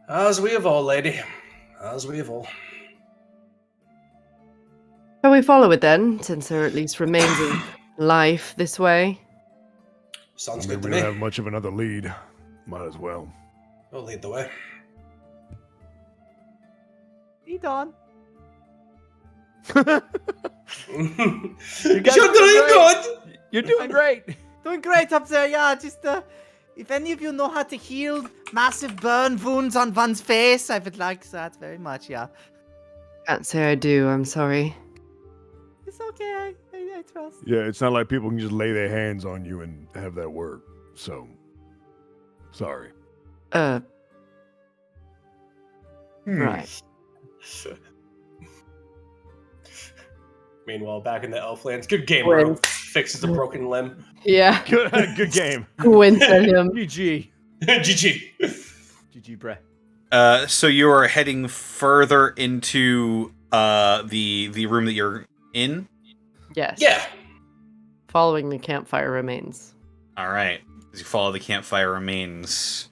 As we have all, lady. As we have all. Shall we follow it then, since there at least remains in life this way? Sounds I mean, good to we me. don't have much of another lead. Might as well. We'll lead the way. Eat on. You're guys doing are good! You're doing great. Doing great up there, yeah. Just If any of you know how to heal massive burn wounds on one's face, I would like that very much, yeah. Can't say I do. I'm sorry. It's okay, I trust. Yeah, it's not like people can just lay their hands on you and have that work. So, sorry. Right. Meanwhile, back in the Elflands, good game, bro. Wins. Fixes a broken limb. Yeah. Good game. Wins at him. GG. GG. GG, bruh. So you are heading further into the room that you're in. Yes. Yeah. Following the campfire remains. All right. As you follow the campfire remains,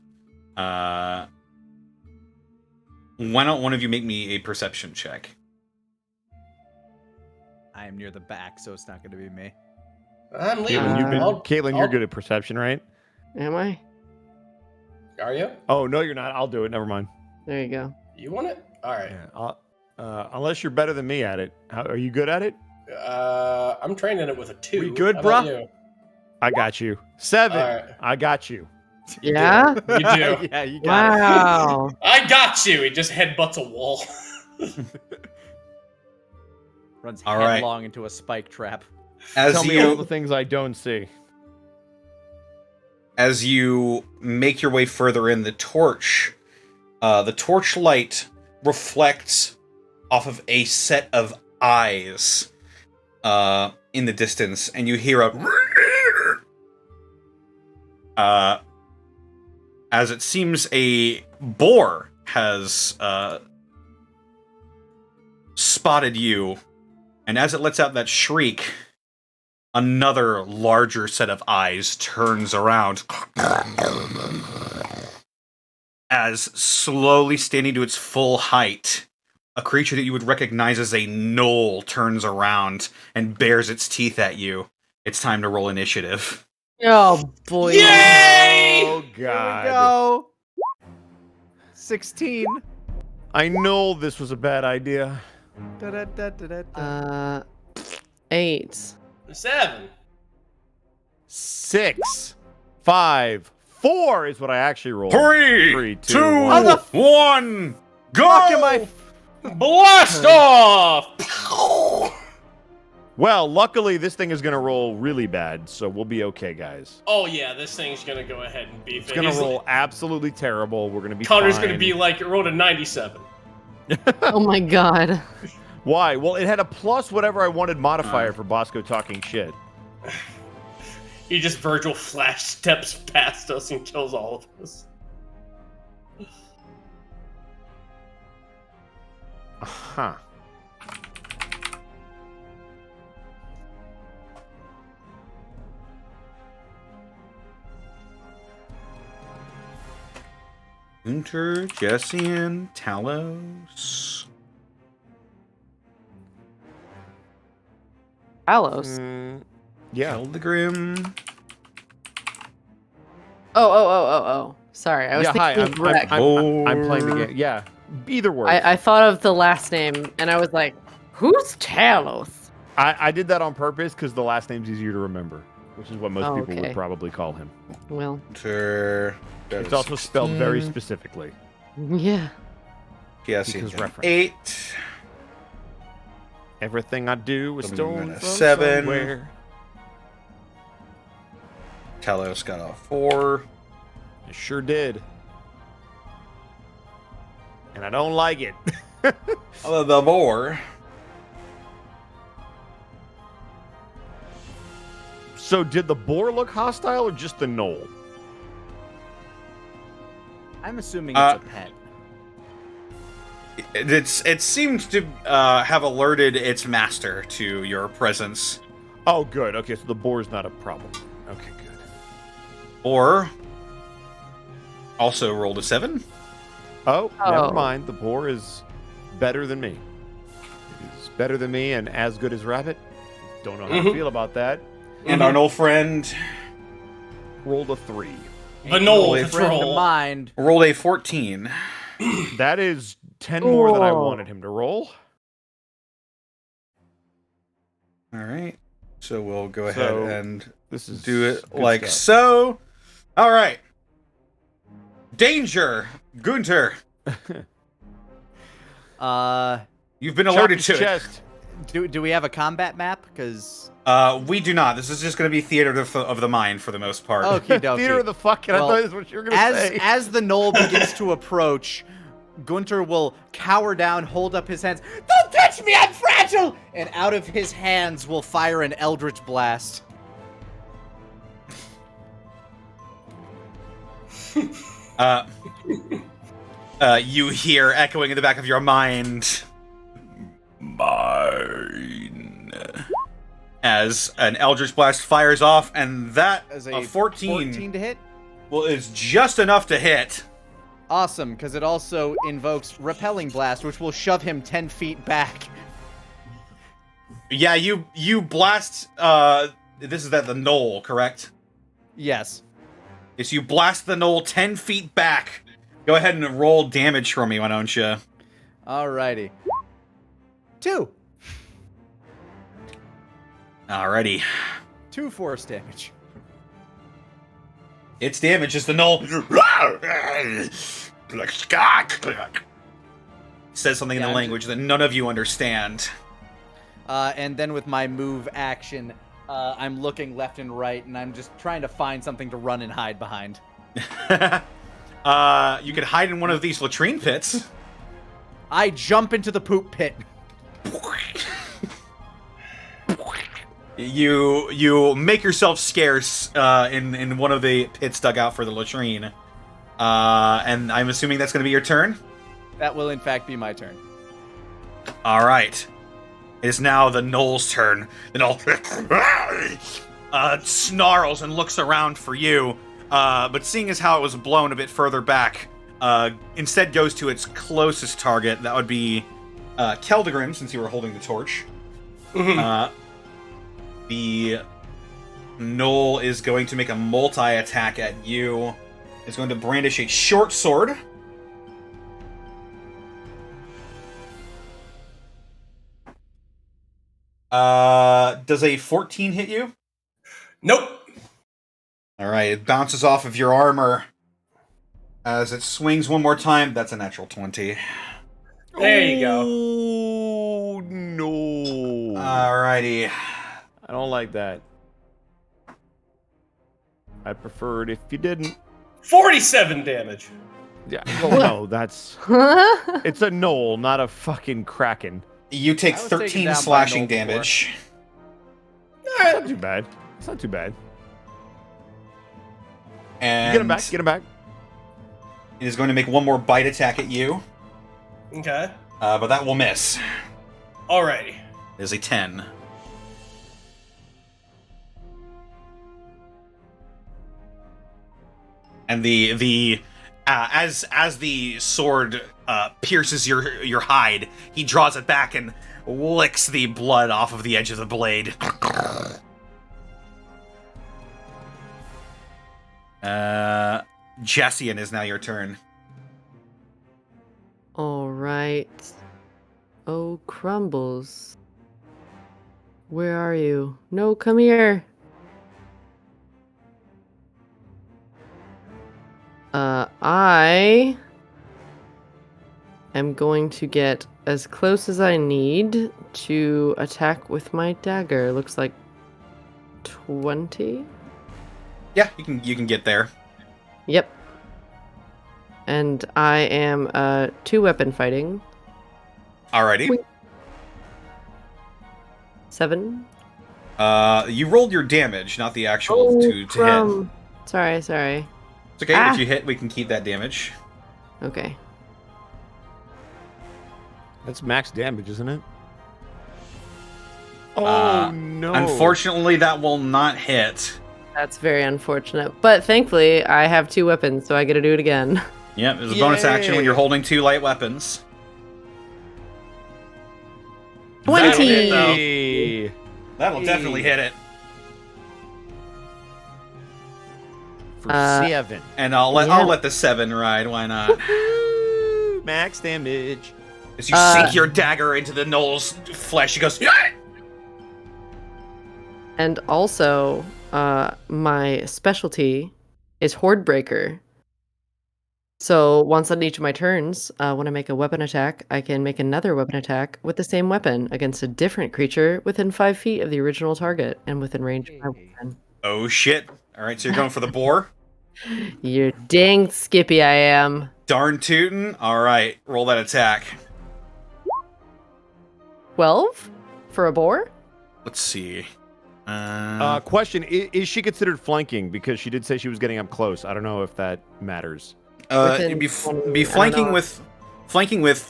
why don't one of you make me a perception check? I am near the back, so it's not going to be me. I'm leaving. Caitlin, you're good at perception, right? Am I? Are you? Oh no, you're not. I'll do it. Never mind. There you go. You want it? All right. Yeah, unless you're better than me at it. Are you good at it? I'm training it with a 2. We good, How about bruh? you? I got you. 7. All right. I got you. Yeah? You do. Yeah, you got it. Wow. I got you. He just headbutts a wall. Runs All right. headlong into a spike trap. Tell me all the things I don't see. As you make your way further in, the torch light reflects off of a set of eyes in the distance, and you hear as it seems a boar has spotted you, and as it lets out that shriek, another larger set of eyes turns around as, slowly standing to its full height, a creature that you would recognize as a gnoll turns around and bares its teeth at you. It's time to roll initiative. Oh, boy. Yay! Oh Here we god. go. 16. I know this was a bad idea. 8. 7. 6, 5, 4 is what I actually rolled. 3, 3, 2, 2, 1. 1, go! Fuck am I? Blast off! Well, luckily this thing is gonna roll really bad, so we'll be okay, guys. Oh yeah, this thing's gonna go ahead and beef It's it. gonna He's- roll absolutely terrible. We're gonna be Connor's fine. gonna be like, it rolled a 97. Oh my god. Why? Well, it had a plus whatever I wanted modifier for Bosco talking shit. He just Virgil flash steps past us and kills all of us. Huh. Gunter, Jessian, Talos. Alos. Yeah. Eldegrim. Oh. Sorry, I was Yeah, hi. thinking I'm, of Greg. I'm playing the game. Yeah. Either word. I thought of the last name, and I was like, who's Talos? I did that on purpose because the last name's easier to remember, which is what most people Okay. would probably call him. Well, Gunter. It's also spelled very specifically. yeah. Jessian. because reference. 8. Everything I do is stolen from 7. somewhere. Talos got a 4. I sure did. And I don't like it. The boar. So did the boar look hostile or just the gnoll? I'm assuming it's a pet. It seemed to have alerted its master to your presence. Oh, good. Okay, so the boar's not a problem. Okay, good. Or also rolled a 7. Oh, Oh. never mind. The boar is better than me. It's better than me and as good as Rabbit. Don't know how to feel about that. And our old friend Rolled a 3. The Knoll Friend Friend of Patrol. mine. rolled a 14. That is 10 more than I Cool. wanted him to roll. All right. So we'll go ahead So, and This is do it good like stuff. so. All right. Danger! Gunter! You've been alerted to chest. Do we have a combat map? Because it. We do not. This is just going to be theater of the mind for the most part. okay, dokie. Theater of the fucking. Well, I thought that's what you were gonna say. As the knoll begins to approach, Gunter will cower down, hold up his hands. Don't touch me, I'm fragile! And out of his hands will fire an eldritch blast. You hear echoing in the back of your mind, mine, as an Eldritch Blast fires off, and that As a 14 to hit? well, is just enough to hit. Awesome, because it also invokes Repelling Blast, which will shove him 10 feet back. Yeah, you blast, this is at the knoll, correct? Yes. Yes, you blast the knoll 10 feet back. Go ahead and roll damage for me, why don't you? Alrighty. 2. Alrighty. 2 force damage. Its damage is the knoll. Says something in Yeah, the I'm language that none of you understand. And then with my move action, I'm looking left and right, and I'm just trying to find something to run and hide behind. You could hide in one of these latrine pits. I jump into the poop pit. You make yourself scarce in one of the pits dug out for the latrine. And I'm assuming that's going to be your turn? That will, in fact, be my turn. All right. It is now the Knoll's turn. The Knoll snarls and looks around for you, but seeing as how it was blown a bit further back, instead goes to its closest target. That would be Keldegrim, since you were holding the torch. The Knoll is going to make a multi-attack at you. It's going to brandish a short sword. Does a 14 hit you? Nope. Alright, it bounces off of your armor. As it swings one more time, that's a natural 20. There you go. Oh, no. Alrighty. I don't like that. I'd prefer it if you didn't. 47 damage. Yeah. Well, no, that's... It's a knoll, not a fucking kraken. You take I was taken 13 down by slashing Knoll before. damage. It's not too bad. It's not too bad. And Get him back. Get him back. it is going to make one more bite attack at you. Okay. But that will miss. Alrighty. It is a 10. And as the sword pierces your hide, he draws it back and licks the blood off of the edge of the blade. Jessian, is now your turn. All right. Oh, Crumbles. Where are you? No, come here. I am going to get as close as I need to attack with my dagger. Looks like 20. Yeah, you can get there. Yep. And I am 2-weapon fighting. Alrighty. Wait. 7. You rolled your damage, not the actual to hit. Sorry. It's okay, if you hit, we can keep that damage. Okay. That's max damage, isn't it? Oh, no. Unfortunately, that will not hit. That's very unfortunate. But thankfully, I have 2 weapons, so I get to do it again. Yep, there's a bonus action when you're holding 2 light weapons. 20! That'll hit, though. Hey. That'll definitely hit it. For 7. And I'll let the 7 ride, why not? Max damage. As you sink your dagger into the Knoll's flesh, he goes, "Yeah!" And also, my specialty is Horde Breaker. So once on each of my turns, when I make a weapon attack, I can make another weapon attack with the same weapon against a different creature within 5 feet of the original target and within range of my weapon. Oh shit! All right, so you're going for the boar. You're dang skippy, I am. Darn tootin'. All right, roll that attack. 12 for a boar. Let's see. Question: is she considered flanking? Because she did say she was getting up close. I don't know if that matters. It'd be flanking with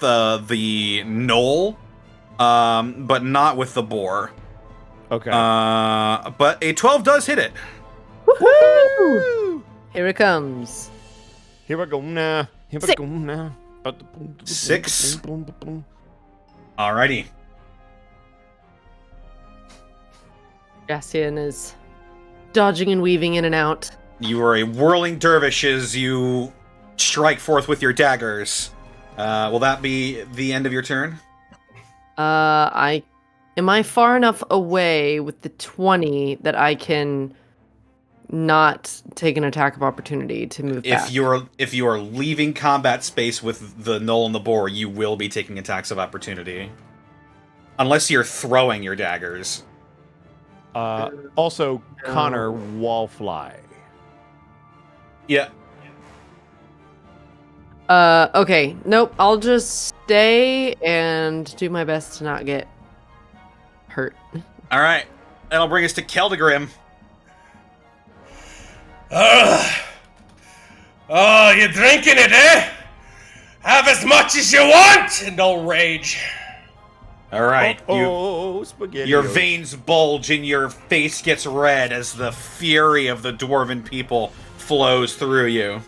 the knoll, but not with the boar. Okay. But a 12 does hit it. Woohoo! Here it comes. Here I go now. Here I go now. 6. Alrighty. Jassian is dodging and weaving in and out. You are a whirling dervish as you strike forth with your daggers. Will that be the end of your turn? Am I far enough away with the 20 that I can not take an attack of opportunity to move back? If you are leaving combat space with the knoll and the boar, you will be taking attacks of opportunity. Unless you're throwing your daggers. Also, Connor, wallfly. Yeah. Okay. Nope. I'll just stay and do my best to not get hurt. All right. That'll bring us to Keldegrim. Oh, you're drinking it, eh? Have as much as you want, and don't rage. All right. Spaghetti. Your veins bulge and your face gets red as the fury of the dwarven people flows through you.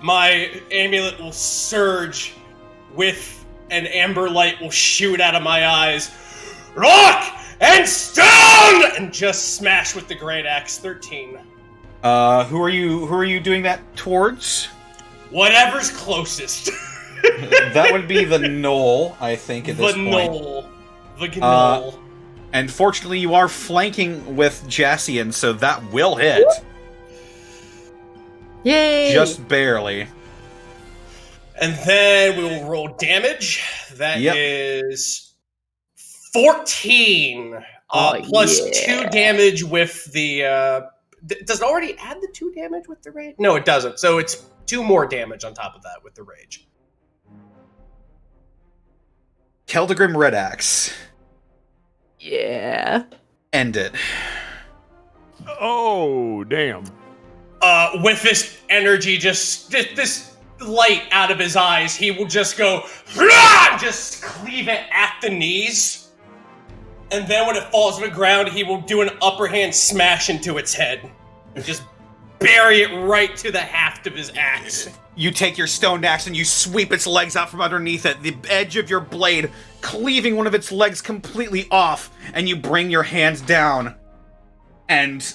My amulet will surge with an amber light will shoot out of my eyes. Rock and stone! And just smash with the great axe. 13. Who are you doing that towards? Whatever's closest. That would be the knoll, I think, at this point. The knoll. And fortunately, you are flanking with Jassian, so that will hit. Yay! Just barely. And then we will roll damage. That is 14. Plus 2 damage with the... does it already add the 2 damage with the rage? No, it doesn't. So it's 2 more damage on top of that with the rage. Keldegrim Red Axe. Yeah. End it. Oh, damn. With this energy, just this light out of his eyes, he will just go, just cleave it at the knees. And then when it falls to the ground, he will do an upper hand smash into its head. And just bury it right to the haft of his axe. You take your stone axe and you sweep its legs out from underneath it, the edge of your blade cleaving one of its legs completely off, and you bring your hands down and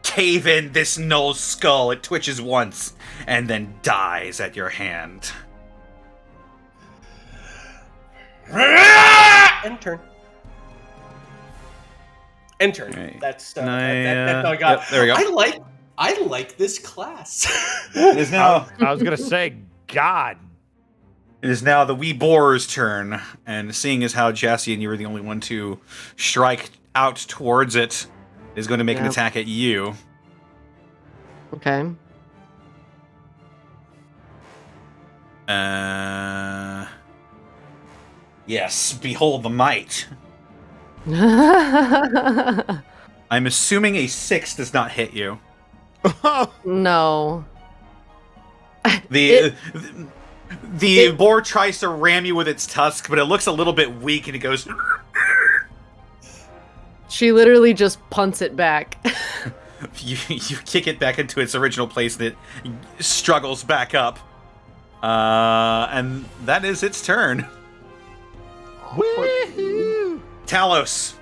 cave in this gnoll's skull. It twitches once and then dies at your hand. End turn. End turn. Right. That's all I got. Yep, there we go. I like this class. It is now. I was gonna say, God. It is now the wee boar's turn, and seeing as how Jassy and you were the only one to strike out towards it, is going to make an attack at you. Okay. Yes, behold the might. I'm assuming a 6 does not hit you. No. The boar tries to ram you with its tusk, but it looks a little bit weak, and it goes... She literally just punts it back. You kick it back into its original place, and it struggles back up. And that is its turn. Woo-hoo! Talos.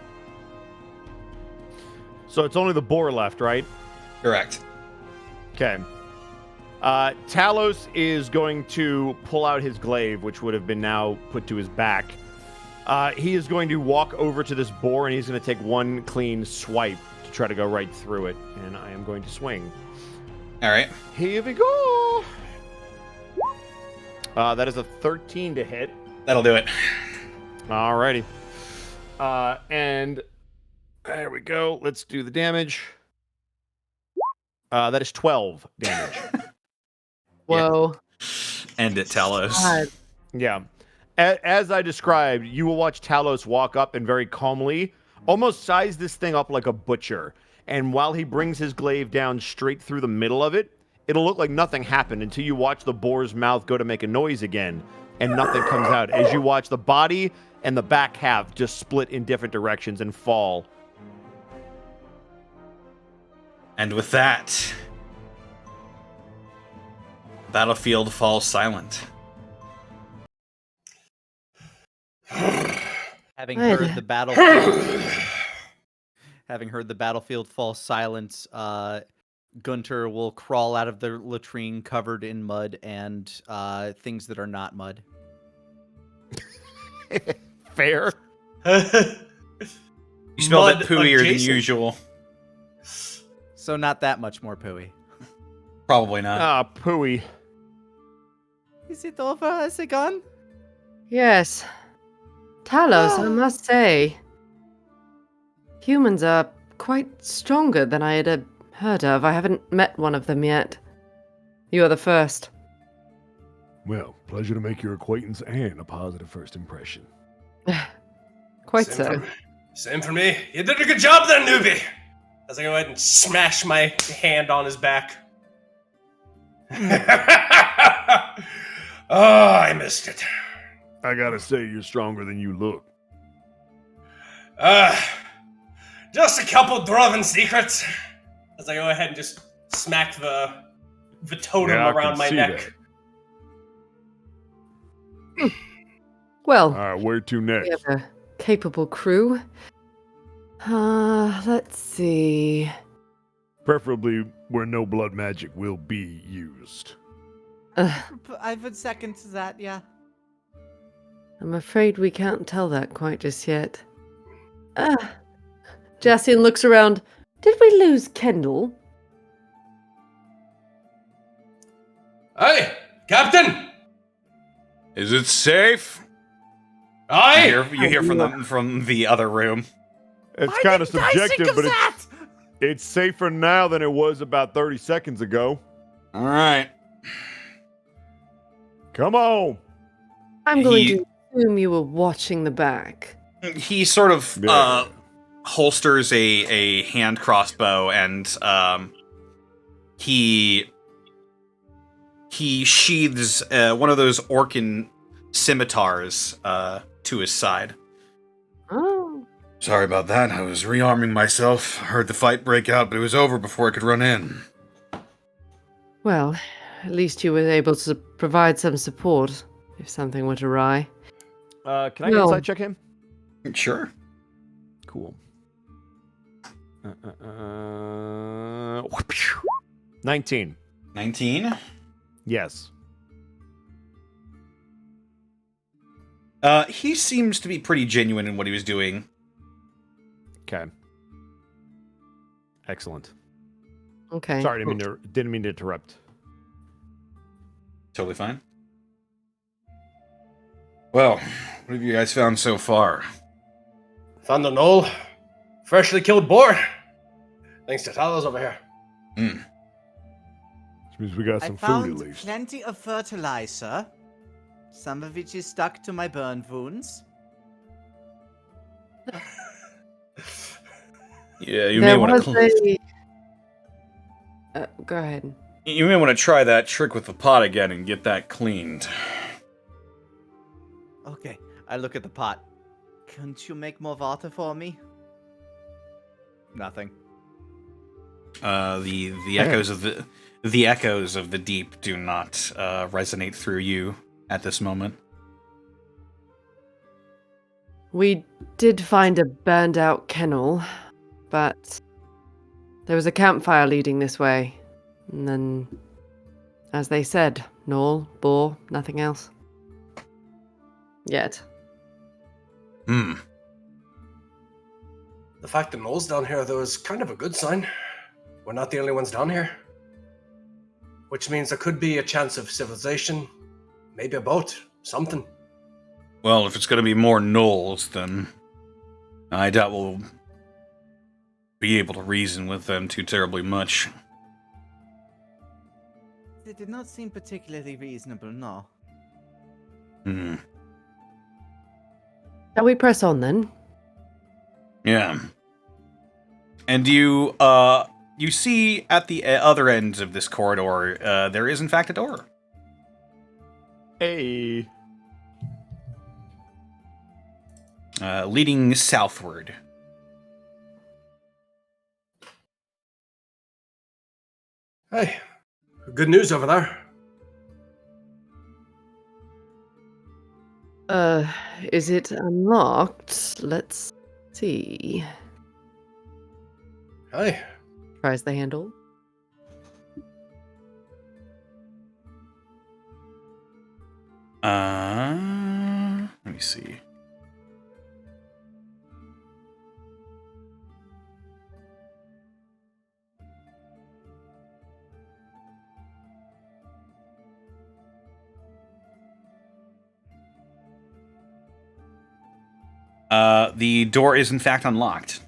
So it's only the boar left, right? Correct. Okay. Talos is going to pull out his glaive, which would have been now put to his back. He is going to walk over to this boar, and he's going to take one clean swipe to try to go right through it. And I am going to swing. All right. Here we go. That is a 13 to hit. That'll do it. Alrighty. And there we go. Let's do the damage. That is 12 damage. Whoa. End it, Talos. God. Yeah. As I described, you will watch Talos walk up and very calmly almost size this thing up like a butcher. And while he brings his glaive down straight through the middle of it, it'll look like nothing happened until you watch the boar's mouth go to make a noise again, and nothing comes out. As you watch the body and the back half just split in different directions and fall. And with that, battlefield falls silent. Having heard the battlefield, fall silent, Gunter will crawl out of the latrine covered in mud and things that are not mud. Fair. You spelled it pooier than usual. So not that much more pooey. Probably not. Pooey. Is it over? Has it gone? Yes. Talos, I must say, humans are quite stronger than I had heard of. I haven't met one of them yet. You are the first. Well, pleasure to make your acquaintance and a positive first impression. Quite Same for me. You did a good job there, newbie. As I go ahead and smash my hand on his back. Oh, I missed it. I gotta say, you're stronger than you look. Just a couple Droven secrets. As I go ahead and just smack the totem around my neck. Well, All right, where to next? we have a capable crew. Let's see. Preferably where no blood magic will be used. I would second to that, yeah. I'm afraid we can't tell that quite just yet. Jacian looks around. Did we lose Kendall? Hey, Captain! Is it safe? Aye! You hear from the other room. It's kind of subjective, but it's safer now than it was about 30 seconds ago. All right. Come on. I'm going to assume you were watching the back. He sort of holsters a hand crossbow and he sheathes one of those Orcan scimitars to his side. Oh. Sorry about that. I was rearming myself. Heard the fight break out, but it was over before I could run in. Well, at least you were able to provide some support if something went awry. Can I insight check him? Sure. Cool. 19. 19? Yes. He seems to be pretty genuine in what he was doing. Okay. Excellent. Okay. Sorry, didn't mean to interrupt. Totally fine. Well, what have you guys found so far? Found a knoll. Freshly killed boar. Thanks to Talos over here. Which means we got some I found food at least. plenty of fertilizer. Some of which is stuck to my burn wounds. Yeah, you may want to. Go ahead. You may want to try that trick with the pot again and get that cleaned. Okay, I look at the pot. Can't you make more water for me? Nothing. The echoes of the deep do not resonate through you at this moment. We did find a burned out kennel, but there was a campfire leading this way. And then, as they said, knoll, boar, nothing else. Yet. Hmm. The fact that Noel's down here, though, is kind of a good sign. We're not the only ones down here. which means there could be a chance of civilization, maybe a boat, something. Well, if it's going to be more gnolls, then I doubt we'll be able to reason with them too terribly much. They did not seem particularly reasonable, no. Shall we press on then? Yeah. And you see at the other end of this corridor, there is in fact a door. Hey. Leading southward. Hey, good news over there. Is it unlocked? Let's see. Hey. Tries the handle. Let me see. The door is in fact unlocked.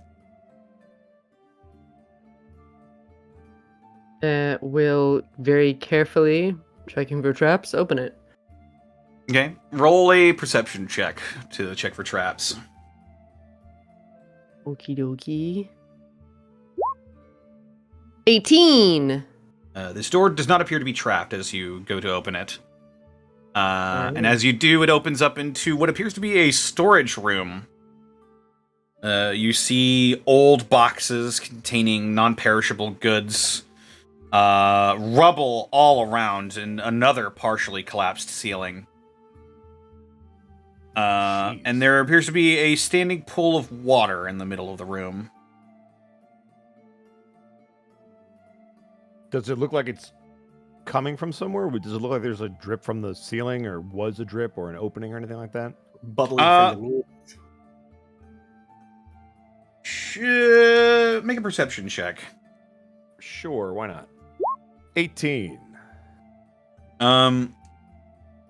Will very carefully, checking for traps, open it. Okay. Roll a perception check to check for traps. Okie dokie. 18! This door does not appear to be trapped as you go to open it. And as you do, it opens up into what appears to be a storage room. You see old boxes containing non-perishable goods, rubble all around, and another partially collapsed ceiling. And there appears to be a standing pool of water in the middle of the room. Does it look like it's coming from somewhere? Does it look like there's a drip from the ceiling, or was a drip, or an opening, or anything like that? Bubbling from the Make a perception check. Sure, why not? 18.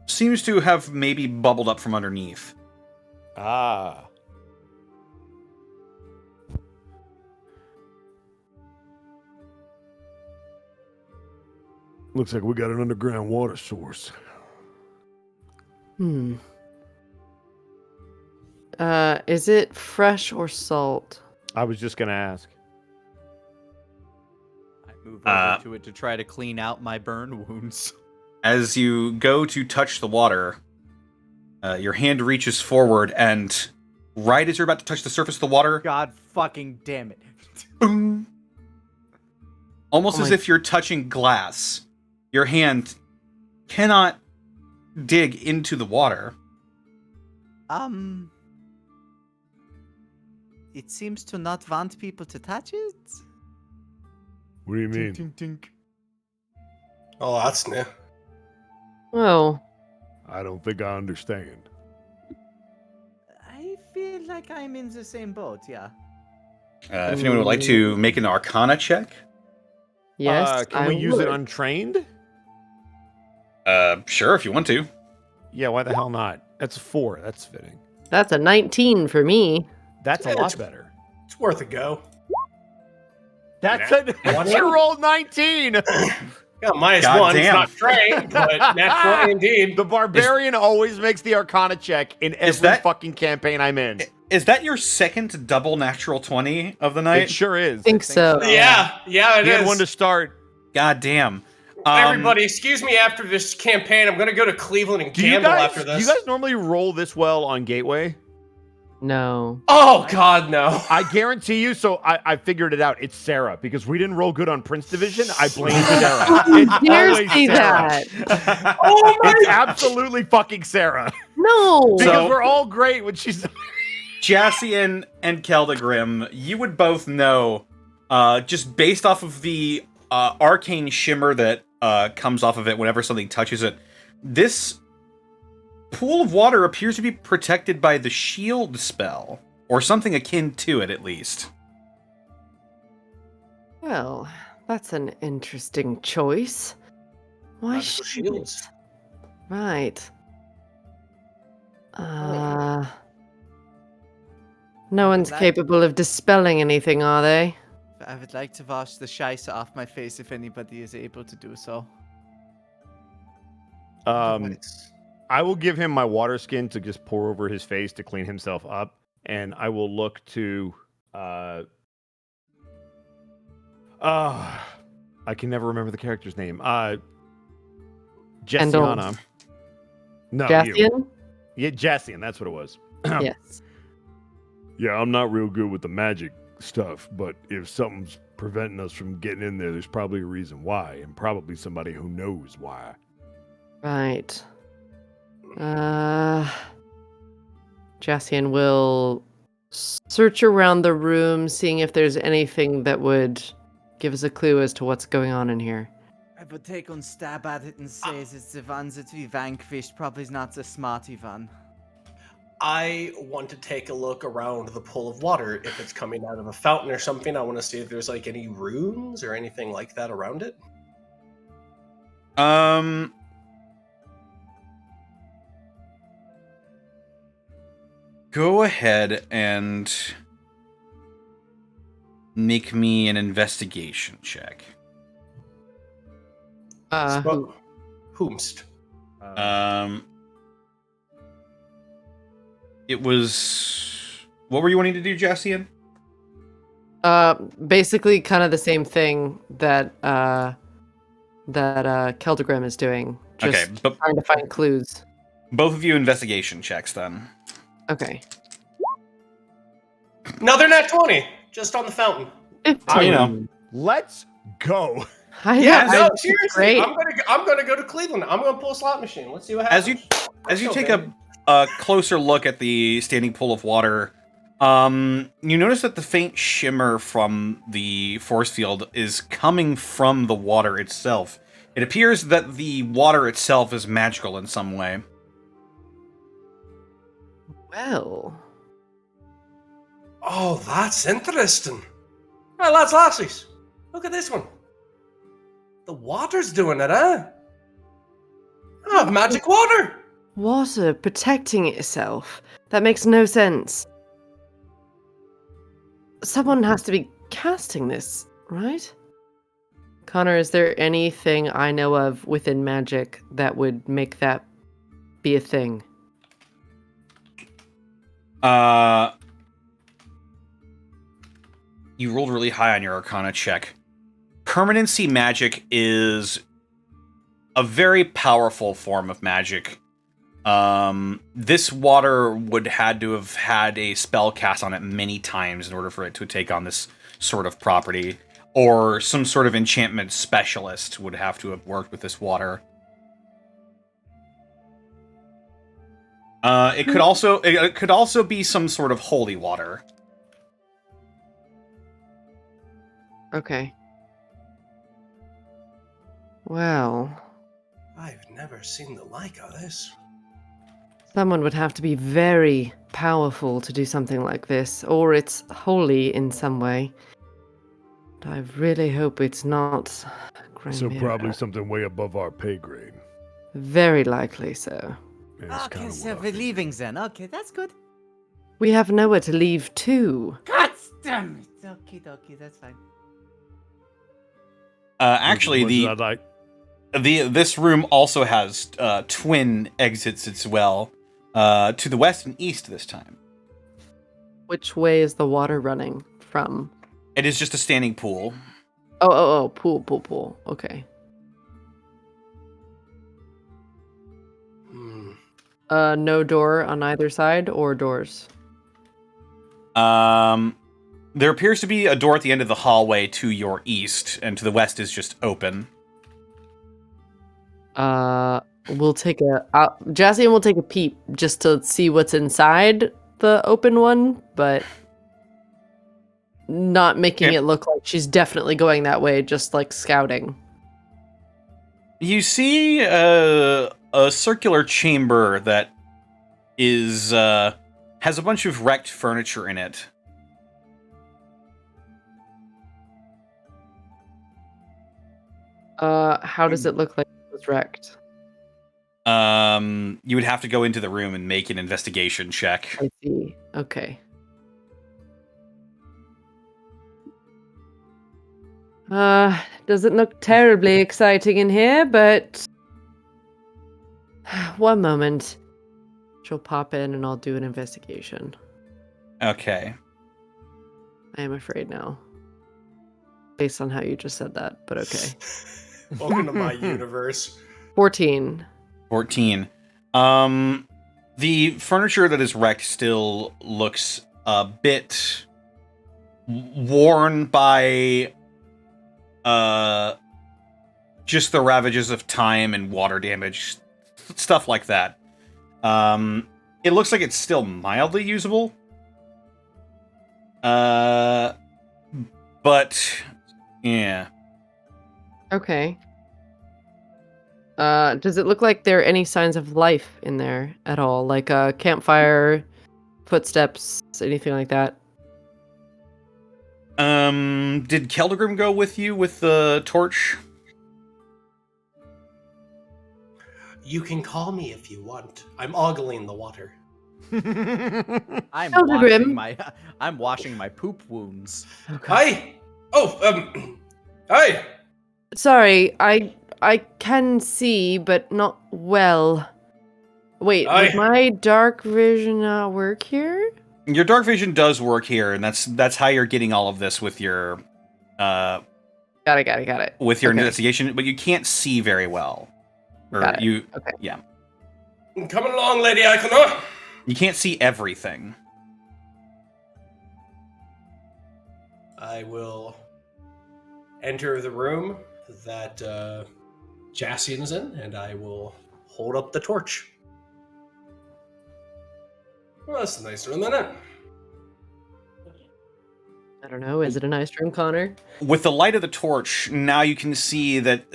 Seems to have maybe bubbled up from underneath. Ah. Looks like we got an underground water source. Is it fresh or salt? I was just gonna ask. I move over to it to try to clean out my burn wounds. As you go to touch the water, your hand reaches forward, and right as you're about to touch the surface of the water, God fucking damn it. boom, almost as if you're touching glass. Your hand cannot dig into the water. It seems to not want people to touch it. What do you mean? Tink, tink. Oh, that's new. Oh. I don't think I understand. I feel like I'm in the same boat, yeah. If anyone would like to make an Arcana check, Yes, Can we use it untrained? sure, if you want to. Yeah, why the hell not? That's a 4. That's fitting. That's a 19 for me. That's a lot better. It's worth a go. That's a natural roll 19. Yeah, minus God one. damn. It's not trained, but natural indeed. The barbarian always makes the Arcana check in every fucking campaign I'm in. Is that your second double natural 20 of the night? It sure is. I think so. Yeah, it He is. had one to start. God damn. Everybody, excuse me after this campaign. I'm going to go to Cleveland and gamble after this. Do you guys normally roll this well on Gateway? No. Oh, God, no. I guarantee you. So I figured it out. It's Sarah because we didn't roll good on Prince Division. I blame Sarah. It's Dare always say Sarah. that. Oh, my It's absolutely fucking Sarah No. because So- we're all great when she's. Jassian and Keldagrim, you would both know, just based off of the arcane shimmer that comes off of it whenever something touches it, this pool of water appears to be protected by the shield spell, or something akin to it at least. Well, that's an interesting choice. Why Magical shields. Right. No one's capable of dispelling anything, are they? I would like to wash the scheisse off my face if anybody is able to do so. I will give him my water skin to just pour over his face to clean himself up, and I will look to I can never remember the character's name. Jessiana. No, you. Jathian? Yeah, Jassian, that's what it was. Yes. Yeah, I'm not real good with the magic stuff, but if something's preventing us from getting in there, there's probably a reason why, and probably somebody who knows why. Right. Jassian will search around the room, seeing if there's anything that would give us a clue as to what's going on in here. I would take one stab at it and say it's the one that we vanquished, probably not the smarty one. I want to take a look around the pool of water. If it's coming out of a fountain or something, I want to see if there's like any runes or anything like that around it. Go ahead and make me an investigation check. Whomst? It was. What were you wanting to do, Jassian? Basically, kind of the same thing that Keldegrim is doing. Just trying to find clues. Both of you investigation checks, then. Okay. Another nat 20, just on the fountain. Let's go. No, seriously. Great. I'm gonna go to Cleveland. I'm gonna pull a slot machine. Let's see what happens. As you take a closer look at the standing pool of water, you notice that the faint shimmer from the force field is coming from the water itself. It appears that the water itself is magical in some way. Well. Oh, that's interesting. Right, lads, lassies, look at this one. The water's doing it, huh? Oh, magic water! Water protecting itself? That makes no sense. Someone has to be casting this, right? Connor, is there anything I know of within magic that would make that be a thing? You rolled really high on your Arcana check. Permanency magic is a very powerful form of magic. This water would had to have had a spell cast on it many times in order for it to take on this sort of property. Or some sort of enchantment specialist would have to have worked with this water. It could also be some sort of holy water. Okay. Well, I've never seen the like of this. Someone would have to be very powerful to do something like this, or it's holy in some way. But I really hope it's not. So probably something way above our pay grade. Very likely so. Okay, so we're leaving then. Okay, that's good. We have nowhere to leave to. God damn it. Okie dokie, that's fine. Actually, this room also has twin exits as well, to the west and east this time. Which way is the water running from? It is just a standing pool. Oh, pool. Okay. No door on either side, or doors? There appears to be a door at the end of the hallway to your east, and to the west is just open. We'll take Jassian will take a peep just to see what's inside the open one, but not making it look like she's definitely going that way, just like scouting. You see a circular chamber that is has a bunch of wrecked furniture in it. How does it look like it was wrecked? You would have to go into the room and make an investigation check. I see. Okay. Doesn't look terribly exciting in here, but one moment. She'll pop in and I'll do an investigation. Okay. I am afraid now. Based on how you just said that, but okay. Welcome to my universe. 14. 14. The furniture that is wrecked still looks a bit worn by just the ravages of time and water damage, stuff like that. It looks like it's still mildly usable. But yeah. Okay. Does it look like there are any signs of life in there at all? Like a campfire, footsteps, anything like that? Did Keldegrim go with you with the torch? You can call me if you want. I'm ogling the water. I'm washing my poop wounds. Hi! Oh, hi! Sorry, I can see, but not well. Wait, would my dark vision not work here? Your dark vision does work here, and that's how you're getting all of this with your Got it. with your investigation, but you can't see very well. Got it. Okay. Yeah. Coming along, Lady Icona. You can't see everything. I will enter the room that Jassian's in, and I will hold up the torch. Well, that's a nice room, isn't it? I don't know. Is it a nice room, Connor? With the light of the torch, now you can see that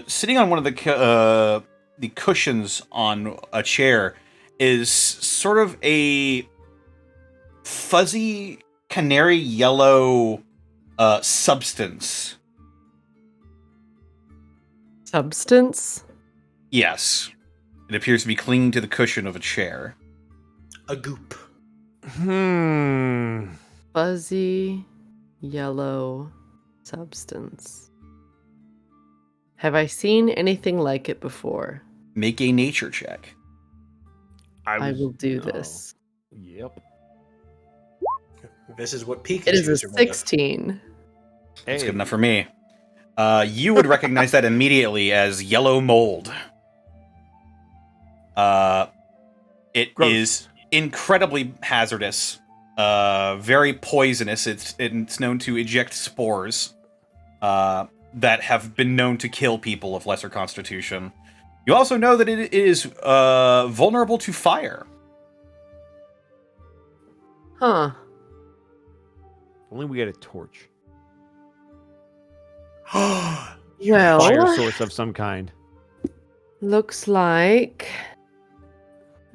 sitting on one of the cushions on a chair is sort of a fuzzy canary yellow substance. Substance? Yes. It appears to be clinging to the cushion of a chair. A goop. Fuzzy yellow substance. Have I seen anything like it before? Make a nature check. I will do this. Yep. This is what Pikachu It is a are made of. 16. That's good enough for me. You would recognize that immediately as yellow mold. It Gross. is incredibly hazardous, very poisonous. It's known to eject spores that have been known to kill people of lesser constitution. You also know that it is vulnerable to fire. Huh. Only we get a torch. Well, Fire source of some kind. looks like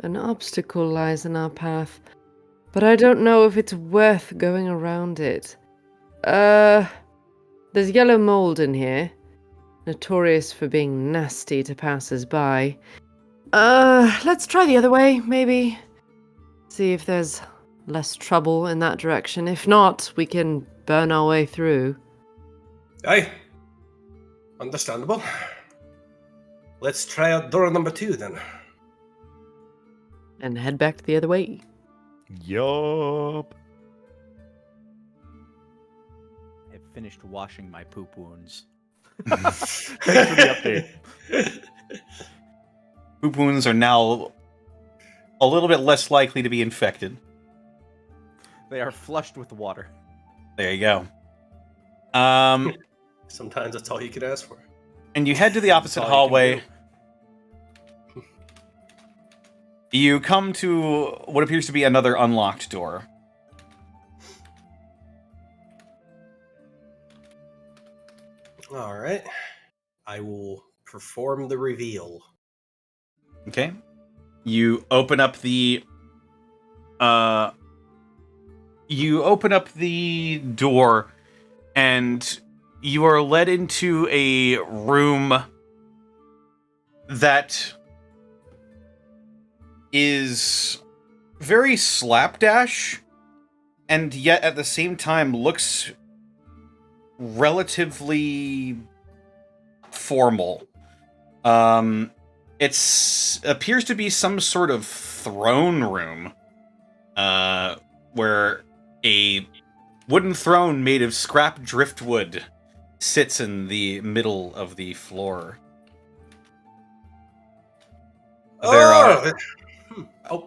an obstacle lies in our path, but I don't know if it's worth going around it. There's yellow mold in here, notorious for being nasty to passers-by. Let's try the other way, maybe. See if there's less trouble in that direction. If not, we can burn our way through. Aye. Understandable. Let's try out door number 2 then. And head back the other way. Yup. I've finished washing my poop wounds. Thanks for the update. Poop wounds are now a little bit less likely to be infected. They are flushed with water. There you go. Sometimes that's all you can ask for. And you head to the opposite That's all you can hallway. You come to what appears to be another unlocked door. All right. I will perform the reveal. Okay. You open up the door, and you are led into a room that is very slapdash, and yet at the same time looks relatively formal. It appears to be some sort of throne room, where a wooden throne made of scrap driftwood sits in the middle of the floor. There are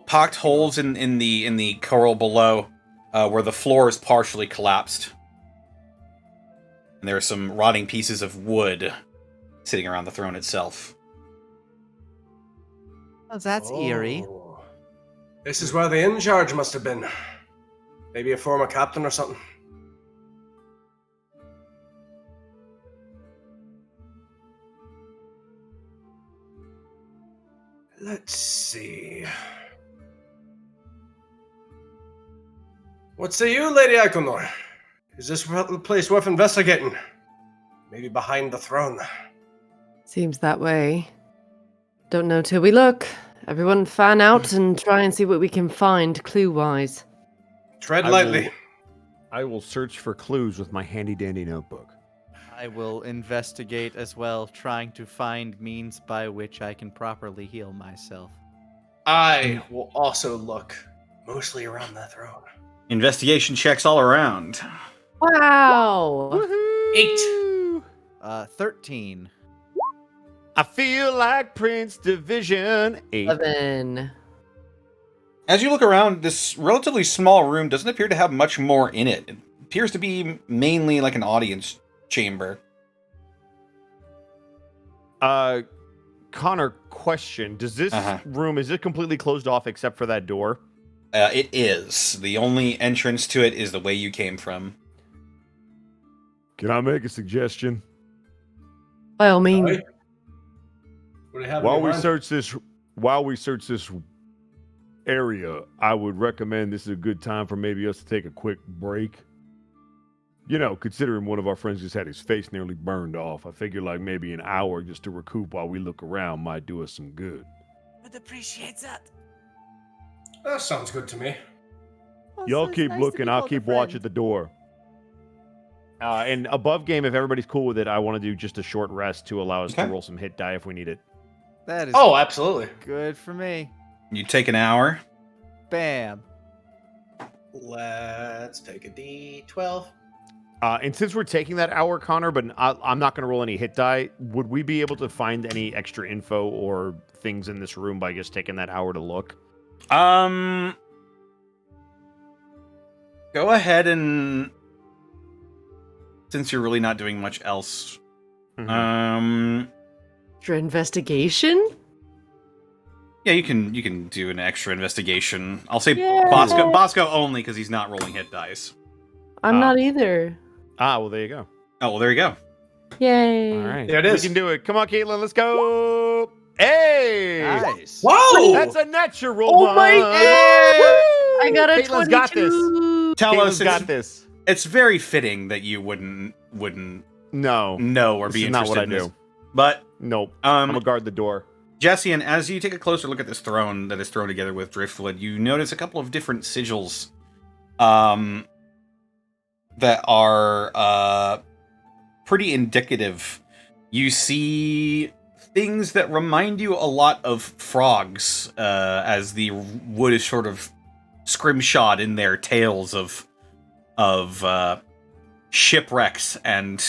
pocked holes in the coral below, where the floor is partially collapsed. And there are some rotting pieces of wood sitting around the throne itself. Oh, that's eerie. This is where the in charge must have been. Maybe a former captain or something. Let's see. What say you, Lady Iconor? Is this place worth investigating? Maybe behind the throne. Seems that way. Don't know till we look. Everyone fan out and try and see what we can find clue-wise. Tread lightly. I will search for clues with my handy-dandy notebook. I will investigate as well, trying to find means by which I can properly heal myself. I will also look, mostly around the throne. Investigation checks all around. Wow! Woohoo! 8. 13. I feel like Prince Division 8. 11. As you look around, this relatively small room doesn't appear to have much more in it. It appears to be mainly like an audience chamber. Connor, question. Does this room, is it completely closed off except for that door? It is. The only entrance to it is the way you came from. Can I make a suggestion? By all means. While we search this area, I would recommend this is a good time for maybe us to take a quick break. You know, considering one of our friends just had his face nearly burned off, I figure like maybe an hour just to recoup while we look around might do us some good. Would appreciate that. That sounds good to me. Y'all keep looking, I'll keep watch at the door. And above game, if everybody's cool with it, I want to do just a short rest to allow us to roll some hit die if we need it. That is absolutely. good for me. You take an hour. Bam. Let's take a D12. And since we're taking that hour, Connor, but I'm not going to roll any hit die, would we be able to find any extra info or things in this room by just taking that hour to look? Go ahead and... Since you're really not doing much else. Extra investigation? Yeah, you can do an extra investigation. I'll say Bosco only because he's not rolling hit dice. I'm not either. Well, there you go. Oh, well, there you go. Yay. All right. There it is. We can do it. Come on, Caitlin, let's go. Hey! Nice. Whoa! That's a natural Oh one. my god! I got a Caitlin's 22. got this. Tell Caitlin's us, got this. it's very fitting that you wouldn't No. know or This be is not interested what I in this. do. But Nope. I'm gonna guard the door. Jesse, and as you take a closer look at this throne that is thrown together with driftwood, you notice a couple of different sigils that are pretty indicative. You see things that remind you a lot of frogs, as the wood is sort of scrimshod in their tails of shipwrecks and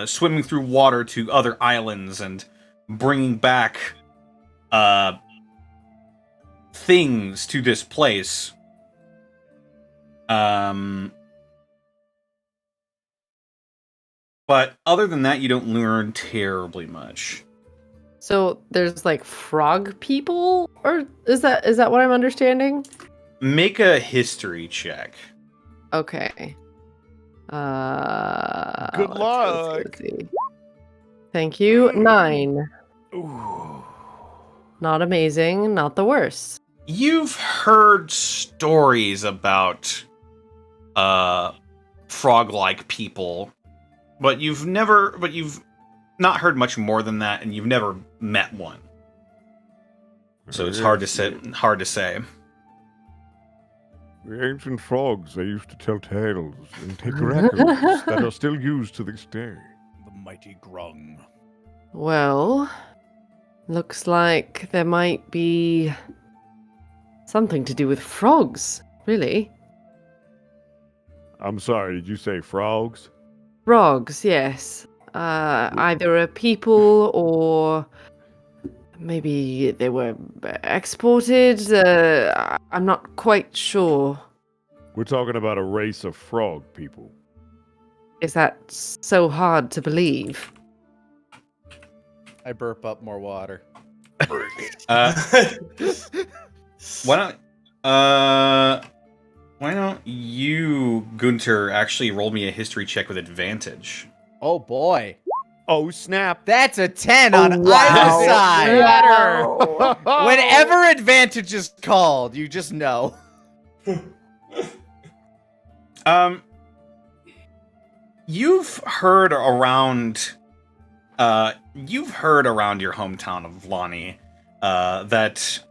swimming through water to other islands and bringing back things to this place. But other than that, you don't learn terribly much. So there's like frog people, or is that what I'm understanding? Make a history check. Okay. Good Let's see. Thank you. 9. Ooh. Not amazing, not the worst. You've heard stories about frog-like people, but you've not heard much more than that, and you've never met one. so it's hard to say. Hard to say. The ancient frogs, they used to tell tales and take records that are still used to this day. The mighty Grung. Well, looks like there might be something to do with frogs, really. I'm sorry, did you say frogs? Frogs, yes. Either a people or maybe they were exported. I'm not quite sure. We're talking about a race of frog people. Is that so hard to believe? I burp up more water. Why don't you, Gunter, actually roll me a history check with advantage? Oh boy. Oh, snap. That's a 10 on wow. either side. Wow. Whenever advantage is called, you just know. You've heard around your hometown of Lonnie that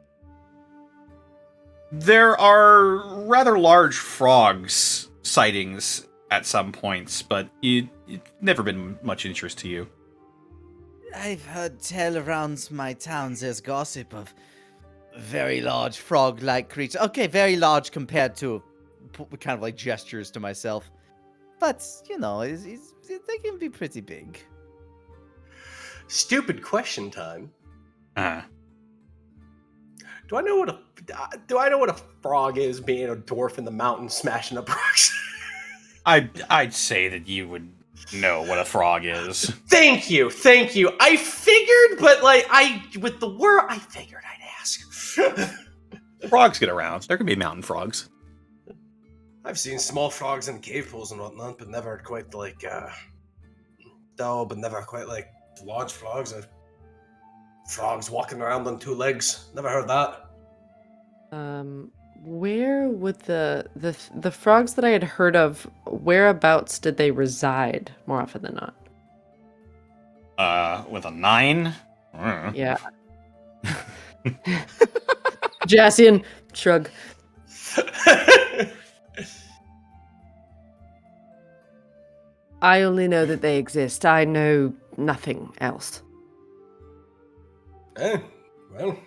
there are rather large frogs sightings at some points, but it's never been much interest to you. I've heard tell around my towns there's gossip of very large frog-like creatures. Okay, very large compared to kind of like gestures to myself. but, you know, they can be pretty big. Stupid question time. Uh, Do I know what a frog is, being a dwarf in the mountain smashing up rocks? I'd say that you would know what a frog is. Thank you. I figured, but I figured I'd ask. Frogs get around. There could be mountain frogs. I've seen small frogs in cave pools and whatnot, but never quite like large frogs. Frogs walking around on two legs. Never heard that. Where would the frogs that I had heard of, whereabouts did they reside more often than not? With a 9? Yeah. Jassian, shrug. I only know that they exist. I know nothing else. Well.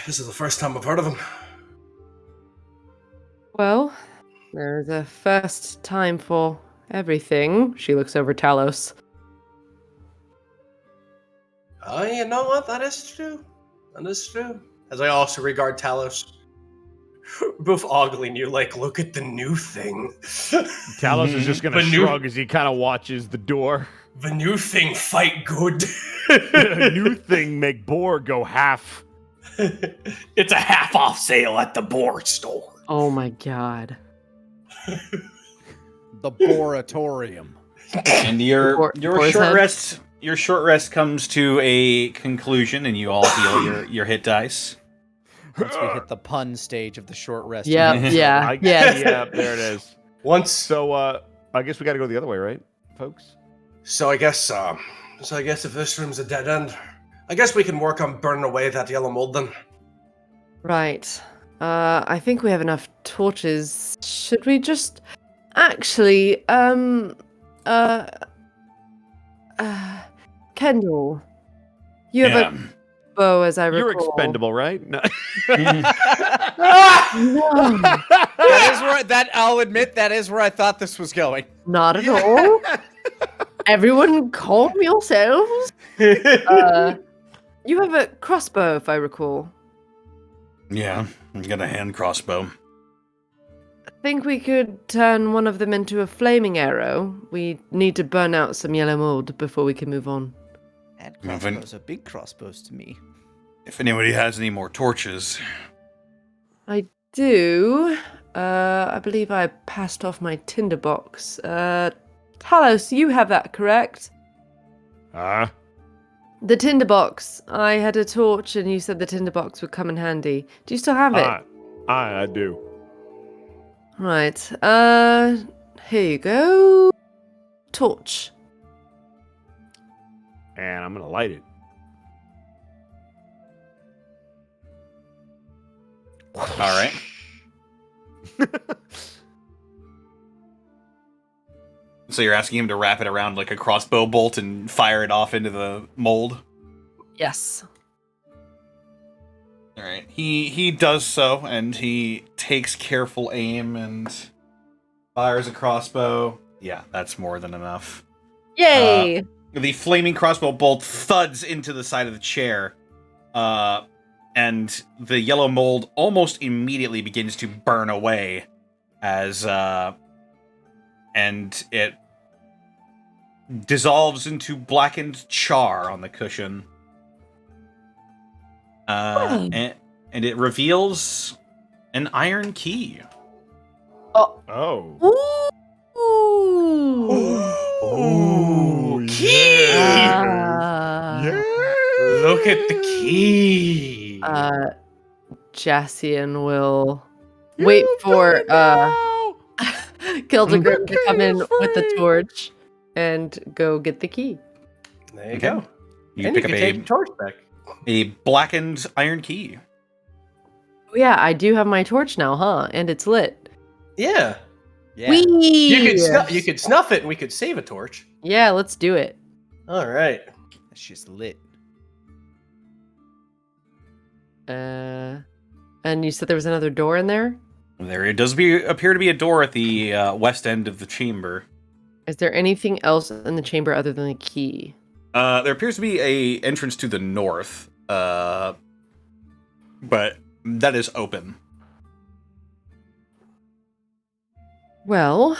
This is the first time I've heard of them. Well, there's a first time for everything. She looks over Talos. Oh, you know what? That is true. As I also regard Talos. Both ogling you, look at the new thing. Talos is just gonna shrug as he kind of watches the door. The new thing fight good. The new thing make boar go half. It's a half off sale at the boar store. Oh my god. The boratorium. And your Boar's short head. rest. Your short rest comes to a conclusion, and you all heal your hit dice. Once we hit the pun stage of the short rest. Yep, yeah, Yeah, there it is. So, I guess we got to go the other way, right, folks? So I guess if this room's a dead end, I guess we can work on burning away that yellow mold then. Right. I think we have enough torches. Should we just actually Kendall, you have a bow, as I recall. You're expendable, right? No. No. I'll admit, that is where I thought this was going. Not at all. Everyone calm yourselves. You have a crossbow, if I recall. Yeah, I've got a hand crossbow. I think we could turn one of them into a flaming arrow. We need to burn out some yellow mold before we can move on. And crossbows are big crossbows to me. If anybody has any more torches. I do. I believe I passed off my tinderbox. Talos, you have that, correct? The tinderbox. I had a torch and you said the tinderbox would come in handy. Do you still have it? I do. Right. Here you go. Torch. And I'm gonna light it. All right. So you're asking him to wrap it around like a crossbow bolt and fire it off into the mold? Yes. All right. He does so, and he takes careful aim and fires a crossbow. Yeah, that's more than enough. Yay! The flaming crossbow bolt thuds into the side of the chair, and the yellow mold almost immediately begins to burn away as and it dissolves into blackened char on the cushion. And it reveals an iron key. Oh. Ooh. Key! Yeah. Look at the key. Jassian will wait for Kildegrim to come in with the torch and go get the key. There you Okay. go. You And pick you up can take your torch back. a blackened iron key. Oh, yeah, I do have my torch now, huh? And it's lit. Yeah. Yeah. Whee! You could snuff it and we could save a torch. Yeah, let's do it. All right. That's just lit. And you said there was another door in there? There does appear to be a door at the west end of the chamber. Is there anything else in the chamber other than the key? There appears to be a entrance to the north, but that is open. Well,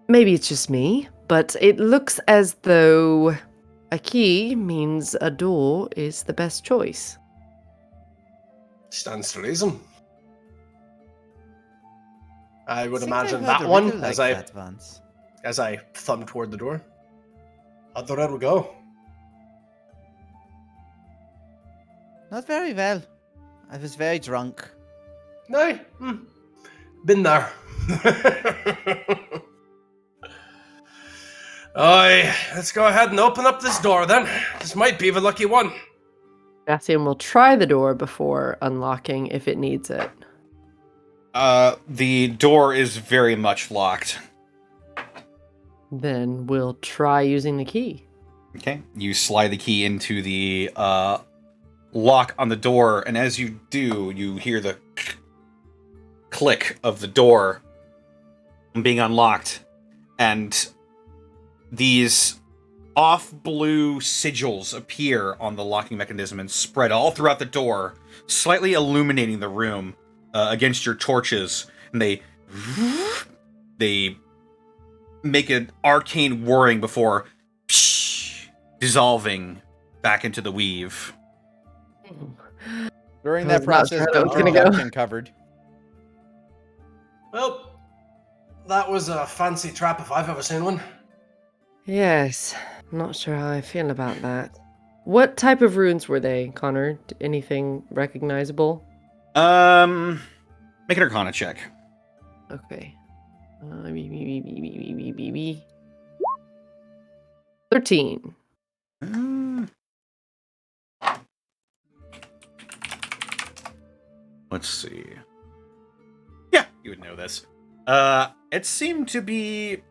maybe it's just me, but it looks as though a key means a door is the best choice. Stands to reason. I would think I imagine heard that a one riddle as like I that once. thumb toward the door. How'd the riddle go? Not very well. I was very drunk. No. Been there. Aye, let's go ahead and open up this door then. This might be the lucky one. Bastian will try the door before unlocking if it needs it. The door is very much locked. Then we'll try using the key. Okay. You slide the key into the lock on the door, and as you do, you hear the click of the door being unlocked, and these off-blue sigils appear on the locking mechanism and spread all throughout the door, slightly illuminating the room against your torches, and they make an arcane whirring before dissolving back into the weave. During I that was not process, sure how don't it was your gonna go. napkin covered. Well, that was a fancy trap if I've ever seen one. Yes, not sure how I feel about that. What type of runes were they, Connor? Anything recognizable? Make an Arcana check. Okay. 13. Let's see. Yeah, you would know this. It seemed to be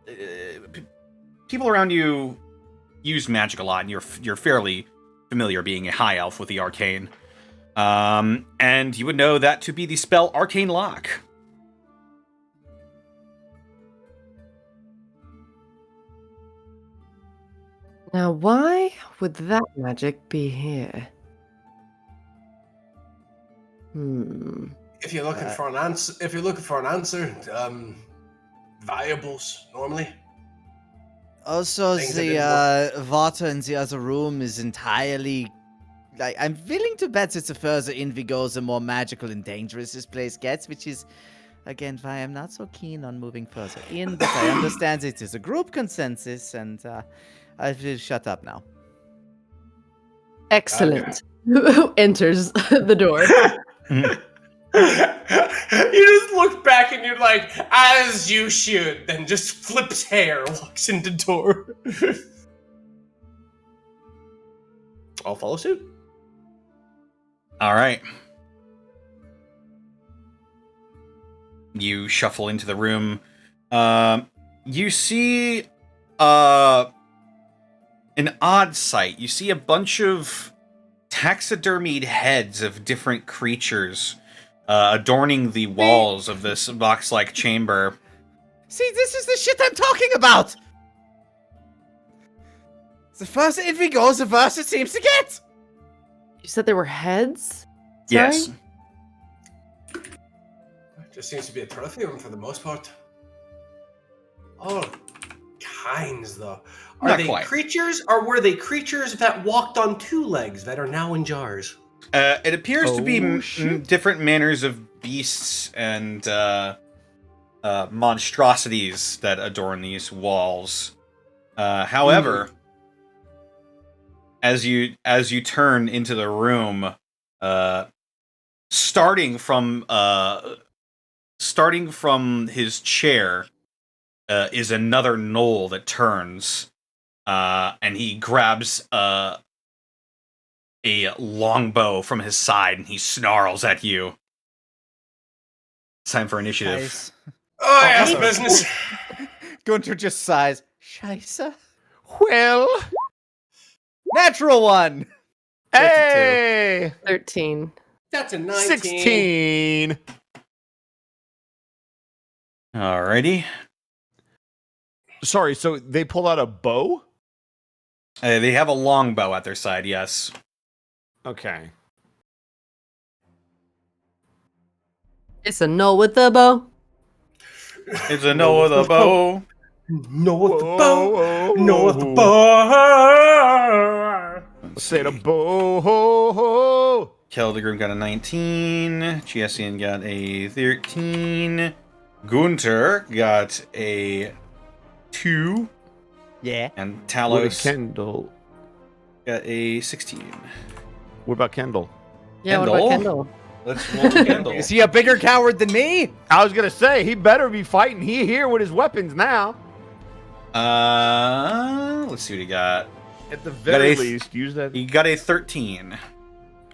people around you use magic a lot, and you're fairly familiar being a high elf with the arcane. And you would know that to be the spell Arcane Lock. Now, why would that magic be here? If you're looking for an answer, variables normally. Also, Things that didn't the water in the other room is entirely. Like, I'm willing to bet that the further in we go, the more magical and dangerous this place gets, which is, again, why I'm not so keen on moving further in. But I understand it is a group consensus, and I will shut up now. Excellent. Who enters the door? You just look back and you're like, as you should, then just flips hair, walks into door. I'll follow suit. All right. You shuffle into the room. You see an odd sight. You see a bunch of taxidermied heads of different creatures adorning the walls of this box-like chamber. See, this is the shit I'm talking about! The further it we go, the worse it seems to get! You said there were heads? Yes. Sorry? It just seems to be a trophy room for the most part. All kinds, though. Are Not they quite. creatures, or were they creatures that walked on two legs that are now in jars? It appears to be shit. different manners of beasts and monstrosities that adorn these walls. However, as you turn into the room, starting from his chair is another gnoll that turns, and he grabs a longbow from his side and he snarls at you. It's time for initiative. Nice. Oh, yes, business. Gunter just sighs. Scheisse. Well, Natural one! hey, 13. That's a 19. 16. Alrighty. Sorry, so they pull out a bow? They have a longbow at their side, yes. Okay. It's a no with the bow. It's a no with a bow. No with the Whoa, bow. whoa, No with the whoa. bow. Say the bow. Ho, ho. Keldegrim got a 19. Giesian got a 13. Gunter got a 2. Yeah. And What Talos Kendall? got a 16. What about Kendall? Yeah, what about Kendall? Kendall? Let's roll for Kendall. Is he a bigger coward than me? I was gonna say he better be fighting. He here with his weapons now. Let's see what he got. At the Got very a- least, use that. He got a 13.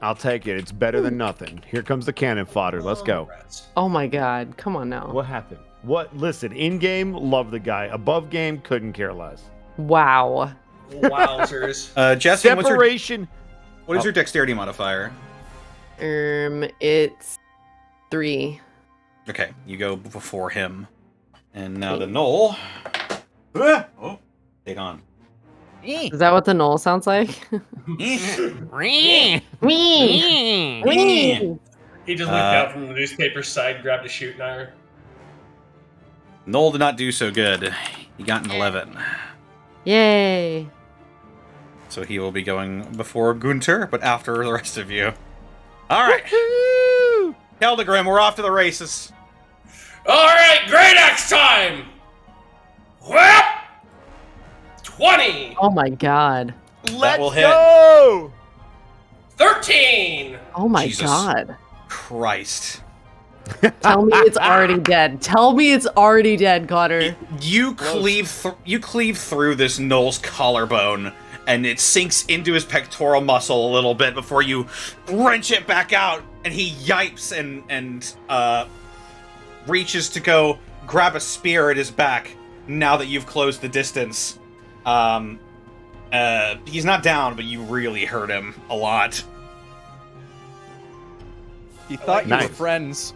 I'll take it. It's better than nothing. Here comes the cannon fodder. Let's go. Oh my god, come on now. What happened? What? Listen, in game, love the guy. Above game, couldn't care less. Wow. Wowzers. Jesse, Separation. what is your dexterity modifier? It's 3. Okay, you go before him. And now the gnoll. Oh, take on. Is that what the knoll sounds like? He just looked out from the newspaper side, grabbed a shooting iron. Noel did not do so good. He got an 11. Yay. So he will be going before Gunter, but after the rest of you. Alright. Keldegrim, we're off to the races. All right, great axe time. Whap! 20. Oh my god. That will hit. Go! 13. Oh my Jesus. god. Christ. Tell me it's already dead. Tell me it's already dead, Connor. You cleave through this Noel's collarbone, and it sinks into his pectoral muscle a little bit before you wrench it back out, and he yipes and reaches to go grab a spear at his back now that you've closed the distance. He's not down, but you really hurt him a lot. He thought you were Nice. friends.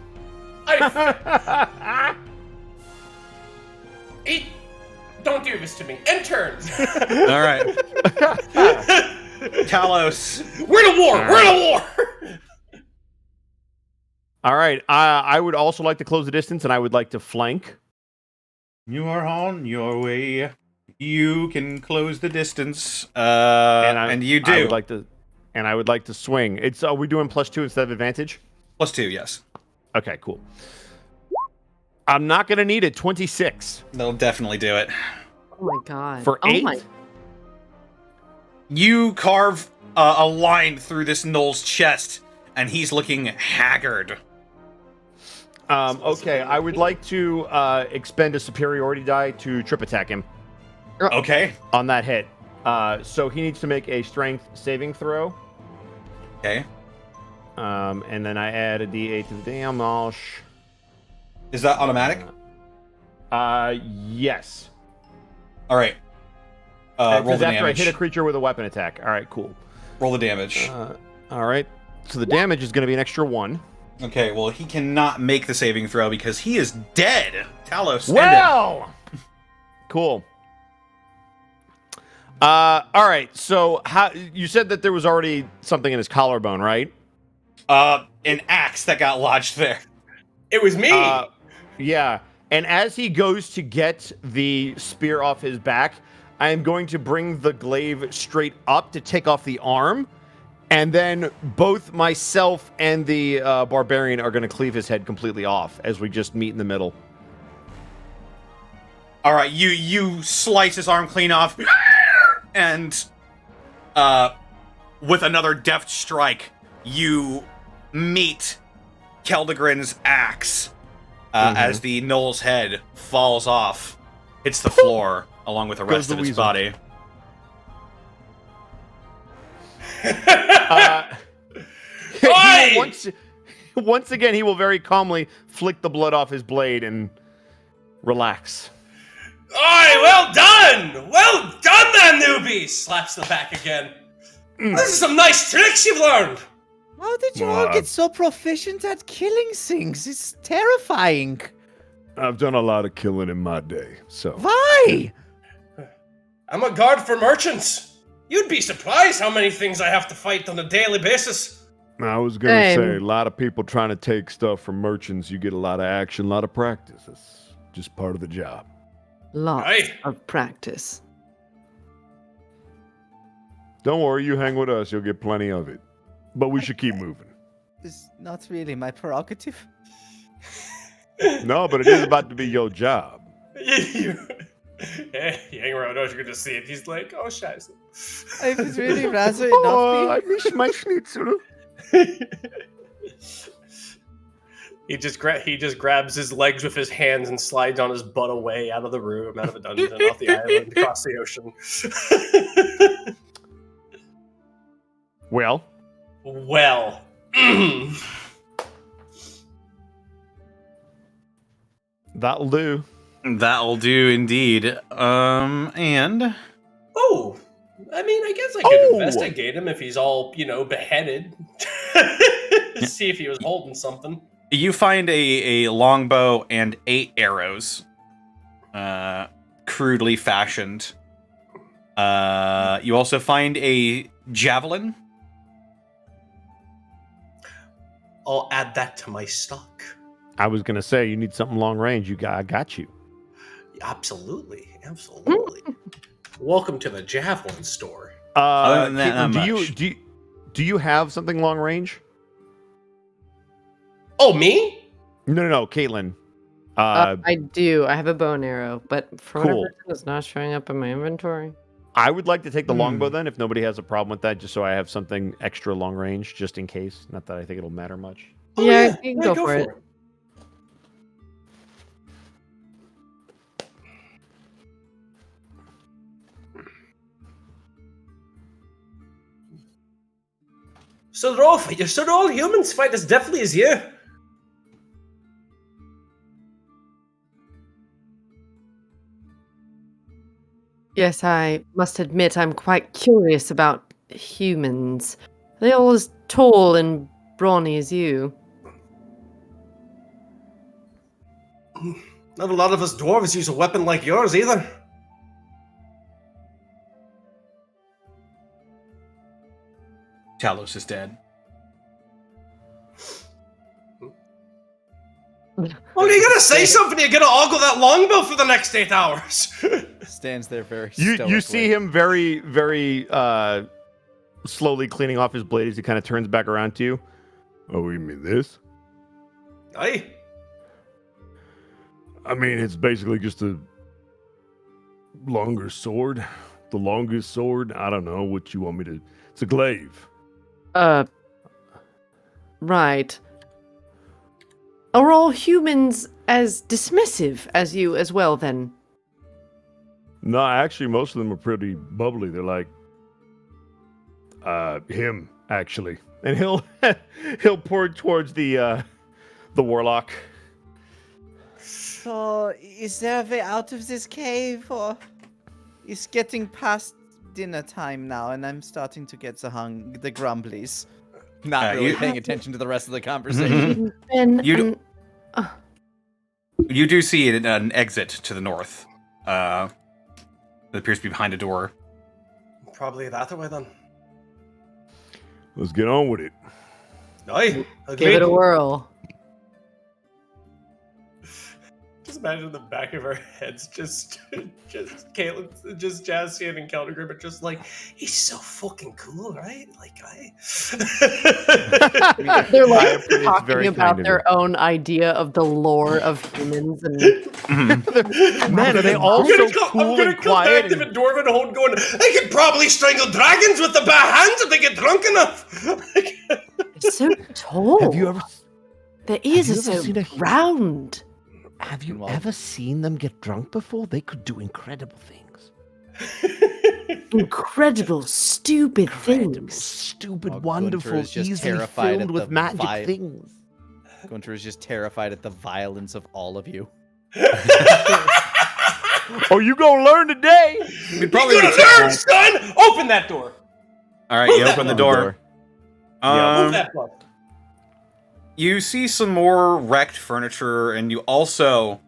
Don't do this to me. End turns. All right. Talos. We're in a war. We're in a war. All right. I would also like to close the distance, and I would like to flank. You are on your way. You can close the distance. And you do. I would like to swing. It's are we doing +2 instead of advantage? +2, yes. Okay, cool. I'm not gonna need it. 26 That'll definitely do it. Oh my god. for oh 8. My... You carve a line through this Noel's chest, and he's looking haggard. Okay, I would like to expend a superiority die to trip attack him Okay. on that hit. So he needs to make a strength saving throw. Okay. And then I add a d8 to the damage. Is that automatic? Yes. All right. Roll the After damage. I hit a creature with a weapon attack. All right, cool. Roll the damage. All right. So the damage is going to be an extra 1. Okay, well, he cannot make the saving throw because he is dead. Talos, end Well! Cool. All right. So how you said that there was already something in his collarbone, right? An axe that got lodged there. It was me. Yeah. And as he goes to get the spear off his back, I am going to bring the glaive straight up to take off the arm. And then both myself and the barbarian are going to cleave his head completely off as we just meet in the middle. All right, you slice his arm clean off, and with another deft strike, you meet Keldegrin's axe as the gnoll's head falls off, hits the floor along with the rest of his body. Once again, he will very calmly flick the blood off his blade and relax. Aye, well done! Well done then, newbie! Slaps the back again. This is some nice tricks you've learned! How did you all get so proficient at killing things? It's terrifying. I've done a lot of killing in my day, so. Why? I'm a guard for merchants. You'd be surprised how many things I have to fight on a daily basis. I was going to say, a lot of people trying to take stuff from merchants, you get a lot of action, a lot of practice. It's just part of the job. Lots of practice. Don't worry, you hang with us, you'll get plenty of it. But we should keep moving. It's not really my prerogative. No, but it is about to be your job. You hang around, you're gonna see it. He's like, oh, scheiße. I would really rather it not be. I miss my schnitzel. He just grabs his legs with his hands and slides on his butt away out of the room, out of the dungeon, off the island, across the ocean. Well. That'll do. That'll do indeed. And Oh, I mean, I guess I could investigate him if he's all, beheaded. See if he was holding something. you find a longbow and 8 arrows, crudely fashioned. You also find a javelin. I'll add that to my stock. I was gonna say you need something long range. I got you. Absolutely. Welcome to the javelin store. Other than that, not Caitlin, do you have something long range? Oh, me? No, Caitlin. I do. I have a bow and arrow, but for whatever Cool. reason, it's not showing up in my inventory. I would like to take the longbow then, if nobody has a problem with that, just so I have something extra long range, just in case. Not that I think it'll matter much. Oh, Yeah, you can go for it. So they're all humans fight as deftly as you. Yes, I must admit I'm quite curious about humans. Are they all as tall and brawny as you? Not a lot of us dwarves use a weapon like yours either. Talos is dead. Well, you gotta say something. You're gonna ogle that longbow for the next 8 hours. Stands there very You stoically. see him very, very slowly cleaning off his blade as he kind of turns back around to you. Oh, you mean this? Aye. I mean, it's basically just a longer sword. The longest sword. I don't know what you want me to... It's a glaive. Right. Are all humans as dismissive as you as well, then? No, actually, most of them are pretty bubbly. They're like him, actually. And he'll point towards the warlock. So, is there a way out of this cave, or it's getting past dinner time now, and I'm starting to get the grumblies. Not really you- paying attention to the rest of the conversation. You do see an exit to the north. That appears to be behind a door. Probably that way then. Let's get on with it. Aye. Give it a whirl. Just imagine the back of our heads, just Caitlin, just Jassian and Calder but just like, he's so fucking cool, right? Like, They're like It's talking very about kind of their own idea of the lore of humans and Man, are they all so cool and quiet? I'm gonna come back to the Dwarven hold going, I could probably strangle dragons with the bare hands if they get drunk enough. they're so tall. Have you ever? Their ears have are you ever so seen a- round. Have you Well- ever seen them get drunk before? They could do incredible things. Incredible, stupid Incredible, things. stupid, Oh, wonderful, Gunter is just easily terrified filled at with the magic things. Gunter is just terrified at the violence of all of you. Oh, you gonna learn today? We'd probably You need gonna to- learn, son? Open that door. All right, Move you that open the door. door. Move that plug. You see some more wrecked furniture, and you also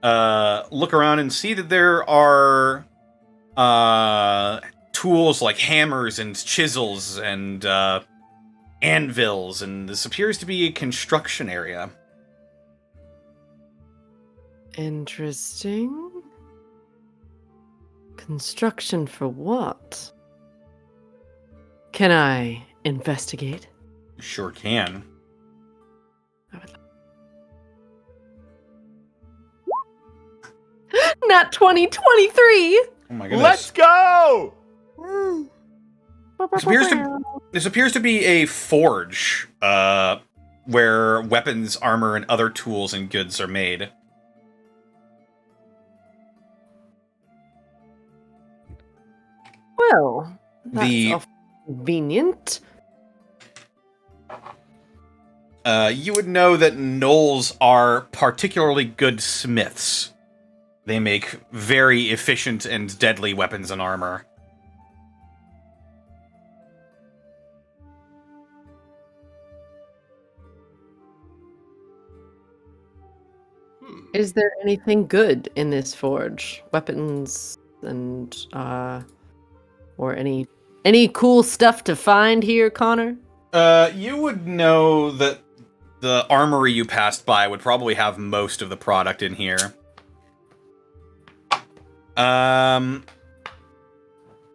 look around and see that there are tools like hammers and chisels and anvils, and this appears to be a construction area. Interesting. Construction for what? Can I investigate? You sure can. Not 2023. Oh my goodness. Let's go! This appears to be a forge, where weapons, armor, and other tools and goods are made. Well, that's The- convenient. You would know that gnolls are particularly good smiths. They make very efficient and deadly weapons and armor. Is there anything good in this forge? Weapons and or any cool stuff to find here, Connor? You would know that the armory you passed by would probably have most of the product in here.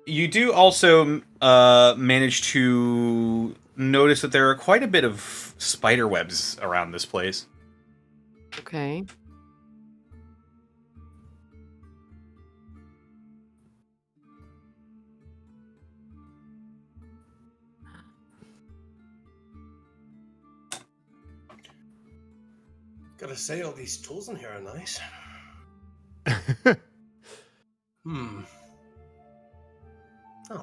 You do also manage to notice that there are quite a bit of spider webs around this place. Okay. Gotta say, all these tools in here are nice. Not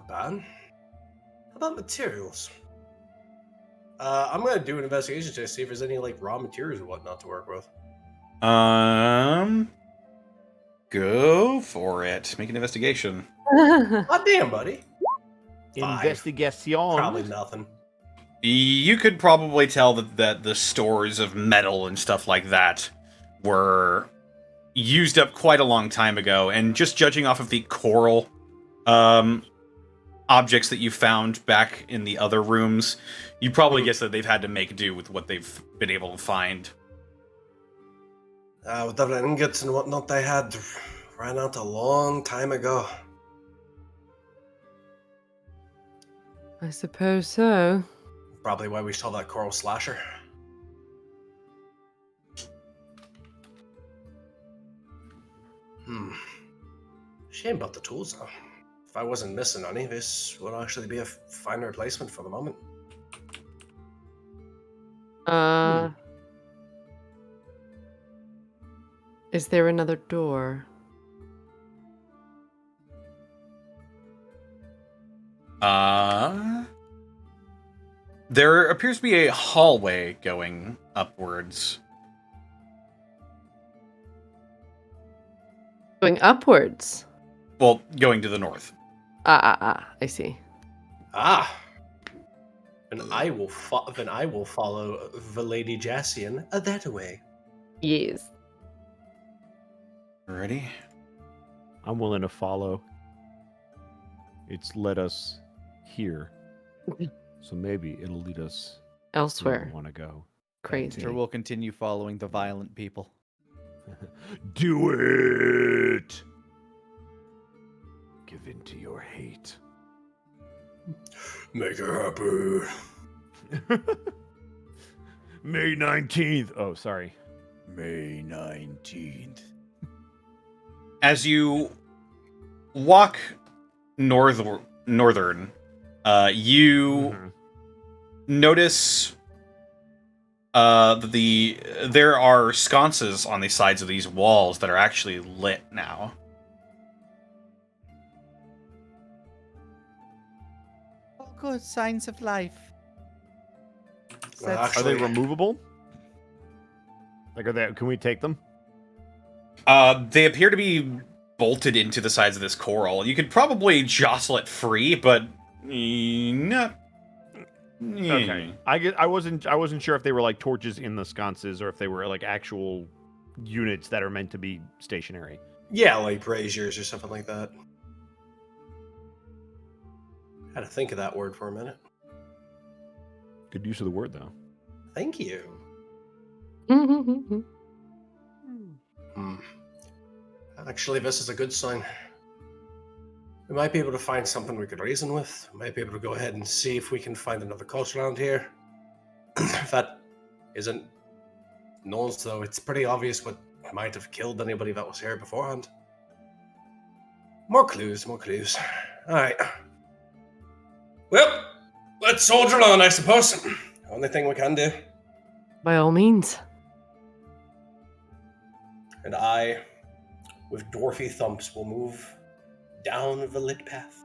bad. How about materials? I'm gonna do an investigation to see if there's any like raw materials or whatnot to work with. Go for it. Make an investigation. God damn, buddy. Five. Investigation. Probably nothing. You could probably tell that the stores of metal and stuff like that were used up quite a long time ago, and just judging off of the coral objects that you found back in the other rooms, you probably guess that they've had to make do with what they've been able to find. With the ingots and whatnot they had ran out a long time ago. I suppose so. Probably why we saw that coral slasher. Shame about the tools, though. If I wasn't missing any, this would actually be a fine replacement for the moment. Is there another door? There appears to be a hallway going upwards. Going upwards. Well, going to the north. I see. Ah. And I will follow the Lady Jassian that way. Yes. Ready? I'm willing to follow. It's led us here. So maybe it'll lead us where Elsewhere. we want to go. Crazy. Sure, we'll continue following the violent people. Do it! Give in to your hate. Make her happy. May 19th. Oh, sorry. May 19th. As you walk northern, you notice there are sconces on the sides of these walls that are actually lit now. Oh, good. Signs of life. Well, Are they removable? Like, can we take them? They appear to be bolted into the sides of this coral. You could probably jostle it free, but not. Okay. I wasn't sure if they were like torches in the sconces or if they were like actual units that are meant to be stationary. Yeah, like braziers or something like that. Had to think of that word for a minute. Good use of the word, though. Thank you. Actually, this is a good sign. We might be able to find something we could reason with. We might be able to go ahead and see if we can find another culture around here. If that isn't known, though, it's pretty obvious what might have killed anybody that was here beforehand. More clues, more clues. Alright. Well, let's soldier on, I suppose. Only thing we can do. By all means. And I, with dwarfy thumps, will move down the lit path.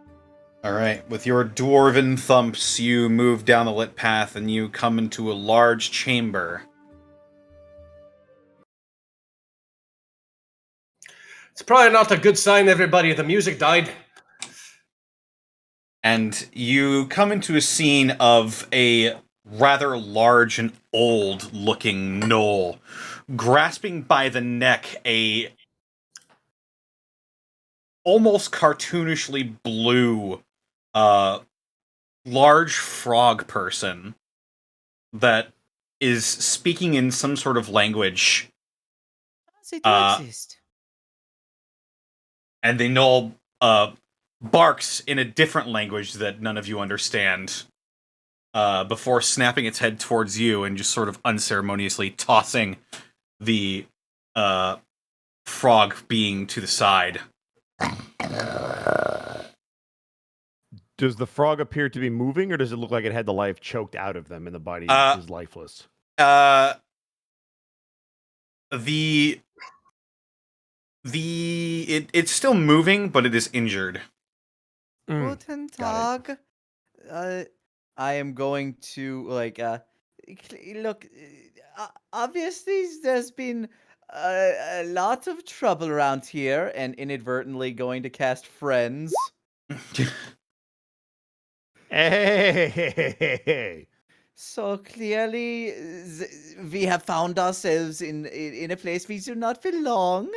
Alright, with your dwarven thumps, you move down the lit path and you come into a large chamber. It's probably not a good sign, everybody. The music died. And you come into a scene of a rather large and old-looking gnoll, grasping by the neck a almost cartoonishly blue, large frog person that is speaking in some sort of language. They do exist. And the gnoll barks in a different language that none of you understand, before snapping its head towards you and just sort of unceremoniously tossing the frog being to the side. Does the frog appear to be moving, or does it look like it had the life choked out of them and the body is lifeless? It's still moving, but it is injured. Guten Tag. I am going to look. Obviously, there's been a lot of trouble around here, and inadvertently going to cast friends. Hey. So clearly, we have found ourselves in a place we do not belong.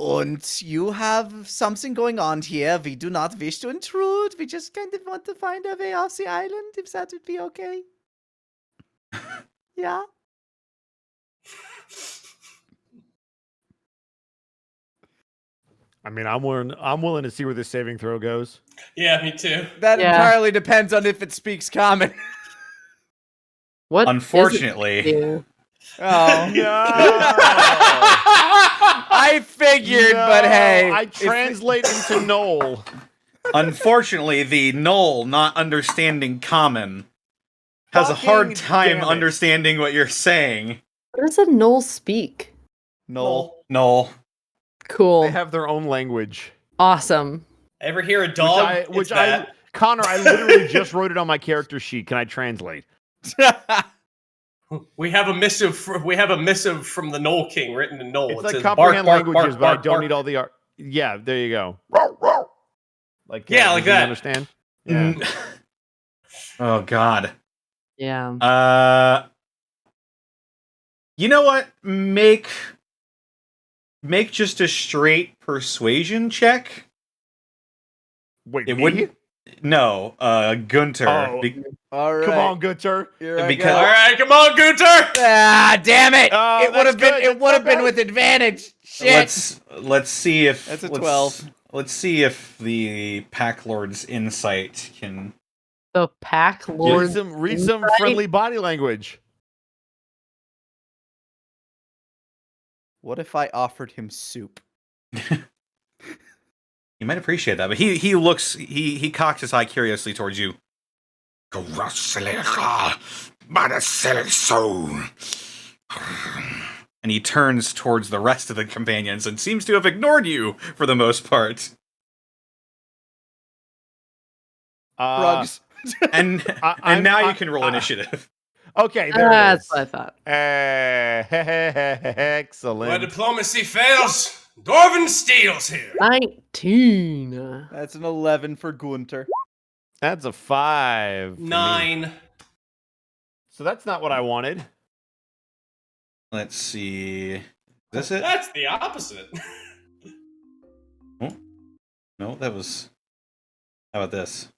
And you have something going on here. We do not wish to intrude. We just kind of want to find our way off the island, if that would be okay. Yeah? I mean, I'm willing to see where this saving throw goes. Yeah, me too. That entirely depends on if it speaks common. What? Unfortunately. Oh. No. I figured, but hey. I translate into Knoll. Unfortunately, the gnoll, not understanding common, has a hard time understanding what you're saying. What does a gnoll speak? Gnoll. Cool. They have their own language. Awesome. Ever hear a dog? Which It's that. Connor, I literally just wrote it on my character sheet. Can I translate? We have a missive. We have a missive from the Knoll King written in Knoll. It's it like says, comprehend bark, bark, languages, bark, but I bark, don't bark. need all the art. Yeah, there you go. Like like does he that. Understand? Yeah. Oh God. Yeah. You know what? Make just a straight persuasion check. Wait, It me? wouldn't. No, Gunter. Oh, All right. come on, Gunter. Here I Because- go. All right, come on, Gunter. Ah, damn it! Oh, It would have that's been. good. It would have That's been not with advantage. Shit. Let's see if That's a 12. Let's see if the Pack Lord's insight can. The Pack Lord. Read some friendly body language. What if I offered him soup? You might appreciate that, but he looks he cocks his eye curiously towards you. And he turns towards the rest of the companions and seems to have ignored you for the most part. Rugs. And now you can roll initiative. Okay, there it That's is. what I thought. Excellent. Where diplomacy fails, Dwarven steals here. 19. That's an 11 for Gunter. That's a 5. for me. 9. So that's not what I wanted. Let's see. Is this it? That's the opposite. Oh. No, that was. How about this?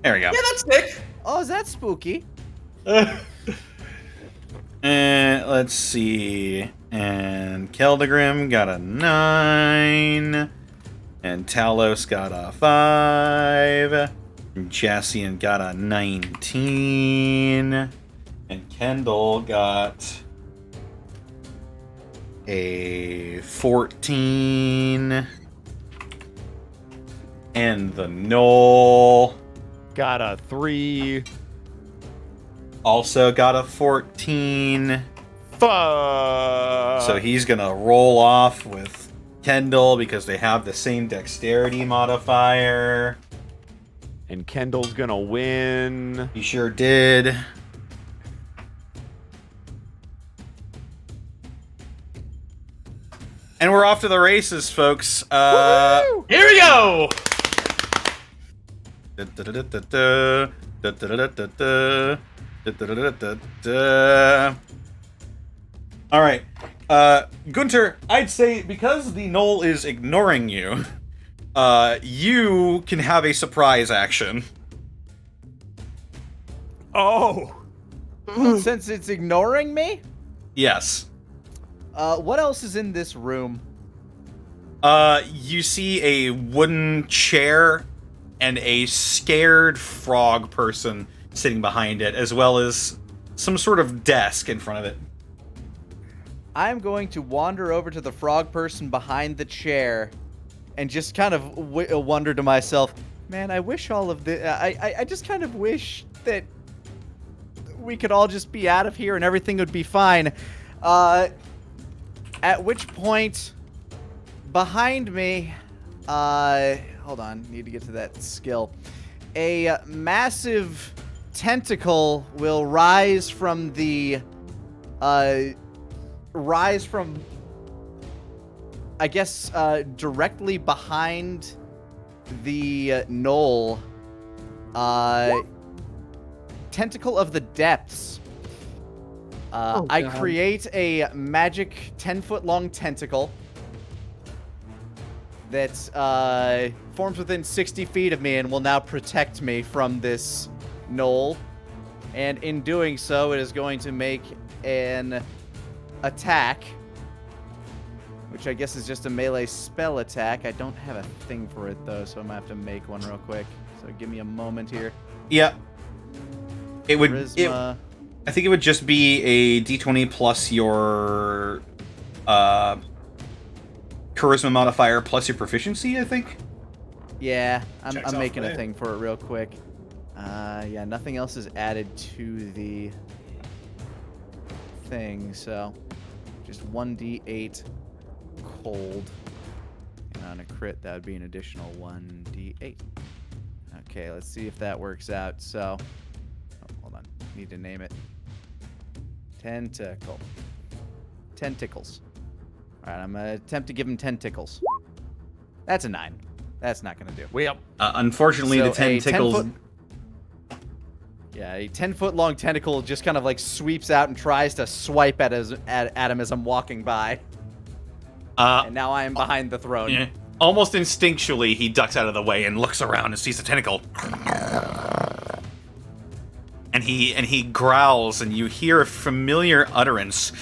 There we go. Yeah, that's Nick. Oh, is that spooky? And let's see. And Keldegrim got a 9. And Talos got a 5. And Jassian got a 19. And Kendall got a 14. And the Knoll Got a 3. also got a 14. Fuck. So he's gonna roll off with Kendall because they have the same dexterity modifier. And Kendall's gonna win. He sure did. And we're off to the races, folks. Here we go. All right, Gunter. I'd say because the Knoll is ignoring you, you can have a surprise action. Oh. Since it's ignoring me? Yes. What else is in this room? You see a wooden chair and a scared frog person sitting behind it, as well as some sort of desk in front of it. I'm going to wander over to the frog person behind the chair and just kind of wonder to myself, man, I wish all of the... I just kind of wish that we could all just be out of here and everything would be fine. At which point, behind me... hold on, need to get to that skill. A massive tentacle will rise from the... I guess, directly behind the knoll. Tentacle of the Depths. I God. create a magic 10-foot-long tentacle that forms within 60 feet of me and will now protect me from this knoll. And in doing so, it is going to make an attack, which I guess is just a melee spell attack. I don't have a thing for it, though, so I'm going to have to make one real quick. So give me a moment here. Yep. It would. Charisma. I think it would just be a d20 plus your charisma modifier plus your proficiency, I think. Yeah, Checks I'm off making a there. thing for it real quick. Yeah, nothing else is added to the thing, so just 1d8 cold. And On a crit, that would be an additional 1d8. Okay, let's see if that works out. So, hold on. Need to name it. Tentacle. Tentacles. All right, I'm going to attempt to give him 10 tickles. That's a 9. That's not going to do. Way up. Unfortunately, So the 10 tickles... Yeah, a 10-foot-long tentacle just kind of like sweeps out and tries to swipe at him as I'm walking by. And now I am behind the throne. Yeah. Almost instinctually, he ducks out of the way and looks around and sees the tentacle. And he growls, and you hear a familiar utterance.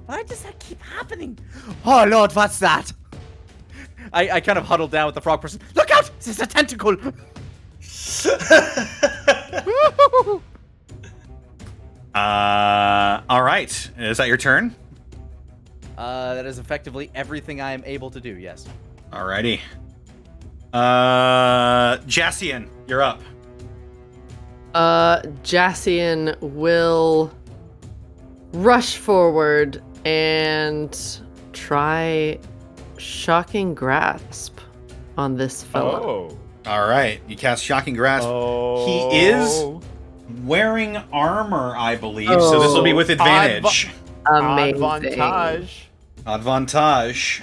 Why does that keep happening? Oh Lord, what's that? I kind of huddle down with the frog person. Look out! This is a tentacle! All right. Is that your turn? That is effectively everything I am able to do, yes. Alrighty. Jassian, you're up. Jassian will rush forward and try Shocking Grasp on this fella. Oh. All right. You cast Shocking Grasp. Oh. He is wearing armor, I believe, so this will be with advantage. Amazing. Advantage. Advantage.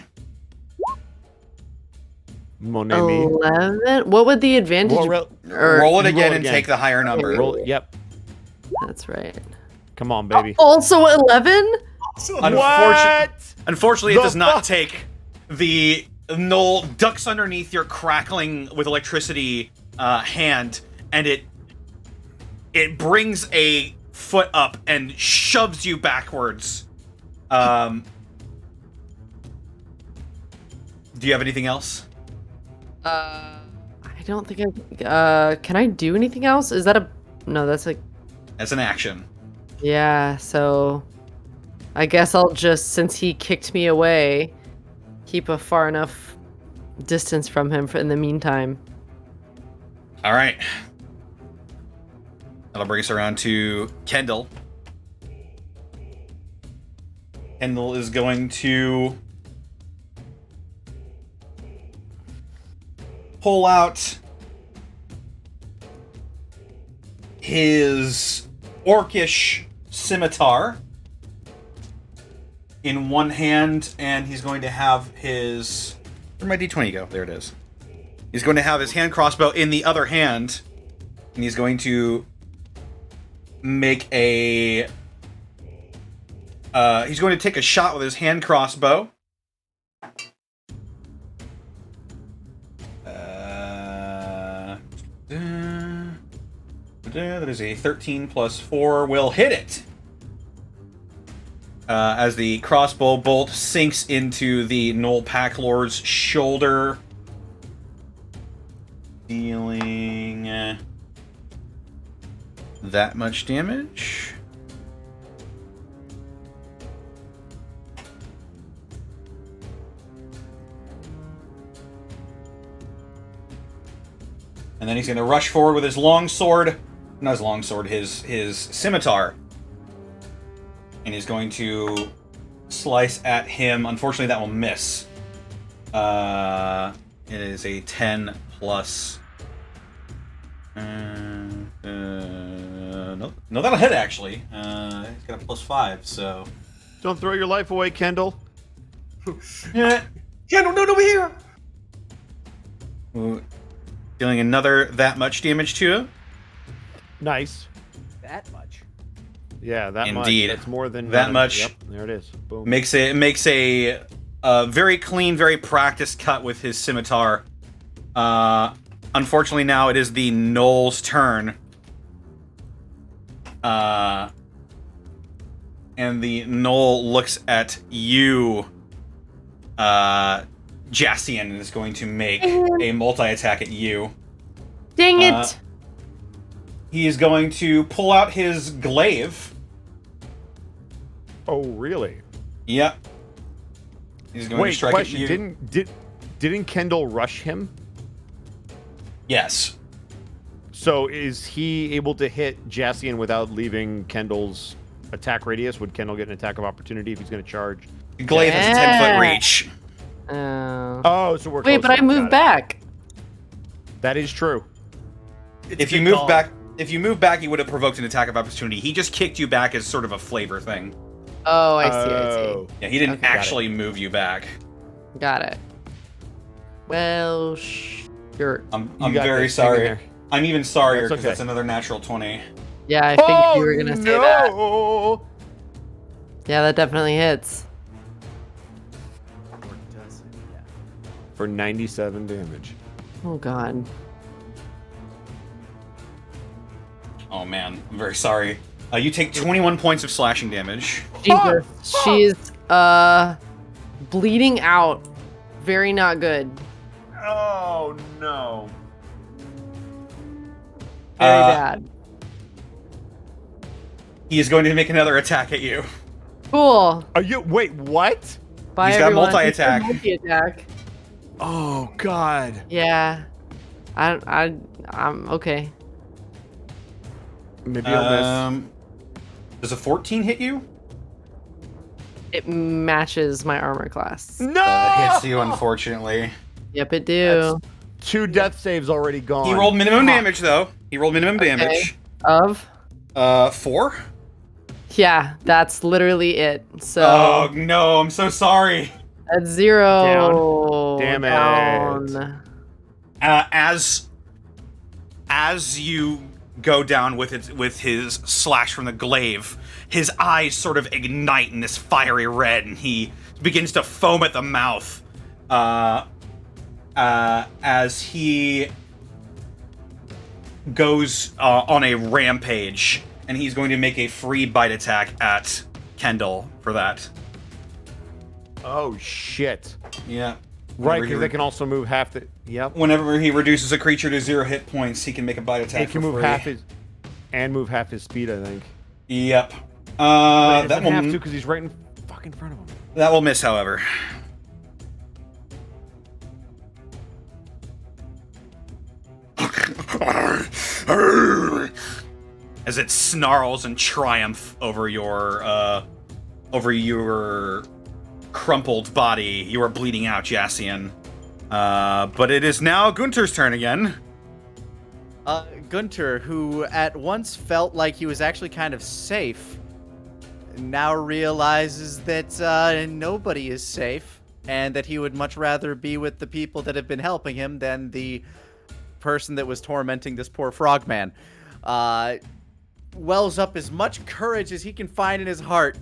Mon ami. 11. What would the advantage? Roll it again and again. take the higher number. Yep. That's right. Come on, baby. Also 11. Unfortunately, it does not take. The knoll ducks underneath your crackling with electricity hand, and it brings a foot up and shoves you backwards. Do you have anything else? I don't think I. Can I do anything else? Is that a? No, that's like. As an action. Yeah. So, I guess I'll just, since he kicked me away, keep a far enough distance from him in the meantime. All right. That'll bring us around to Kendall. Kendall is going to pull out his orcish scimitar in one hand, and he's going to have his... Where'd my d20 go? There it is. He's going to have his hand crossbow in the other hand, and he's going to make a... he's going to take a shot with his hand crossbow. That is a 13 plus 4 will hit it. As the crossbow bolt sinks into the Gnoll Pack Lord's shoulder, dealing that much damage. And then he's going to rush forward with his longsword, not his longsword, his scimitar. And he's going to slice at him. Unfortunately, that will miss. It is a 10 plus... no, that'll hit, actually. He's got a plus 5, so... Don't throw your life away, Kendall. Yeah. Kendall, no, over here! Ooh. Dealing another that much damage to him. Nice. That much. Yeah, that Indeed. much. That's more than that much. Yep, there it is. Boom. Makes a very clean, very practiced cut with his scimitar. Unfortunately, now it is the Gnoll's turn. And the Gnoll looks at you, Jassian, and is going to make a multi-attack at you. Dang it! He is going to pull out his glaive. Oh, really? Yep. He's going to strike question. at you. Didn't Kendall rush him? Yes. So is he able to hit Jassian without leaving Kendall's attack radius. Would Kendall get an attack of opportunity if he's going to charge? Glaive has a 10-foot reach. Oh, so we're wait, close but I enough. moved back. That is true. If you move back, he would have provoked an attack of opportunity. He just kicked you back as sort of a flavor thing. Oh, I see. Yeah, he didn't actually move you back. Got it. Well, sure. I'm very sorry. I'm even sorrier because that's another natural 20. Yeah, I figured you were gonna say that. Yeah, that definitely hits. For 97 damage. Oh god. Oh man, I'm very sorry. You take 21 points of slashing damage. Jesus, she's bleeding out. Very not good. Oh no. Very bad. He is going to make another attack at you. Cool. Are you? Wait, what? Bye, He's got everyone. multi-attack. Multi-attack. Oh god. Yeah. I'm okay. Maybe I'll miss. Does a 14 hit you? It matches my armor class. No! It hits you, unfortunately. Yep, it do. That's 2 death saves already gone. He rolled minimum damage, though. He rolled minimum damage. Of? 4? Yeah, that's literally it. So. Oh, no, I'm so sorry. At 0. Damn it. Down. As you go down with his slash from the glaive, his eyes sort of ignite in this fiery red, and he begins to foam at the mouth. As he goes on a rampage, and he's going to make a free bite attack at Kendall for that. Oh shit. Yeah. Right, because they can also move half the. Yep. Whenever he reduces a creature to 0 hit points, he can make a bite attack. He can move half his, and move half his speed, I think. Yep. That That will have will to because he's right in fucking front of him. that will miss, however. As it snarls in triumph over your crumpled body, you are bleeding out, Yassian. But it is now Gunter's turn again. Gunter, who at once felt like he was actually kind of safe, now realizes that nobody is safe, and that he would much rather be with the people that have been helping him than the person that was tormenting this poor frogman. Wells up as much courage as he can find in his heart.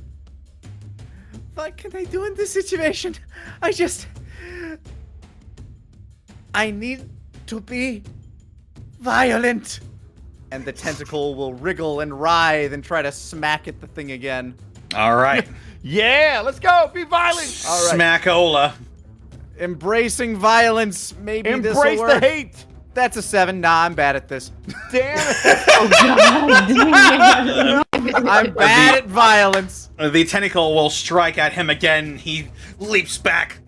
What can I do in this situation? I need to be violent. And the tentacle will wriggle and writhe and try to smack at the thing again. All right. Yeah, let's go. Be violent. All right. Smackola. Embracing violence. Maybe this will Embrace work. the hate. That's a 7. Nah, I'm bad at this. Damn it. Oh god. I'm bad at violence. The tentacle will strike at him again. He leaps back.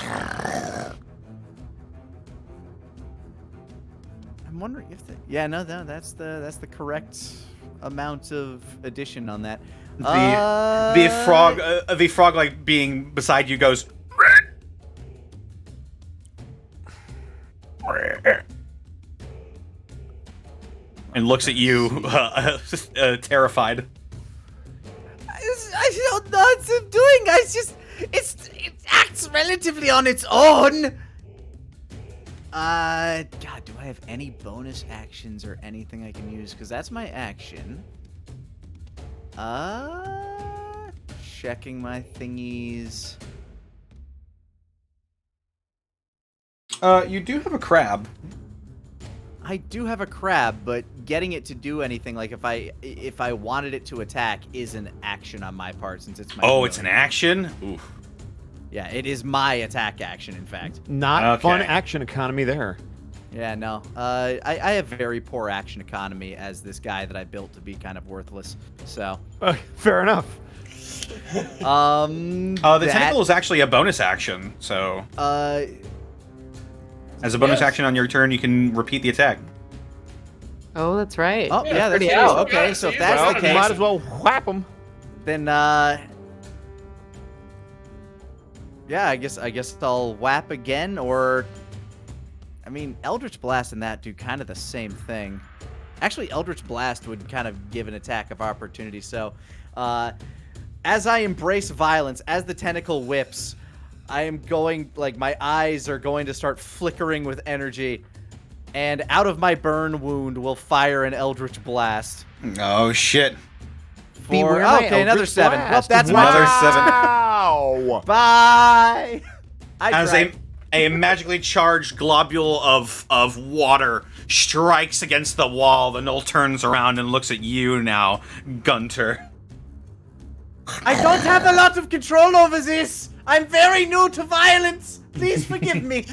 I'm wondering if yeah, no, that's the correct amount of addition on that. The frog like being beside you goes and looks at you terrified. I don't know what I'm doing. It acts relatively on its own. God, do I have any bonus actions or anything I can use? Because that's my action. Checking my thingies. You do have a crab. I do have a crab, but getting it to do anything, like if I wanted it to attack, is an action on my part since it's my. Oh, it's an action? Oof. Yeah, it is my attack action, in fact. Not fun action economy there. Yeah, no. I have very poor action economy as this guy that I built to be kind of worthless. So. Fair enough. The tentacle is actually a bonus action, so. As a bonus action on your turn, you can repeat the attack. Oh, that's right. Oh, yeah, that's true. Okay, so if that's the case, might as well whap him. then yeah, I guess I'll whap again, or I mean, Eldritch Blast and that do kind of the same thing. Actually, Eldritch Blast would kind of give an attack of opportunity. So, as I embrace violence, as the tentacle whips, I am going, like, my eyes are going to start flickering with energy, and out of my burn wound will fire an Eldritch Blast. Oh shit! For okay, another 7. Well, that's another 7. Wow! Bye. As a magically charged globule of water strikes against the wall, the Knoll turns around and looks at you now, Gunter. I don't have a lot of control over this. I'm very new to violence. Please forgive me.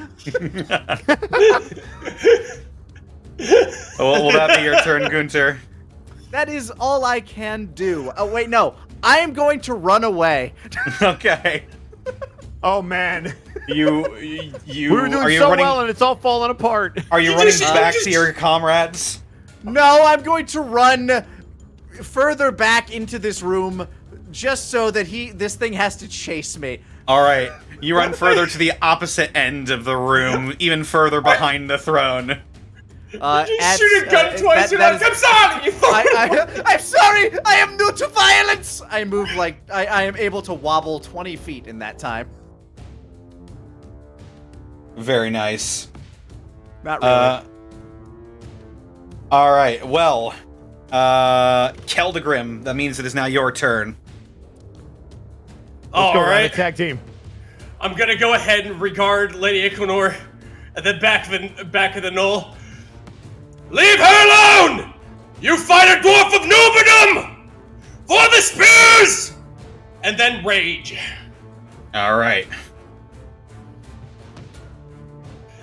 Will that be your turn, Gunter? That is all I can do. Oh, wait, no. I am going to run away. Okay. Oh, man. We were doing so well, and it's all falling apart. Are you running back to your comrades? No, I'm going to run further back into this room just so that this thing has to chase me. All right. You run further to the opposite end of the room, even further behind the throne. You shoot a gun twice, you're like, I'm sorry, you I'm sorry, I am new to violence! I move like, I am able to wobble 20 feet in that time. Very nice. Not really. All right, well, Keldegrim, that means it is now your turn. Let's go, Alright. Tag team. I'm gonna go ahead and regard Lady Equinor at the back of the knoll. Leave her alone! You fight a dwarf of Nubidum! For the spears! And then rage. All right.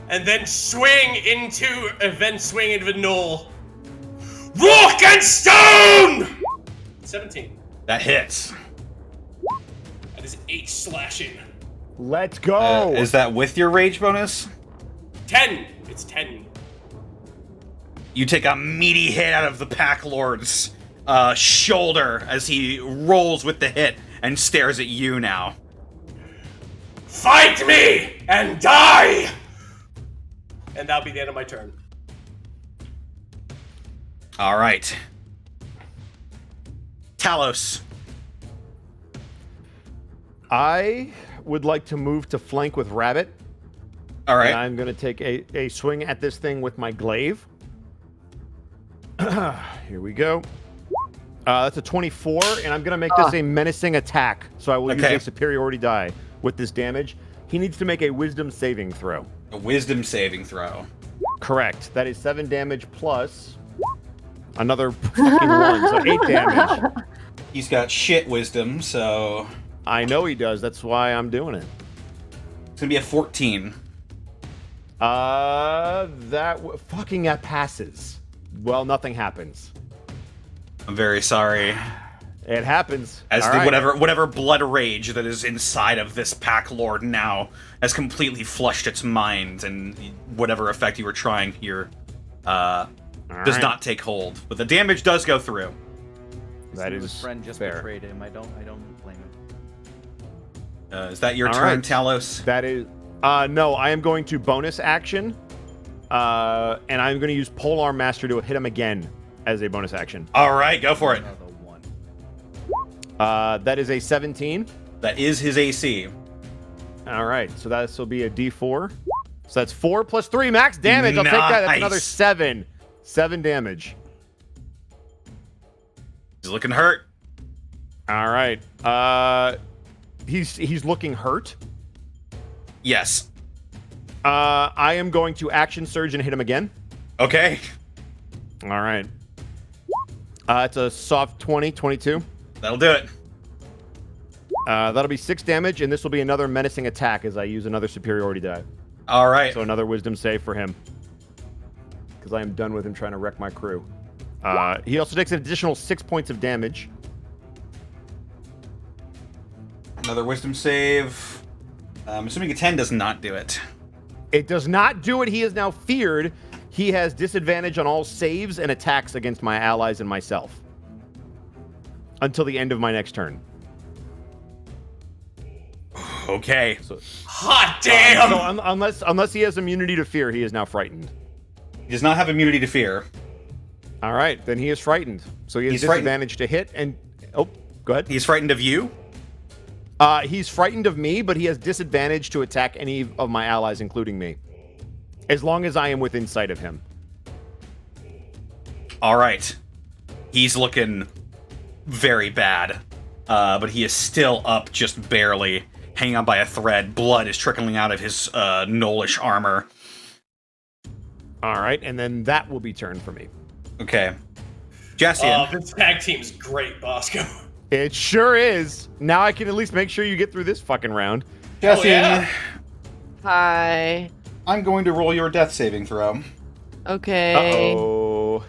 And then swing into the knoll. Rock and stone! 17. That hits. That is 8 slashing. Let's go. Is that with your rage bonus? 10. It's 10. You take a meaty hit out of the Pack Lord's shoulder as he rolls with the hit and stares at you now. Fight me and die! And that'll be the end of my turn. All right. Talos. I would like to move to flank with Rabbit. All right. And I'm going to take a swing at this thing with my glaive. Here we go. That's a 24, and I'm going to make this a menacing attack. So I will use a superiority die with this damage. He needs to make a wisdom saving throw. A wisdom saving throw. Correct. That is 7 damage plus another fucking 1, so 8 damage. He's got shit wisdom, so... I know he does. That's why I'm doing it. It's going to be a 14. That passes. Well, nothing happens. I'm very sorry. It happens. As whatever blood rage that is inside of this Pack Lord now has completely flushed its mind, and whatever effect you were trying here does not take hold. But the damage does go through. That is his friend just fair. betrayed him. I don't blame him. Is that your turn, Talos? That is. No, I am going to bonus action, and I'm going to use Polearm Master to hit him again as a bonus action. All right, go for it. Another one. That is a 17. That is his AC. All right, so this will be a D4. So that's 4 plus 3 max damage. I'll take that. That's another 7. 7 damage. He's looking hurt. All right. He's looking hurt. Yes. I am going to action surge and hit him again. Okay. All right. It's a soft 22. That'll do it. That'll be 6 damage, and this will be another menacing attack as I use another superiority die. All right. So another wisdom save for him. Because I am done with him trying to wreck my crew. He also takes an additional 6 points of damage. Another wisdom save. I'm assuming a 10 does not do it. It does not do it. He is now feared. He has disadvantage on all saves and attacks against my allies and myself. until the end of my next turn. Okay. So, Hot damn! unless he has immunity to fear, he is now frightened. He does not have immunity to fear. All right, then he is frightened. So he has He's disadvantage to hit and... Oh, go ahead. He's frightened of you? He's frightened of me, but he has disadvantage to attack any of my allies, including me. As long as I am within sight of him. All right. He's looking very bad. But he is still up just barely, hanging on by a thread. Blood is trickling out of his gnollish armor. All right, and then that will be turn for me. Okay. Jassian. This tag team's great, Bosco. It sure is. Now I can at least make sure you get through this fucking round. Jassian, yeah. Hi. I'm going to roll your death saving throw. Okay. Uh-oh.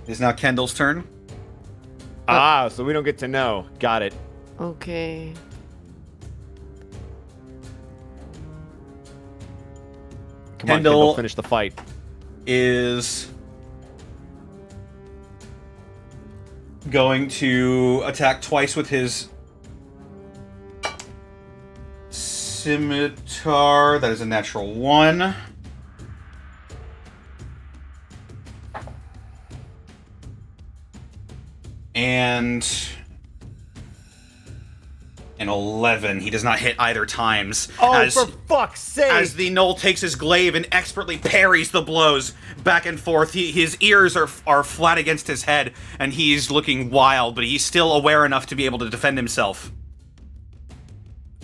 It is now Kendall's turn. So we don't get to know. Got it. Okay. Come on, Kendall, finish the fight. Is going to attack twice with his scimitar. That is a natural 1. And an 11. He does not hit either times. Oh, for fuck's sake! As the gnoll takes his glaive and expertly parries the blows back and forth, his ears are flat against his head, and he's looking wild, but he's still aware enough to be able to defend himself.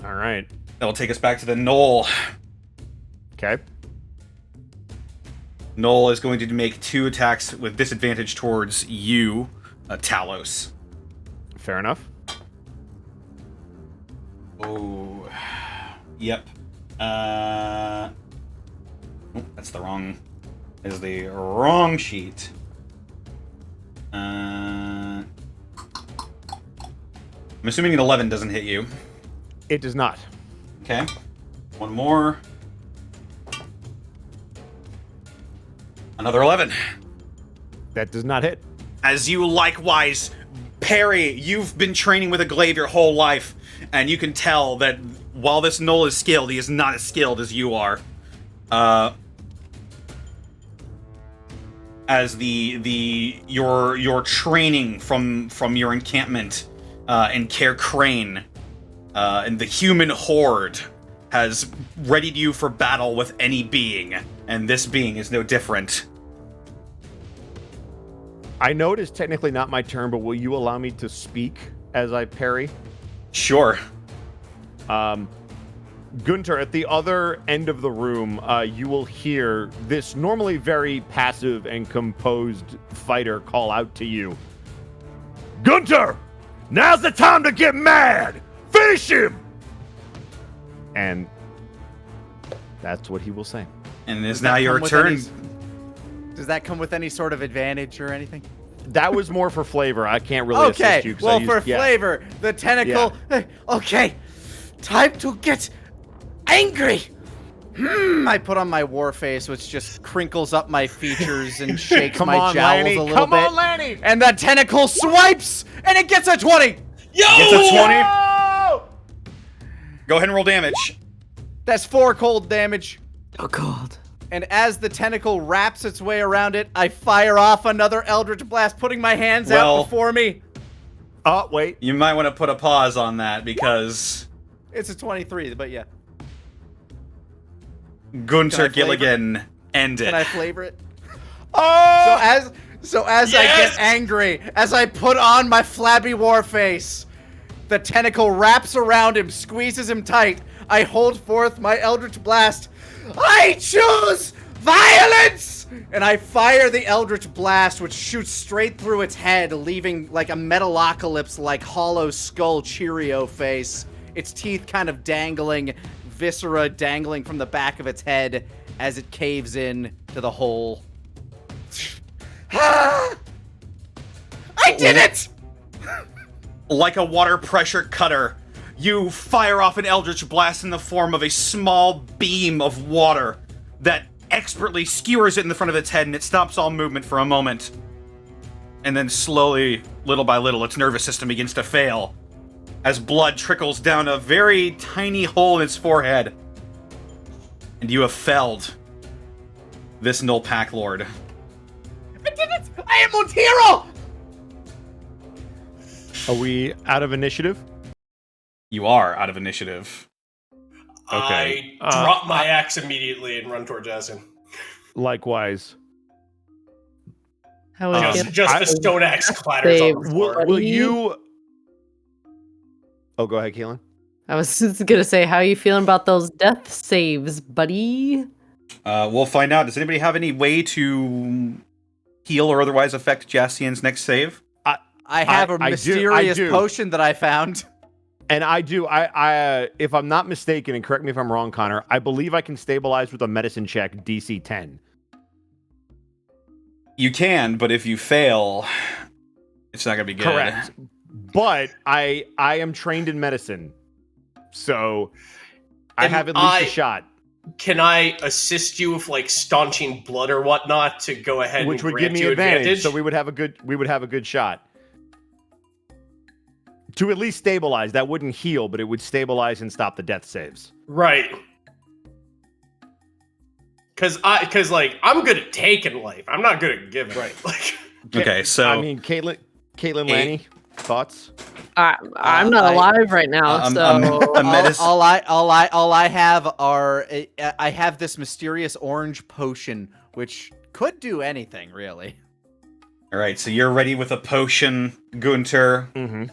All right. That'll take us back to the gnoll. Okay. Gnoll is going to make 2 attacks with disadvantage towards you, Talos. Fair enough. Oh, yep. Oh, that's the wrong. Is the wrong sheet. I'm assuming an 11 doesn't hit you. It does not. Okay. One more. Another 11. That does not hit. As you likewise parry, you've been training with a glaive your whole life, and you can tell that while this gnoll is skilled, he is not as skilled as you are. As your training from your encampment in Caer Crane, and the human horde has readied you for battle with any being, and this being is no different. I know it is technically not my turn, but will you allow me to speak as I parry? Sure. Gunter, at the other end of the room, you will hear this normally very passive and composed fighter call out to you. Gunter! Now's the time to get mad! Finish him! And that's what he will say. And it is now your turn. Does that come with any sort of advantage or anything? That was more for flavor. I can't really assist you. Well, for flavor, the tentacle. Yeah. Okay, time to get angry. I put on my war face, which just crinkles up my features and shakes my jowls a little bit. Come on, Lanny! And the tentacle swipes, and it gets a 20. Yo! Gets a 20. Oh! Go ahead and roll damage. That's 4 cold damage. Oh, God. And as the tentacle wraps its way around it, I fire off another Eldritch Blast, putting my hands out before me. Oh, wait. You might want to put a pause on that because It's a 23, but yeah. Gunter Gilligan ended. Can I flavor it? Oh! So as I get angry, as I put on my flabby war face, the tentacle wraps around him, squeezes him tight. I hold forth my Eldritch Blast. I choose violence! And I fire the Eldritch Blast, which shoots straight through its head, leaving like a Metalocalypse-like hollow skull Cheerio face. Its teeth kind of dangling, viscera dangling from the back of its head as it caves in to the hole. I did it! Like a water pressure cutter, you fire off an Eldritch Blast in the form of a small beam of water that expertly skewers it in the front of its head, and it stops all movement for a moment. And then slowly, little by little, its nervous system begins to fail as blood trickles down a very tiny hole in its forehead. And you have felled this Null Pack Lord. I did it! I am Moon's hero! Are we out of initiative? You are out of initiative. Okay. I drop my axe immediately and run toward Jason. Likewise. How is Just the stone axe clatters on the floor. Will you... Oh, go ahead, Keelan. I was just gonna say, how are you feeling about those death saves, buddy? We'll find out. Does anybody have any way to heal or otherwise affect Jacian's next save? I have a mysterious potion that I found. And I do. I if I'm not mistaken, and correct me if I'm wrong, Connor, I believe I can stabilize with a medicine check DC 10. You can, but if you fail, it's not gonna be good. Correct. But I am trained in medicine, so I have at least a shot. Can I assist you with like staunching blood or whatnot to go ahead Which and would give me advantage? So we would have a good shot. To at least stabilize. That wouldn't heal, but it would stabilize and stop the death saves. Right. Cause I'm good at taking life. I'm not good at giving. Right. Like, okay, so I mean, Caitlin, Lanny, thoughts? I'm not alive right now, so all I have are I have this mysterious orange potion, which could do anything really. All right, so you're ready with a potion, Gunter. Mm-hmm.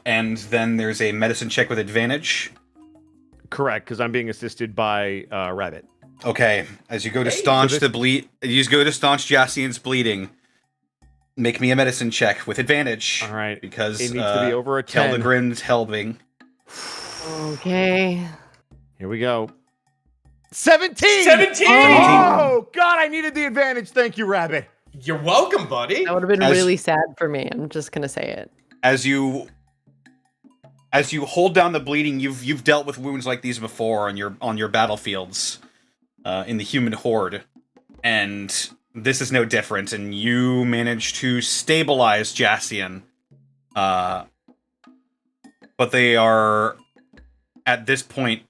And then there's a medicine check with advantage. Correct, because I'm being assisted by Rabbit. Okay, as you go to staunch Jacian's bleeding, make me a medicine check with advantage. All right, because it needs to be over a 10. Keldegrin's helping. Okay. Here we go. 17! 17! Oh, God, I needed the advantage. Thank you, Rabbit. You're welcome, buddy. That would have been really sad for me. I'm just gonna say it. As you hold down the bleeding, you've dealt with wounds like these before on your battlefields, in the human horde, and this is no different. And you manage to stabilize Jacian, but they are at this point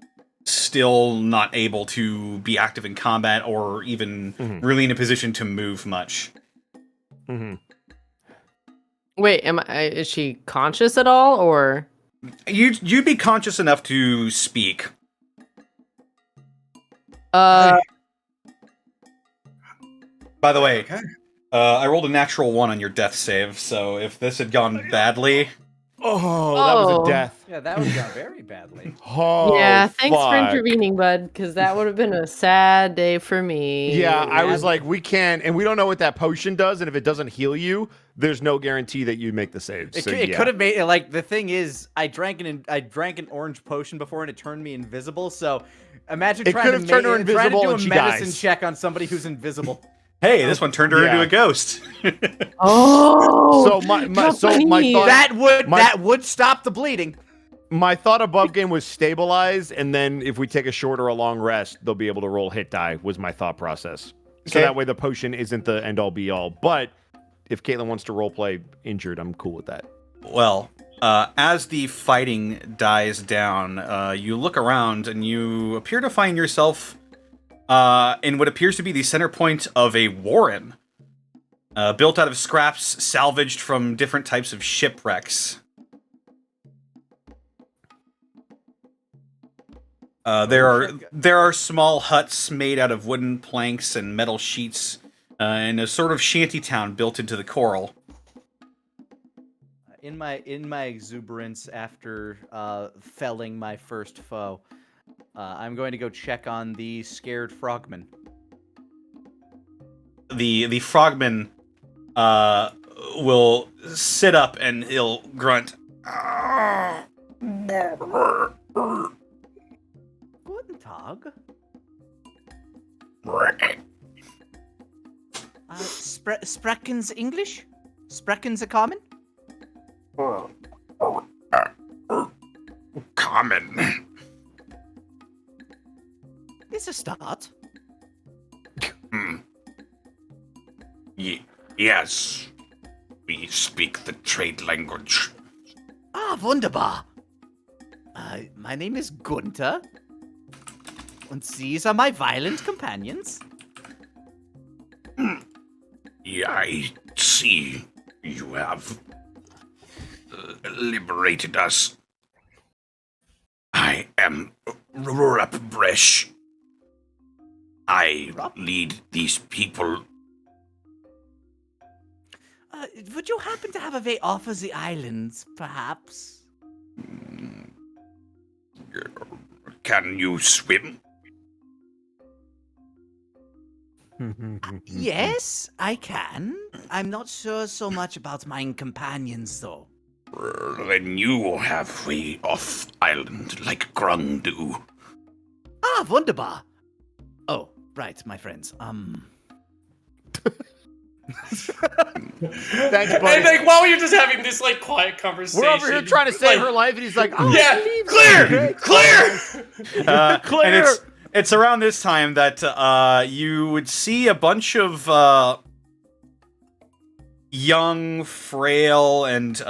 still not able to be active in combat or even really in a position to move much. Mm-hmm. Wait, is she conscious at all, or? You'd be conscious enough to speak. By the way, I rolled a natural 1 on your death save, so if this had gone badly... Oh, that was a death. Yeah, that would have gone very badly. Oh, yeah, thanks for fuck. intervening, bud, because that would have been a sad day for me. Yeah, I was like, we can't, and we don't know what that potion does, and if it doesn't heal you, there's no guarantee that you make the saves. It could have made, like, the thing is, I drank an orange potion before, and it turned me invisible, so imagine trying to do a medicine check on somebody who's invisible. Hey, this one turned her into a ghost. Oh, so my thought that would stop the bleeding. My thought above game was stabilize, and then if we take a short or a long rest, they'll be able to roll hit die. Was my thought process. So that way the potion isn't the end all be all. But if Caitlin wants to roleplay injured, I'm cool with that. Well, as the fighting dies down, you look around and you appear to find yourself in what appears to be the center point of a warren, built out of scraps salvaged from different types of shipwrecks. There are small huts made out of wooden planks and metal sheets, and a sort of shanty town built into the coral. In my exuberance after felling my first foe, I'm going to go check on the scared frogman. The frogman will sit up and he'll grunt. Guten Tag. Sprecken's English? Sprecken's a common? ramen. It's a start. Yes, we speak the trade language. Ah, wunderbar. My name is Gunther. And these are my violent companions. Yeah, I see you have liberated us. I am Rurapbresh. I lead these people. Would you happen to have a way off of the islands, perhaps? Can you swim? Yes, I can. I'm not sure so much about my companions, though. Then you have way off island like Grung do. Ah, wunderbar. Oh, right, my friends. Thanks, buddy. And like while you're just having this like quiet conversation, We're over here trying to save her life, and he's like, "Oh, yeah, clear. And it's around this time that you would see a bunch of young, frail, and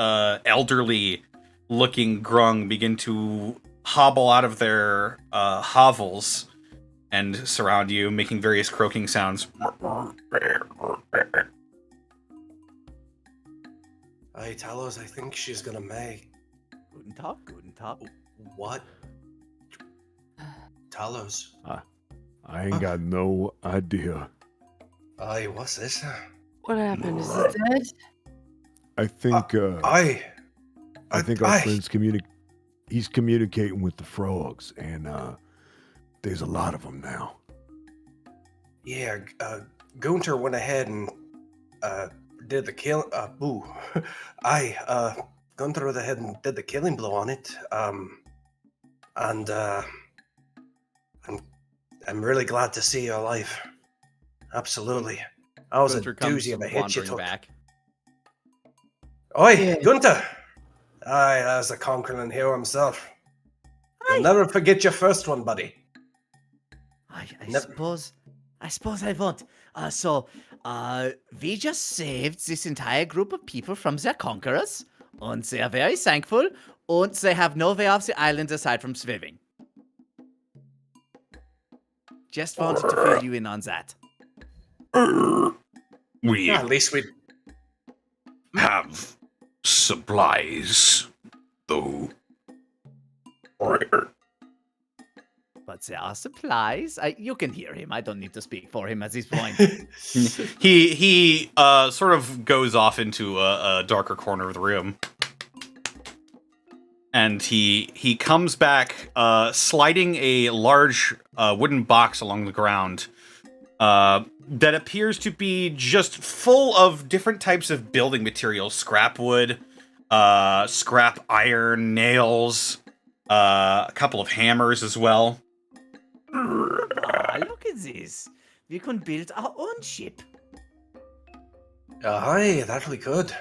elderly-looking Grung begin to hobble out of their hovels and surround you, making various croaking sounds. Hey, Talos, I think she's gonna make. Guten Tag. What? Talos. I ain't got no idea. Aye, what's this? What happened? Is he dead? I think I think our friend's he's communicating with the frogs, and there's a lot of them now. Yeah, Gunter went ahead and did the kill. Boo. Gunter went ahead and did the killing blow on it. And I'm really glad to see you alive. Absolutely. That was Gunter a doozy of a hit you wandering took. back. Oi, Yeah. Gunter! Aye, that's the conquering hero himself. You'll never forget your first one, buddy. I suppose I won't. We just saved this entire group of people from their conquerors, and they are very thankful, and they have no way off the island aside from swimming. Just wanted to fill you in on that. We Yeah, at least we. have supplies, though. But there are supplies. You can hear him. I don't need to speak for him at this point. He sort of goes off into a darker corner of the room, and he comes back, sliding a large wooden box along the ground that appears to be just full of different types of building materials: scrap wood, scrap iron, nails, a couple of hammers as well. Look at this. We can build our own ship. Aye, that we could.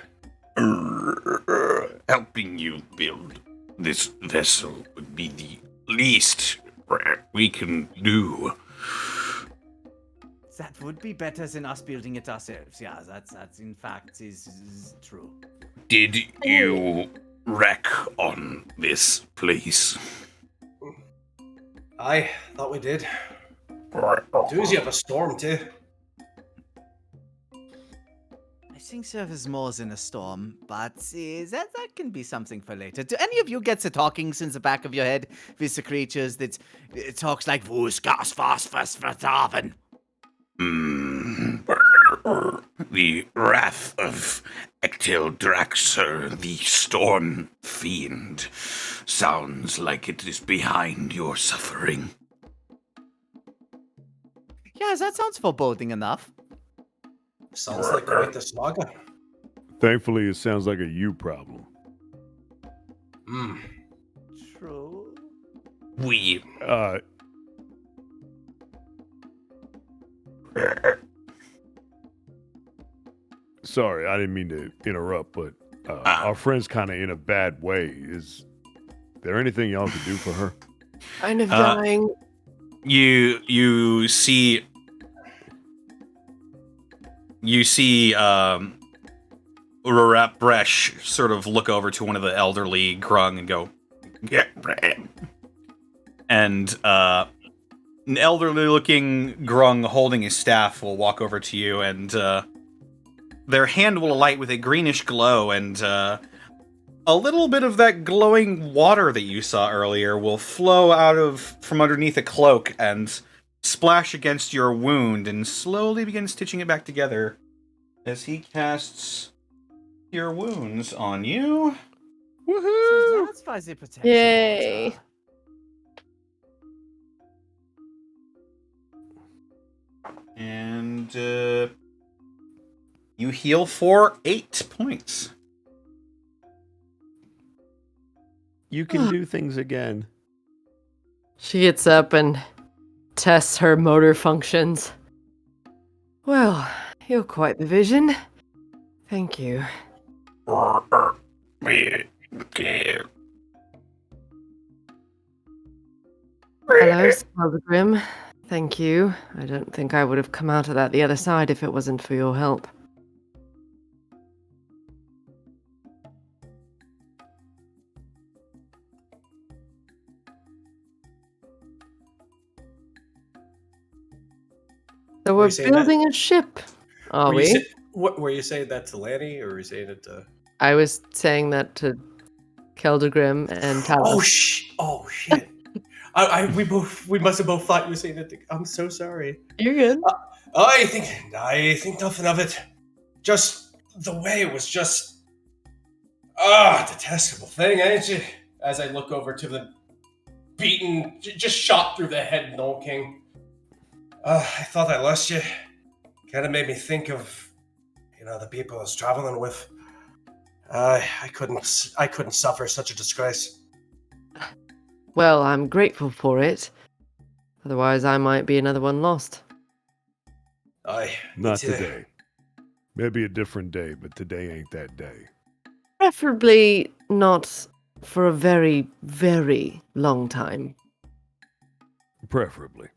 Helping you build this vessel would be the least we can do. That would be better than us building it ourselves. Yeah, that's in fact is true. Did you wreck on this place? Aye, thought we did. Doozy of a storm, too. I think there is more than a storm, but that can be something for later. Do any of you get the talkings in the back of your head with the creatures that talks like Wuskas Phosphorus Vertaven? The wrath of Ectil Draxer, the Storm Fiend, sounds like it is behind your suffering. Yeah, that sounds foreboding enough. Sounds like quite the saga. Thankfully, it sounds like a you problem. True. We Sorry, I didn't mean to interrupt, but our friend's kind of in a bad way. there anything y'all could do for her? Kind of dying. You see Bresh sort of look over to one of the elderly Grung and go, and an elderly-looking Grung holding his staff will walk over to you, and their hand will alight with a greenish glow, and a little bit of that glowing water that you saw earlier will flow from underneath a cloak and splash against your wound and slowly begin stitching it back together as he casts Cure Wounds on you. Woohoo! So that's fuzzy protection. Yay! And you heal for 8 points. You can do things again. She gets up and tests her motor functions. Well, you're quite the vision. Thank you. Hello, Pilgrim. Thank you. I don't think I would have come out of that the other side if it wasn't for your help. So we're building a ship, are we? Were you saying that to Lanny, or were you saying it to... I was saying that to Keldegrim and Talos. Oh shit! we must have both thought you were saying it. I'm so sorry. You're good. I think nothing of it. Just the way it was just detestable thing, ain't it? As I look over to the beaten, just shot through the head Knoll King. I thought I lost you. Kind of made me think of, the people I was traveling with. I couldn't suffer such a disgrace. Well, I'm grateful for it. Otherwise, I might be another one lost. Not today. Maybe a different day, but today ain't that day. Preferably not for a very, very long time. Preferably.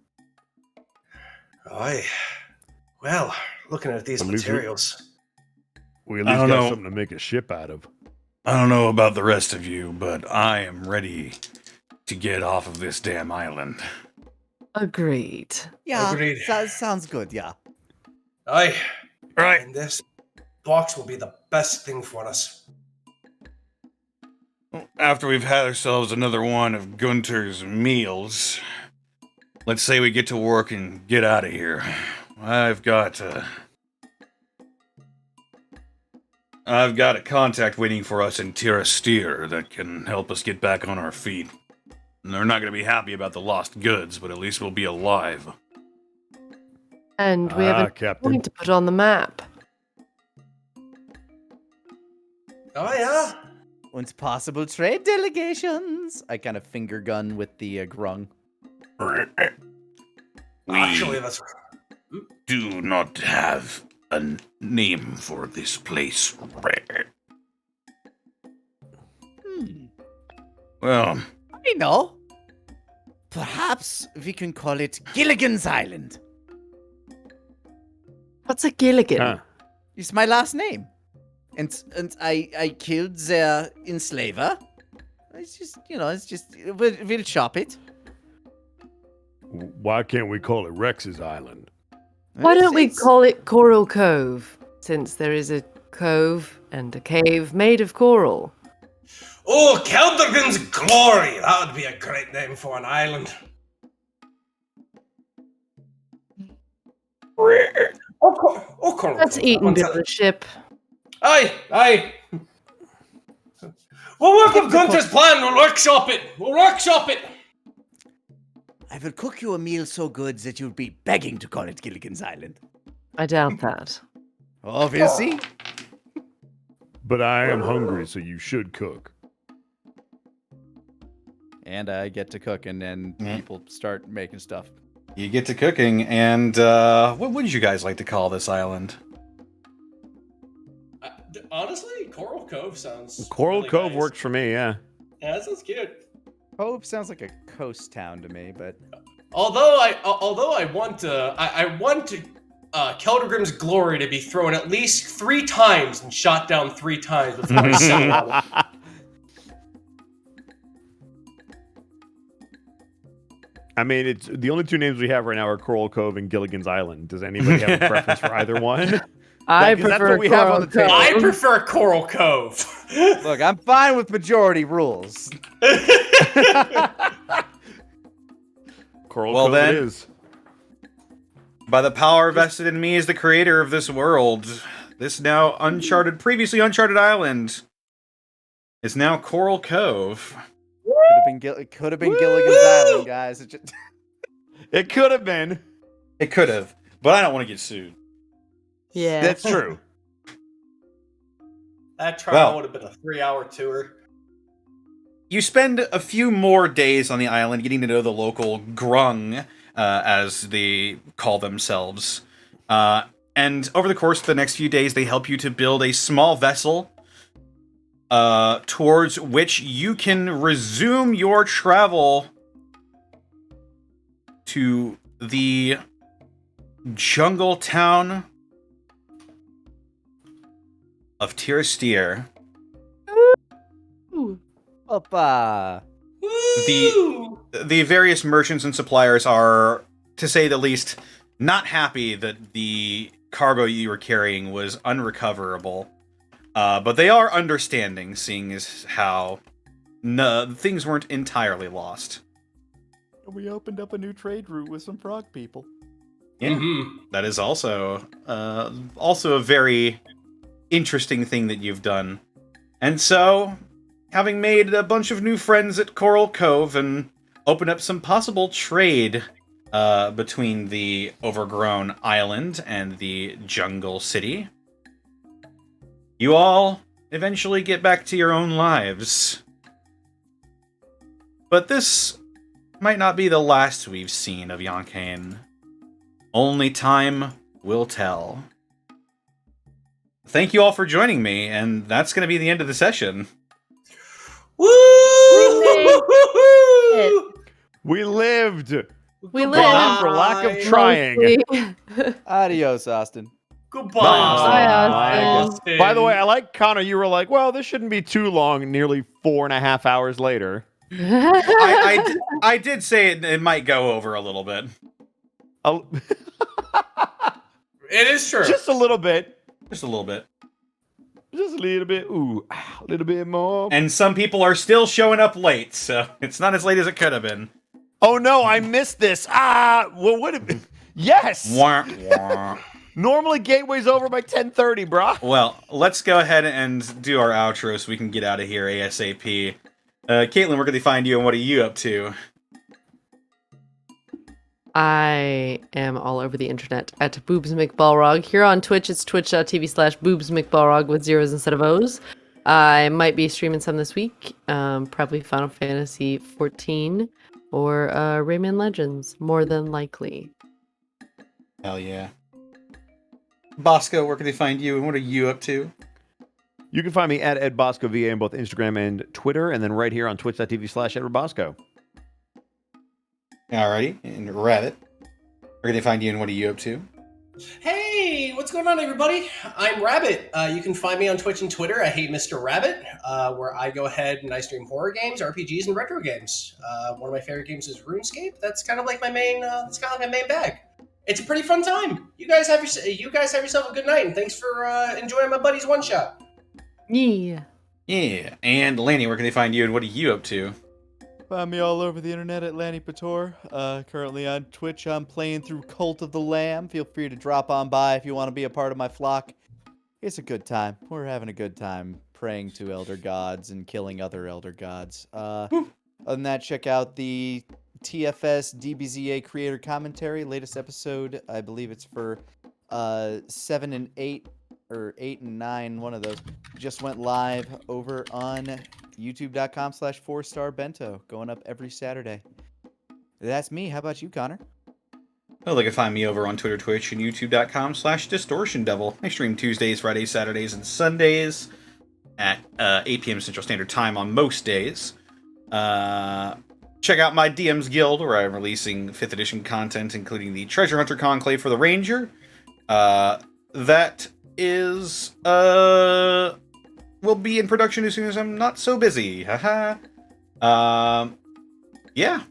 Well, looking at these materials... We at least got something to make a ship out of. I don't know about the rest of you, but I am ready to get off of this damn island. Agreed. Yeah, Agreed. Sounds good, yeah. Aye. Right. And this box will be the best thing for us. After we've had ourselves another one of Gunter's meals, let's say we get to work and get out of here. I've got a contact waiting for us in Tirastir that can help us get back on our feet. And they're not going to be happy about the lost goods, but at least we'll be alive. And we have a point to put on the map. Oh, yeah? And possible trade delegations. I kind of finger gun with the Grung. Actually, that's... do not have a name for this place. Well, I know. Perhaps we can call it Gilligan's Island. What's a Gilligan? It's my last name. And I killed their enslaver. It's just, we'll chop it. Why can't we call it Rex's Island? Why don't we call it Coral Cove, since there is a cove and a cave made of coral? Oh, Keldergan's Glory! That would be a great name for an island. Coral Let's Cove. eat and build a ship. Aye. We'll work with Gunter's plan. We'll workshop it. I will cook you a meal so good that you'll be begging to call it Gilligan's Island. I doubt that. Oh, we'll see. But I am hungry, so you should cook. And I get to cook, and then people start making stuff. You get to cooking, and what would you guys like to call this island? Honestly, Coral Cove sounds... Coral really Cove nice. works for me, yeah. Yeah, that sounds cute. Cove sounds like a coast town to me, but Although I want Keldrgrim's glory to be thrown at least 3 times and shot down 3 times before I settle on it. I mean, it's the only 2 names we have right now are Coral Cove and Gilligan's Island. Does anybody have a preference for either one? I Because that's prefer what we have on the Coral table. I Cove. prefer Coral Cove. look, I'm fine with majority rules. Coral Well, Cove then- it is. By the power vested in me as the creator of this world, this now previously uncharted island is now Coral Cove. It could have been Gilligan's Island, guys. It just... It could have been. It could have, but I don't want to get sued. Yeah. That's true. That trial Well. would have been a 3-hour tour. You spend a few more days on the island getting to know the local Grung, as they call themselves. And over the course of the next few days, they help you to build a small vessel towards which you can resume your travel to the jungle town of Tirastir. Opa. The various merchants and suppliers are, to say the least, not happy that the cargo you were carrying was unrecoverable. But they are understanding, seeing as how things weren't entirely lost. We opened up a new trade route with some frog people. Yeah, that is also a very interesting thing that you've done. And so, having made a bunch of new friends at Coral Cove and opened up some possible trade between the overgrown island and the jungle city, you all eventually get back to your own lives. But this might not be the last we've seen of Yonkane. Only time will tell. Thank you all for joining me, and that's going to be the end of the session. Woo! We lived. We Not live. for lack of trying. Adios, Austin. Goodbye, Bye, Austin. By the way, I like Connor. You were like, "Well, this shouldn't be too long." Nearly 4.5 hours later. I did say it might go over a little bit. It is true. Just a little bit. Just a little bit. Just a little bit. Ooh, a little bit more. And some people are still showing up late, so it's not as late as it could have been. Oh no, I missed this. Well, what? Yes. Wah, wah. Normally, Gateway's over by 10:30, brah. Well, let's go ahead and do our outro so we can get out of here ASAP. Caitlin, where can they find you and what are you up to? I am all over the internet at Boobs McBalrog. Here on Twitch, it's twitch.tv/Boobs McBalrog with zeros instead of O's. I might be streaming some this week. Probably Final Fantasy 14 or Rayman Legends, more than likely. Hell yeah. Bosco, where can they find you and what are you up to? You can find me at EdBoscoVA on both Instagram and Twitter, and then right here on twitch.tv/EdwardBosco. Alrighty, and Rabbit, where can they find you and what are you up to? Hey, what's going on, everybody? I'm Rabbit. You can find me on Twitch and Twitter at Hey Mr. Rabbit, where I go ahead and I stream horror games, RPGs, and retro games. One of my favorite games is RuneScape. That's kind of like my main. That's kind of like my main bag. It's a pretty fun time. You guys have yourself a good night, and thanks for enjoying my buddy's one shot. Yeah. Yeah, and Lanny, where can they find you and what are you up to? Find me all over the internet at Lanny Pator. Currently on Twitch, I'm playing through Cult of the Lamb. Feel free to drop on by if you want to be a part of my flock. It's a good time. We're having a good time praying to elder gods and killing other elder gods. Other than that, check out the TFS DBZA creator commentary. Latest episode, I believe it's for 7 and 8 or 8 and 9, one of those, just went live over on youtube.com/4starbento, going up every Saturday. That's me. How about you, Connor? Well, they can find me over on Twitter, Twitch, and youtube.com/DistortionDevil. I stream Tuesdays, Fridays, Saturdays, and Sundays at 8 p.m. Central Standard Time on most days. Check out my DM's Guild, where I'm releasing 5th edition content, including the Treasure Hunter Conclave for the Ranger. That is, will be in production as soon as I'm not so busy. Haha. Yeah.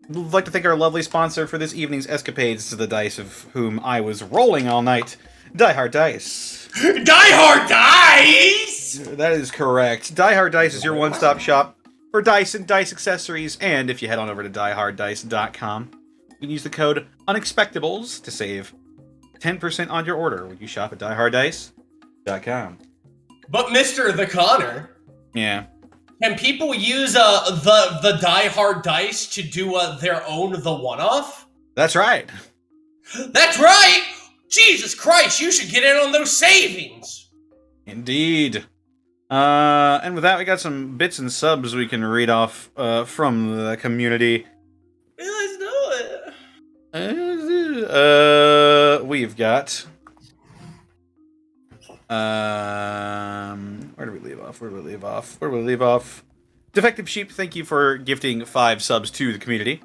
We'd like to thank our lovely sponsor for this evening's escapades, to the dice of whom I was rolling all night, Die Hard Dice. Die Hard Dice! That is correct. Die Hard Dice is your one-stop shop for dice and dice accessories, and if you head on over to dieharddice.com, you can use the code UNEXPECTABLES to save 10% on your order when you shop at dieharddice.com. But Mr. The Connor, Yeah. can people use the Die Hard Dice to do their own The One-Off? That's right. That's right! Jesus Christ, you should get in on those savings! Indeed. And with that, we got some bits and subs we can read off from the community. Let's do it. We've got... where do we leave off? Defective Sheep, thank you for gifting 5 subs to the community.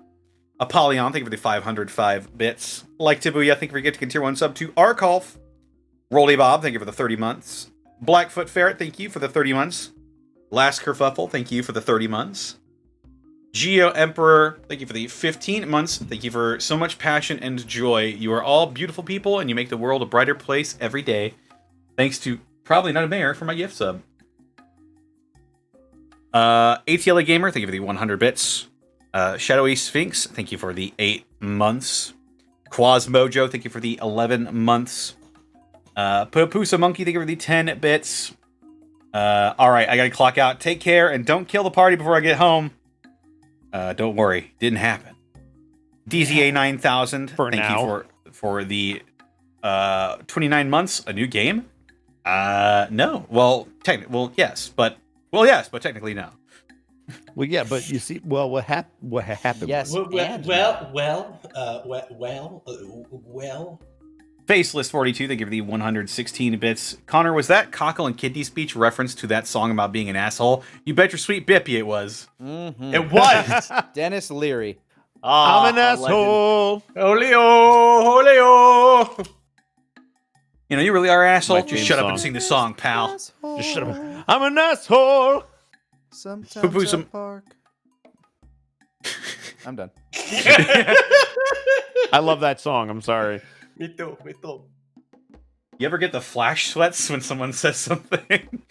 Apollyon, thank you for the 505 bits. Like Tibuya, thank you for gifting a tier 1 sub to Arkolf. Rolly Bob, thank you for the 30 months. Blackfoot Ferret, thank you for the 30 months. Last Kerfuffle, thank you for the 30 months. Geo Emperor, thank you for the 15 months. Thank you for so much passion and joy. You are all beautiful people, and you make the world a brighter place every day. Thanks to probably not a mayor for my gift sub. ATLA Gamer, thank you for the 100 bits. Shadowy Sphinx, thank you for the 8 months. Quaz Mojo, thank you for the 11 months. Papusa Monkey, thank you for the 10 bits. Alright, I gotta clock out. Take care, and don't kill the party before I get home. Don't worry, didn't happen. DZA 9000, thank you for the 29 months. A new game? No. Well, yes, but technically no. Well, yeah, but you see, what happened? Yes. Well. Faceless 42, they give the 116 bits. Connor, was that cockle and kidney speech reference to that song about being an asshole? You bet your sweet bippy it was. Mm-hmm. It was. Dennis Leary. I'm an asshole. Oleo. You know, you really are an asshole. My Just theme shut up song. and sing the song, pal. Just shut up. I'm an asshole. Sometimes I park. I'm done. I love that song. I'm sorry. Me too. You ever get the flash sweats when someone says something?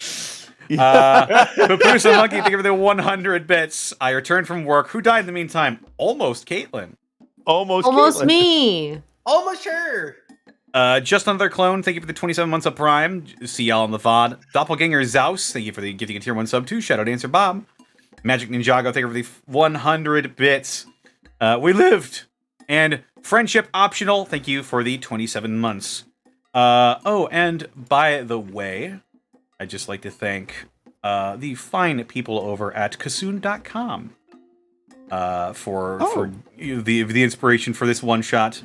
Papusa Monkey, thank you for the 100 bits. I returned from work. Who died in the meantime? Almost Caitlin. Almost Caitlin. me. Almost her. Just Another Clone, thank you for the 27 months of Prime. See y'all in the VOD. Doppelganger Zaus, thank you for the gifting a tier 1 sub to Shadow Dancer Bob. Magic Ninjago, thank you for the 100 bits. We lived. And Friendship Optional, thank you for the 27 months. Oh, and by the way, I'd just like to thank the fine people over at Kasoon.com for the inspiration for this one shot.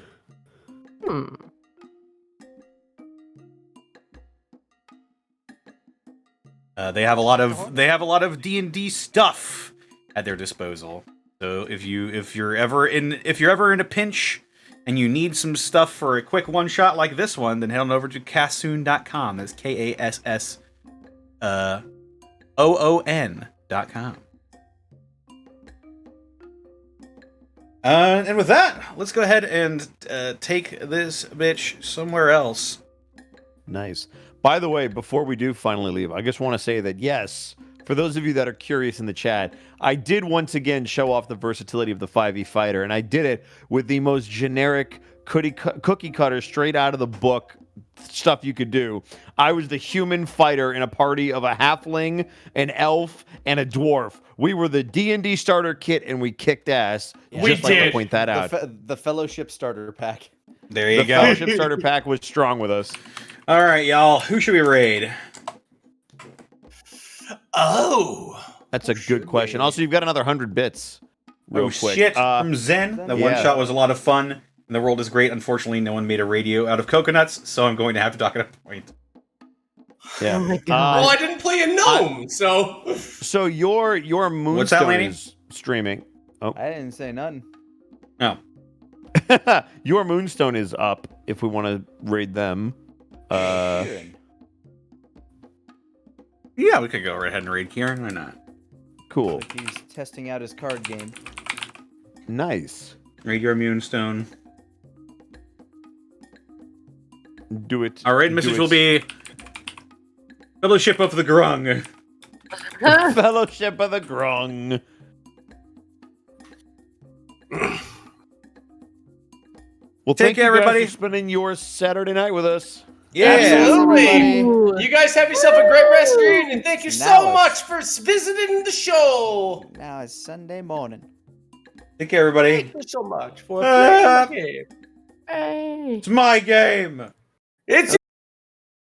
They have a lot of D&D stuff at their disposal. So if you're ever in a pinch and you need some stuff for a quick one shot like this one, then head on over to Kasoon.com. That's KASSOON.com. And with that, let's go ahead and take this bitch somewhere else. Nice. By the way, before we do finally leave, I just want to say that, yes, for those of you that are curious in the chat, I did once again show off the versatility of the 5e fighter, and I did it with the most generic cookie cutter, straight out of the book stuff you could do. I was the human fighter in a party of a halfling, an elf, and a dwarf. We were the D&D starter kit, and we kicked ass. Yeah. We just like did. to point that out. The Fellowship Starter Pack. There you The go. Fellowship starter pack was strong with us. All right, y'all. Who should we raid? Oh. That's a good question. Also, you've got another 100 bits. Real quick. Shit. From Zen. That one shot was a lot of fun. And the world is great. Unfortunately, no one made a radio out of coconuts, so I'm going to have to dock it a point. Oh my god. Well, I didn't play a gnome, so. So your moonstone What's that, Laney? streaming. Oh. I didn't say nothing. No. Your Moonstone is up if we want to raid them. Kieran. Yeah, we could go right ahead and raid Kieran. Why not? Cool. Like he's testing out his card game. Nice. Raid your Moonstone. Do it. Our raid message will be Fellowship of the Grung. Fellowship of the Grung. Well, Take thank you care, guys everybody. for spending your Saturday night with us. Yeah, Absolutely. You guys have yourself a great rest of your evening. Thank you Now so it's- much for visiting the show. Now it's Sunday morning. Take care, everybody. Thank you so much for playing the game. Hey. It's my game. It's